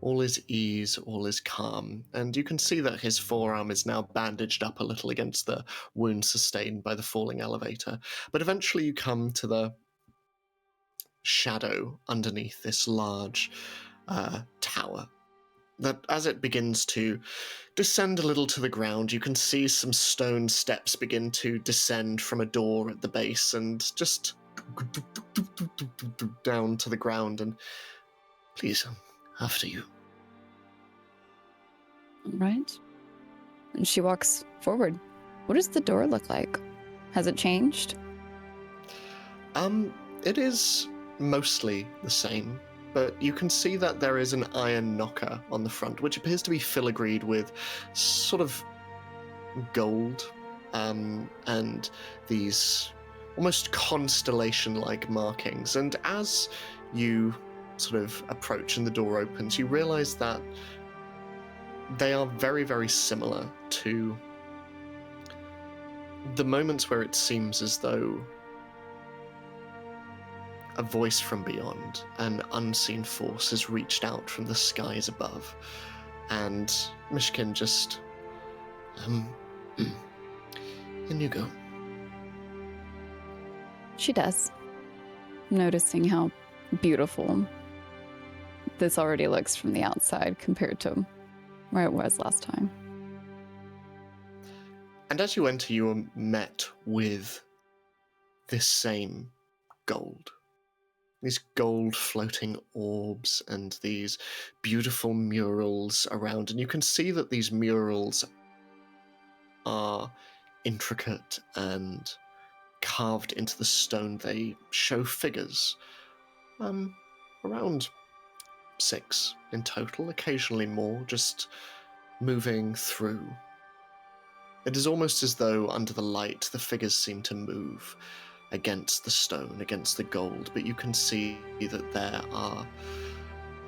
All is ease, all is calm, and you can see that his forearm is now bandaged up a little against the wound sustained by the falling elevator. But eventually you come to the shadow underneath this large tower. That as it begins to descend a little to the ground, you can see some stone steps begin to descend from a door at the base and just down to the ground. And please, after you. All right. And she walks forward. What does the door look like? Has it changed? It is mostly the same, but you can see that there is an iron knocker on the front, which appears to be filigreed with sort of gold, and these almost constellation-like markings. And as you sort of approach and the door opens, you realize that they are very, very similar to the moments where it seems as though a voice from beyond, an unseen force, has reached out from the skies above. And Myshkin just, in you go. She does. Noticing how beautiful this already looks from the outside compared to where it was last time. And as you enter, you are met with this same gold. These gold floating orbs and these beautiful murals around. And you can see that these murals are intricate and carved into the stone. They show figures, around 6 in total, occasionally more, just moving through. It is almost as though under the light the figures seem to move against the stone, against the gold, but you can see that there are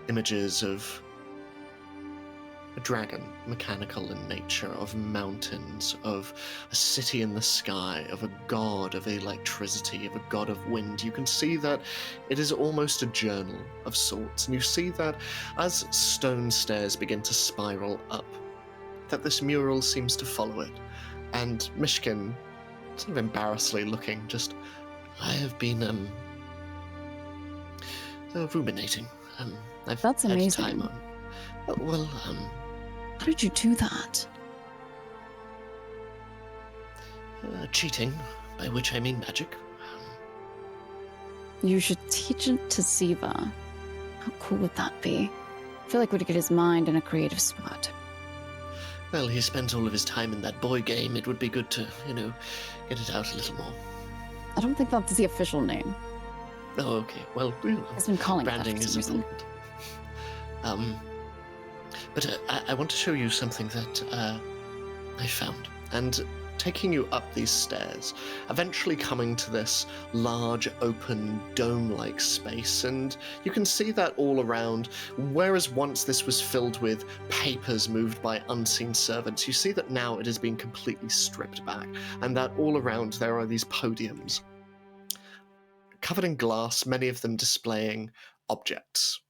images of a dragon, mechanical in nature, of mountains, of a city in the sky, of a god of electricity, of a god of wind. You can see that it is almost a journal of sorts, and you see that as stone stairs begin to spiral up, that this mural seems to follow it. And Myshkin, sort of embarrassedly looking, just, I have been ruminating. That's amazing. Time on. Well, how did you do that? Cheating, by which I mean magic. You should teach it to Ziva. How cool would that be? I feel like we'd get his mind in a creative spot. Well, he spends all of his time in that boy game. It would be good to, get it out a little more. I don't think that's the official name. Oh, okay. Well, He's been calling branding that for is some reason. important. But I want to show you something that I found. And taking you up these stairs, eventually coming to this large, open, dome-like space, and you can see that all around. Whereas once this was filled with papers moved by unseen servants, you see that now it has been completely stripped back, and that all around there are these podiums, covered in glass, many of them displaying objects.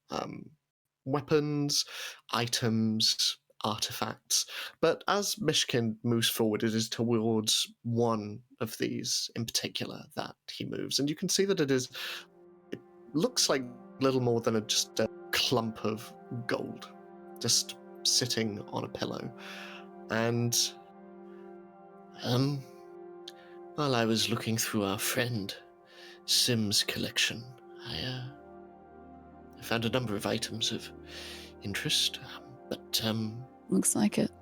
Weapons, items, artifacts. But as Myshkin moves forward, it is towards one of these in particular that he moves. And you can see that it looks like little more than just a clump of gold, just sitting on a pillow. And, while I was looking through our friend Sim's collection, I found a number of items of interest, but looks like it.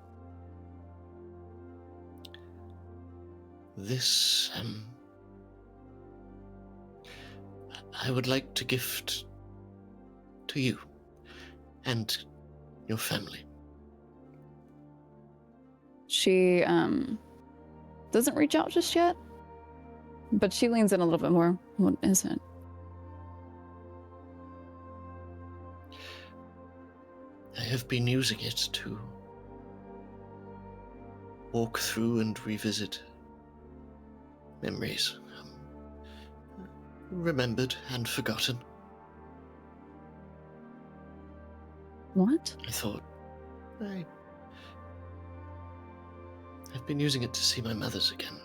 This I would like to gift to you and your family. She doesn't reach out just yet, but she leans in a little bit more. What is it? I have been using it to walk through and revisit memories, remembered and forgotten. What? I thought, I've been using it to see my mothers again.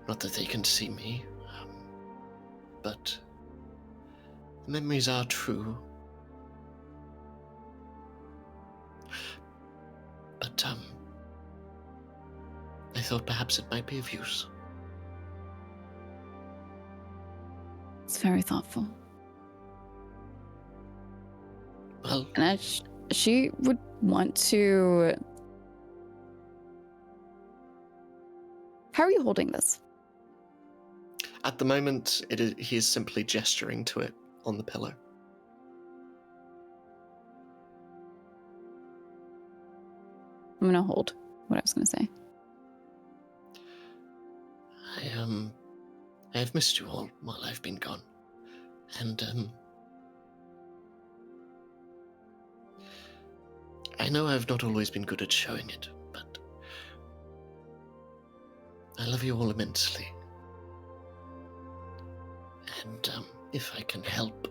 Not that they can see me, but the memories are true. But, I thought perhaps it might be of use. It's very thoughtful. Well, and she would want to. How are you holding this? At the moment, he is simply gesturing to it on the pillow. I'm gonna hold what I was gonna say. I have missed you all while I've been gone. And, I know I've not always been good at showing it, but I love you all immensely. And, if I can help,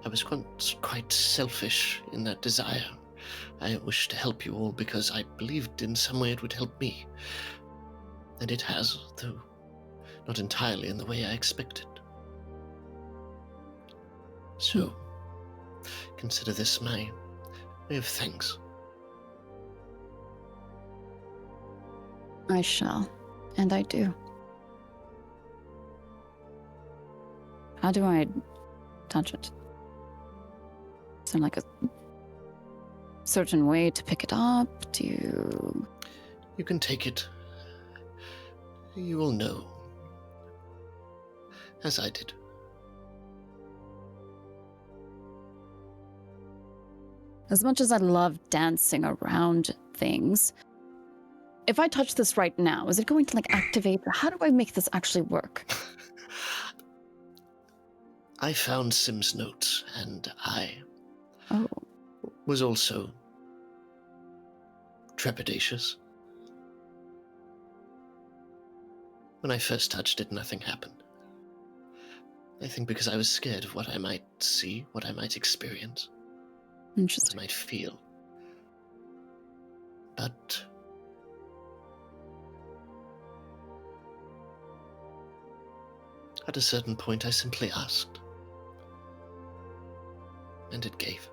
I was once quite selfish in that desire. I wished to help you all because I believed in some way it would help me. And it has, though not entirely in the way I expected. So, consider this my way of thanks. I shall, and I do. How do I touch it? Sound like a certain way to pick it up? Do you... You can take it. You will know. As I did. As much as I love dancing around things, if I touch this right now, is it going to like activate? How do I make this actually work? I found Sim's notes, and I Oh. was also trepidatious. When I first touched it, nothing happened. I think because I was scared of what I might see, what I might experience, what Interesting. I might feel. But at a certain point, I simply asked. And it gave.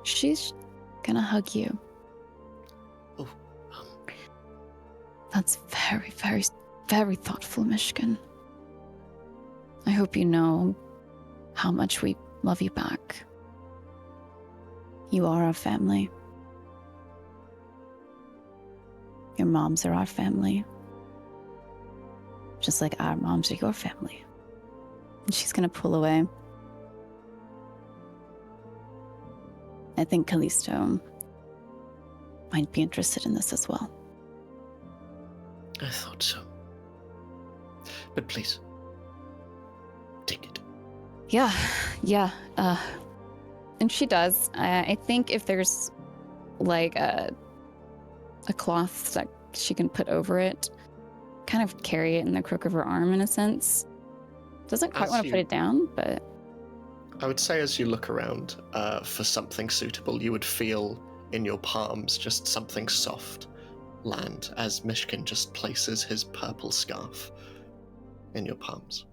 She's gonna hug you. Oh, That's very, very, very thoughtful, Myshkin. I hope you know how much we love you back. You are our family. Your moms are our family. Just like our moms are your family. And she's gonna pull away. I think Kallisto might be interested in this as well. I thought so. But please, take it. Yeah. And she does. I think if there's like a cloth that she can put over it, kind of carry it in the crook of her arm in a sense. Doesn't quite want to put it down, but... I would say as you look around for something suitable, you would feel in your palms just something soft land as Myshkin just places his purple scarf in your palms.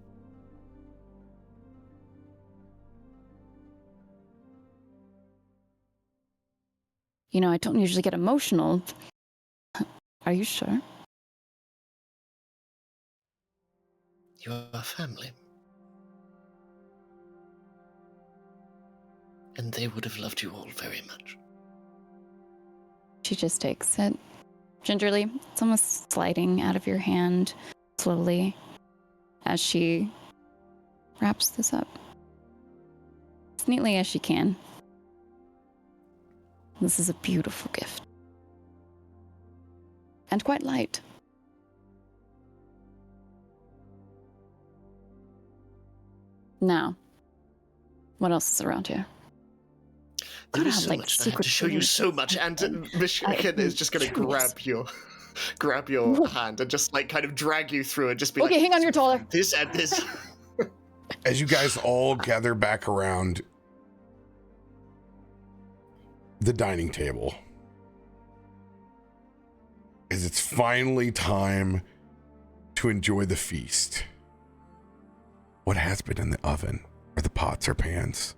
You know, I don't usually get emotional. Are you sure? You are family. And they would have loved you all very much. She just takes it gingerly. It's almost sliding out of your hand slowly as she wraps this up as neatly as she can. This is a beautiful gift. And quite light. Now, what else is around here? There is so much. I have to show you so much, and Myshkin is just going to grab your hand and just like kind of drag you through it. Just be okay, like, hang on, you're taller. This and this. As you guys all gather back around the dining table, as it's finally time to enjoy the feast. What has been in the oven? Are the pots or pans?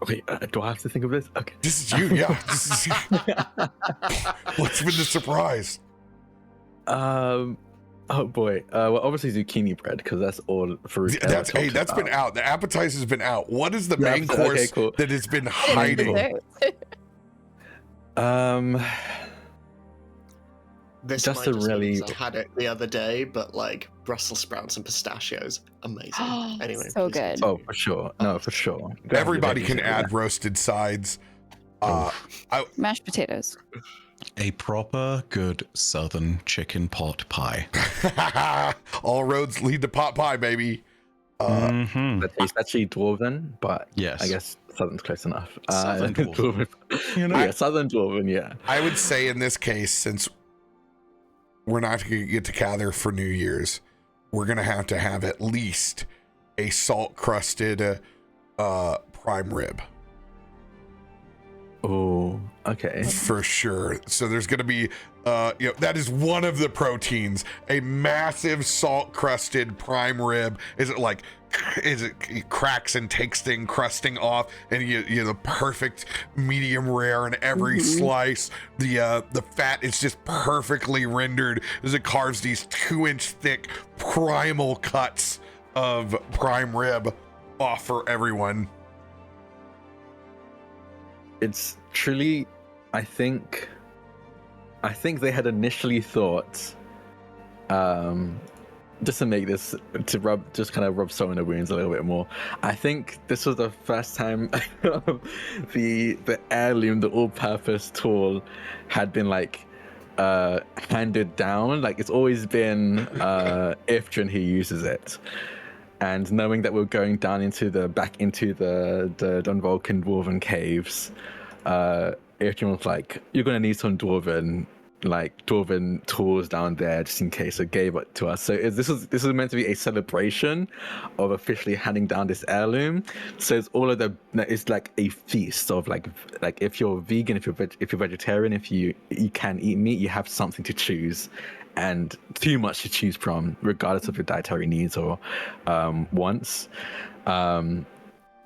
Okay, do I have to think of this? Okay. This is you, yeah. This is you. What's been the surprise? Oh boy. Well, obviously zucchini bread because that's all Faroük. That's been out. The appetizer's been out. What is the main course that has been hiding? This just a really. I had it the other day, but like Brussels sprouts and pistachios, amazing. Anyway, so good. Oh, for sure. No, for sure. Everybody can add roasted sides. Mashed potatoes. A proper good southern chicken pot pie. All roads lead to pot pie, baby. It's actually dwarven, but yes, I guess southern's close enough. Southern dwarven. You know? Yeah, southern dwarven. Yeah. I would say in this case, since we're not going to get together for New Year's, we're going to have at least a salt crusted prime rib. Oh, okay. For sure. So there's going to be, that is one of the proteins, a massive salt crusted prime rib. It cracks and takes the crusting off, and you the perfect medium rare in every slice. The fat is just perfectly rendered as it carves these 2-inch thick primal cuts of prime rib off for everyone. It's truly, I think they had initially thought, just to make this, to kind of rub salt in the wounds a little bit more. I think this was the first time the heirloom, the all-purpose tool, had been like handed down. Like it's always been Ifrit who uses it. And knowing that we're going down back into the Dunvolcan dwarven caves, Ifrit was like, "You're gonna need some dwarven tools down there just in case." So gave it to us. So this is meant to be a celebration of officially handing down this heirloom. So it's all of it's like a feast of like if you're vegan, if you're vegetarian, if you can eat meat, you have something to choose. And too much to choose from, regardless of your dietary needs or wants.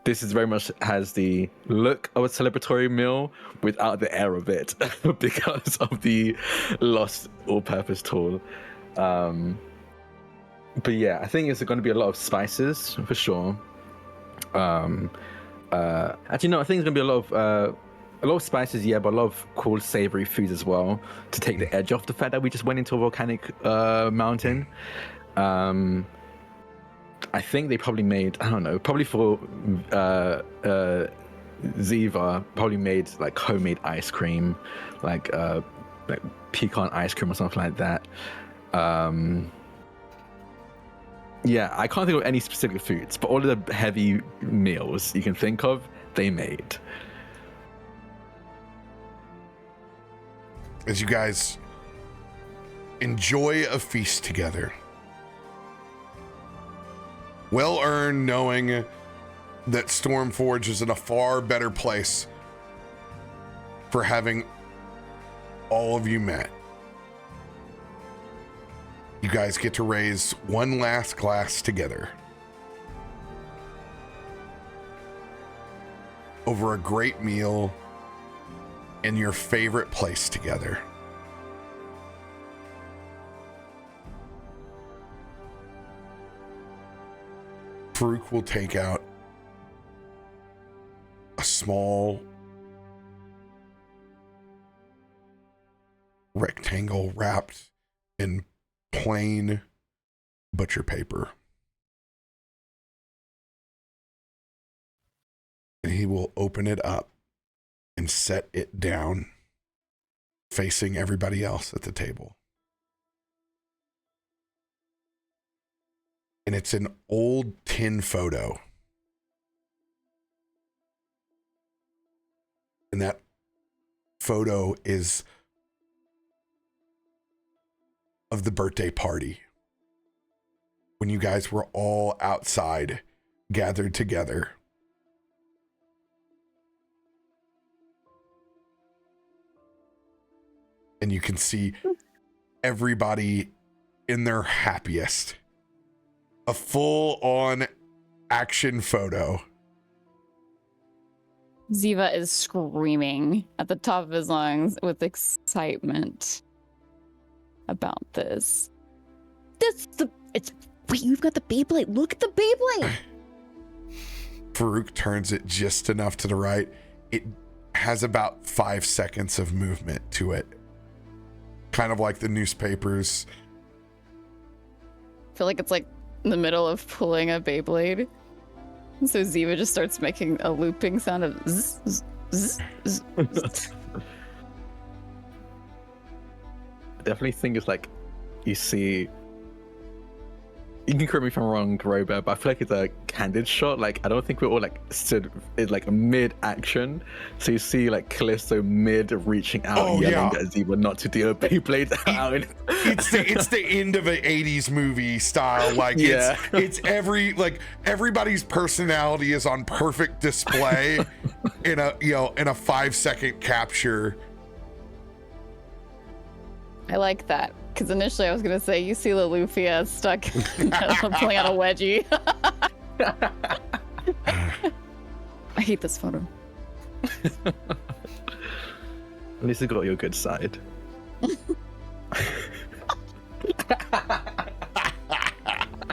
This is very much has the look of a celebratory meal without the air of it because of the lost all-purpose tool. But yeah, I think it's going to be a lot of spices for sure. Actually, no, I think it's going to be a lot of spices, yeah, but a lot of cool savory foods as well to take the edge off the fact that we just went into a volcanic mountain. I think they probably made, I don't know, probably for Ziva, probably made like homemade ice cream, like pecan ice cream or something like that. Yeah, I can't think of any specific foods, but all of the heavy meals you can think of, they made. As you guys enjoy a feast together, well earned, knowing that Stormforge is in a far better place for having all of you met. You guys get to raise one last glass together over a great meal in your favorite place together. Faroük will take out a small rectangle wrapped in plain butcher paper. And he will open it up and set it down facing everybody else at the table. And it's an old tin photo. And that photo is of the birthday party when you guys were all outside gathered together. And you can see everybody in their happiest. A full-on action photo. Ziva is screaming at the top of his lungs with excitement about this. Wait, you've got the Beyblade. Look at the Beyblade. Faroük turns it just enough to the right. It has about 5 seconds of movement to it. Kind of like the newspapers. I feel like it's like in the middle of pulling a Beyblade. So Ziva just starts making a looping sound of zzz, zzz, zzz, zzz. I definitely think it's like you see. You can correct me if I'm wrong, RoBear, but I feel like it's a candid shot. Like, I don't think we're all like stood in like mid-action. So you see like Kallisto mid-reaching out, yelling at Ziva not to do a Beyblade out. It's the end of an 80s movie style. Like it's everybody's personality is on perfect display in a 5-second capture. I like that. Because initially I was going to say, you see Loluphia stuck pulling out a wedgie. I hate this photo. At least it got your good side.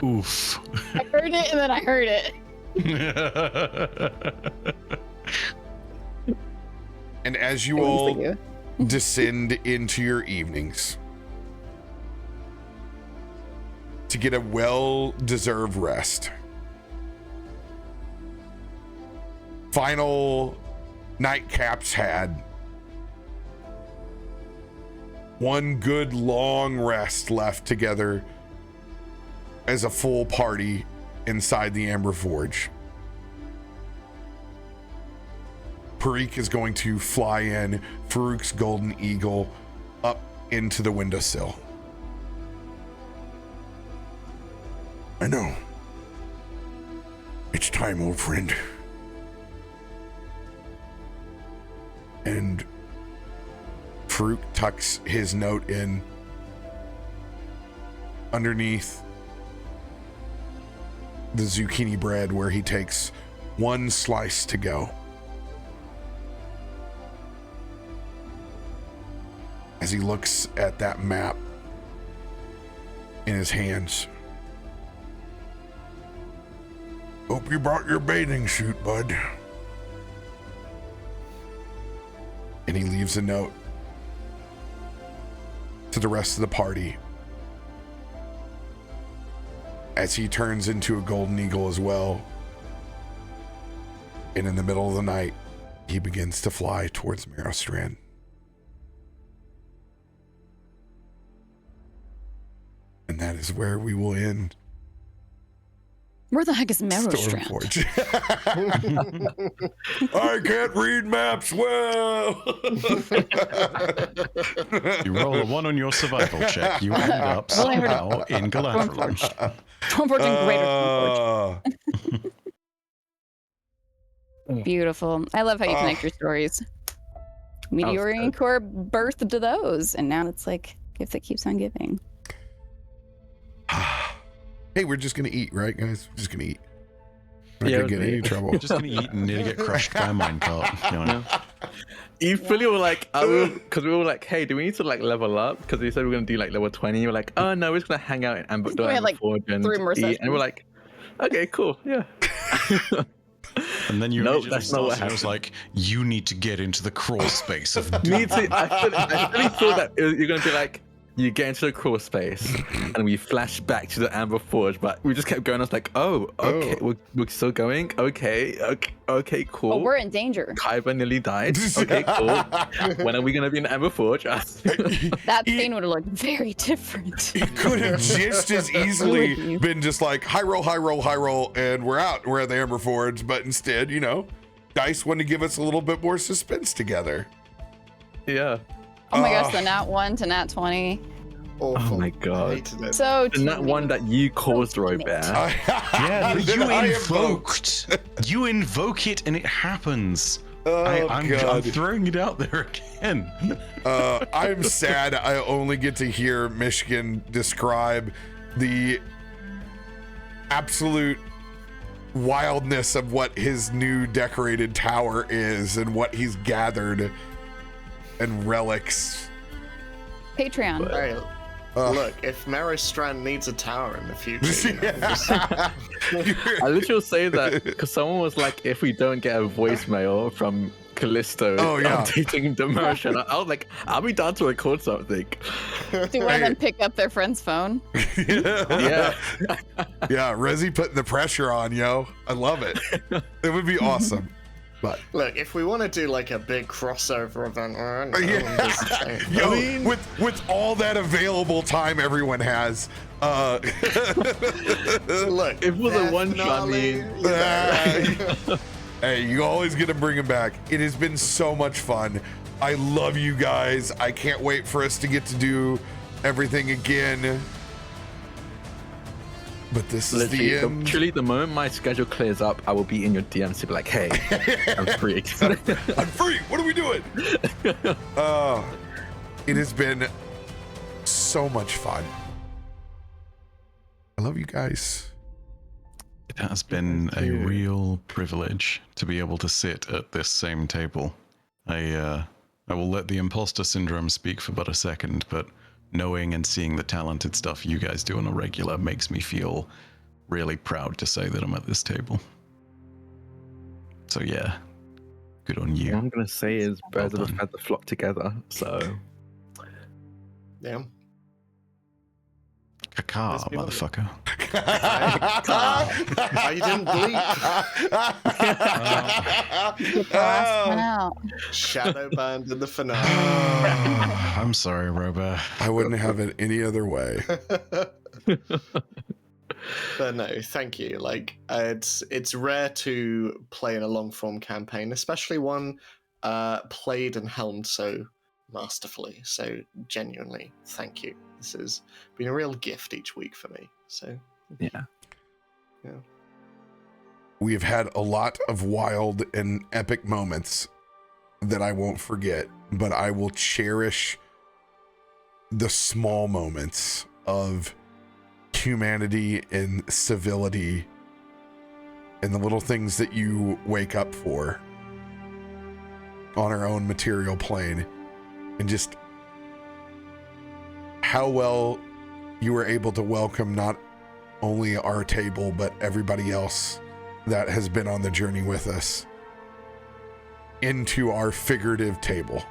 Oof. I heard heard it, and then I heard it. And as you all descend into your evenings to get a well-deserved rest, final nightcaps had, one good long rest left together as a full party inside the Amber Forge. Faroük is going to fly in Farouk's golden eagle up into the windowsill. I know. It's time, old friend. And Faroük tucks his note in underneath the zucchini bread where he takes one slice to go. As he looks at that map in his hands. Hope you brought your bathing suit, bud. And he leaves a note to the rest of the party as he turns into a golden eagle as well. And in the middle of the night, he begins to fly towards Marrowstrand. And that is where we will end. Where the heck is Marrowstrand? Stormforge. I can't read maps well. You roll a 1 on your survival check. You end up somehow in Galadriel. Stormforge and Greater Stormforge. Beautiful. I love how you connect your stories. Meteor Core birthed to those, and now it's like gift that keeps on giving. Hey, we're just gonna eat, right, guys? We're just gonna eat. We're not gonna get in any trouble. We're just gonna eat and nearly get crushed by a minecart. You know? You fully were like, because we were like, hey, do we need to like level up? Because we said we were gonna do like level 20. You were like, oh no, we're just gonna hang out and we had like 3 more sessions. And we're like, okay, cool, yeah. And then you immediately started, I was like, you need to get into the crawl space of Me too. I really thought that you're gonna be like, you get into the crawl space and we flash back to the Amber Forge, but we just kept going. I was like, oh, okay, we're still going. Okay, cool. Oh, we're in danger. Kyber nearly died. Okay, cool. When are we gonna be in the Amber Forge? That scene would have looked very different. It could have just as easily been just like high roll, and we're out. We're at the Amber Forge, but instead, you know, Dice wanted to give us a little bit more suspense together. Yeah. Oh my gosh, the nat 1 to nat 20. Awful. Oh my god. So and that one that you caused, RoBear. Yeah, you invoke it and it happens. I'm throwing it out there again. I'm sad I only get to hear Myshkin describe the absolute wildness of what his new decorated tower is and what he's gathered and relics. Patreon. Right. Look, if Marrowstrand needs a tower in the future, you know, I literally say that because someone was like, if we don't get a voicemail from Kallisto updating the motion, I was like, I'll be down to record something. Do one of them pick up their friend's phone? Yeah. Yeah, Resi putting the pressure on, yo. I love it. It would be awesome. But look, if we want to do like a big crossover event, with all that available time everyone has, look, it was a one shot. Hey, you always get to bring him back. It has been so much fun. I love you guys. I can't wait for us to get to do everything again. But this is the end. Literally, the moment my schedule clears up, I will be in your DMs to be like, hey, I'm free. I'm free. What are we doing? It has been so much fun. I love you guys. It has been a real privilege to be able to sit at this same table. I will let the imposter syndrome speak for but a second, but knowing and seeing the talented stuff you guys do on a regular makes me feel really proud to say that I'm at this table. So yeah, good on you. What I'm gonna say is birds Well of a done. feather flock together. So Yeah. Caca, Let's be honest. motherfucker. Oh, you didn't bleep. The last one out. Shadow banned in the finale. I'm sorry, RoBear. I wouldn't have it any other way. But no, thank you. Like it's rare to play in a long form campaign, especially one played and helmed so masterfully. So genuinely, thank you. This has been a real gift each week for me. So yeah. We have had a lot of wild and epic moments that I won't forget, but I will cherish the small moments of humanity and civility and the little things that you wake up for on our own material plane, and just how well you were able to welcome not only our table but everybody else that has been on the journey with us into our figurative table.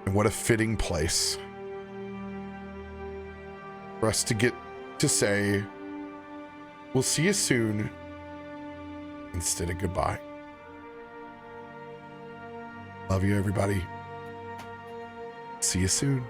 And what a fitting place for us to get to say, we'll see you soon, instead of goodbye. Love you, everybody. See you soon.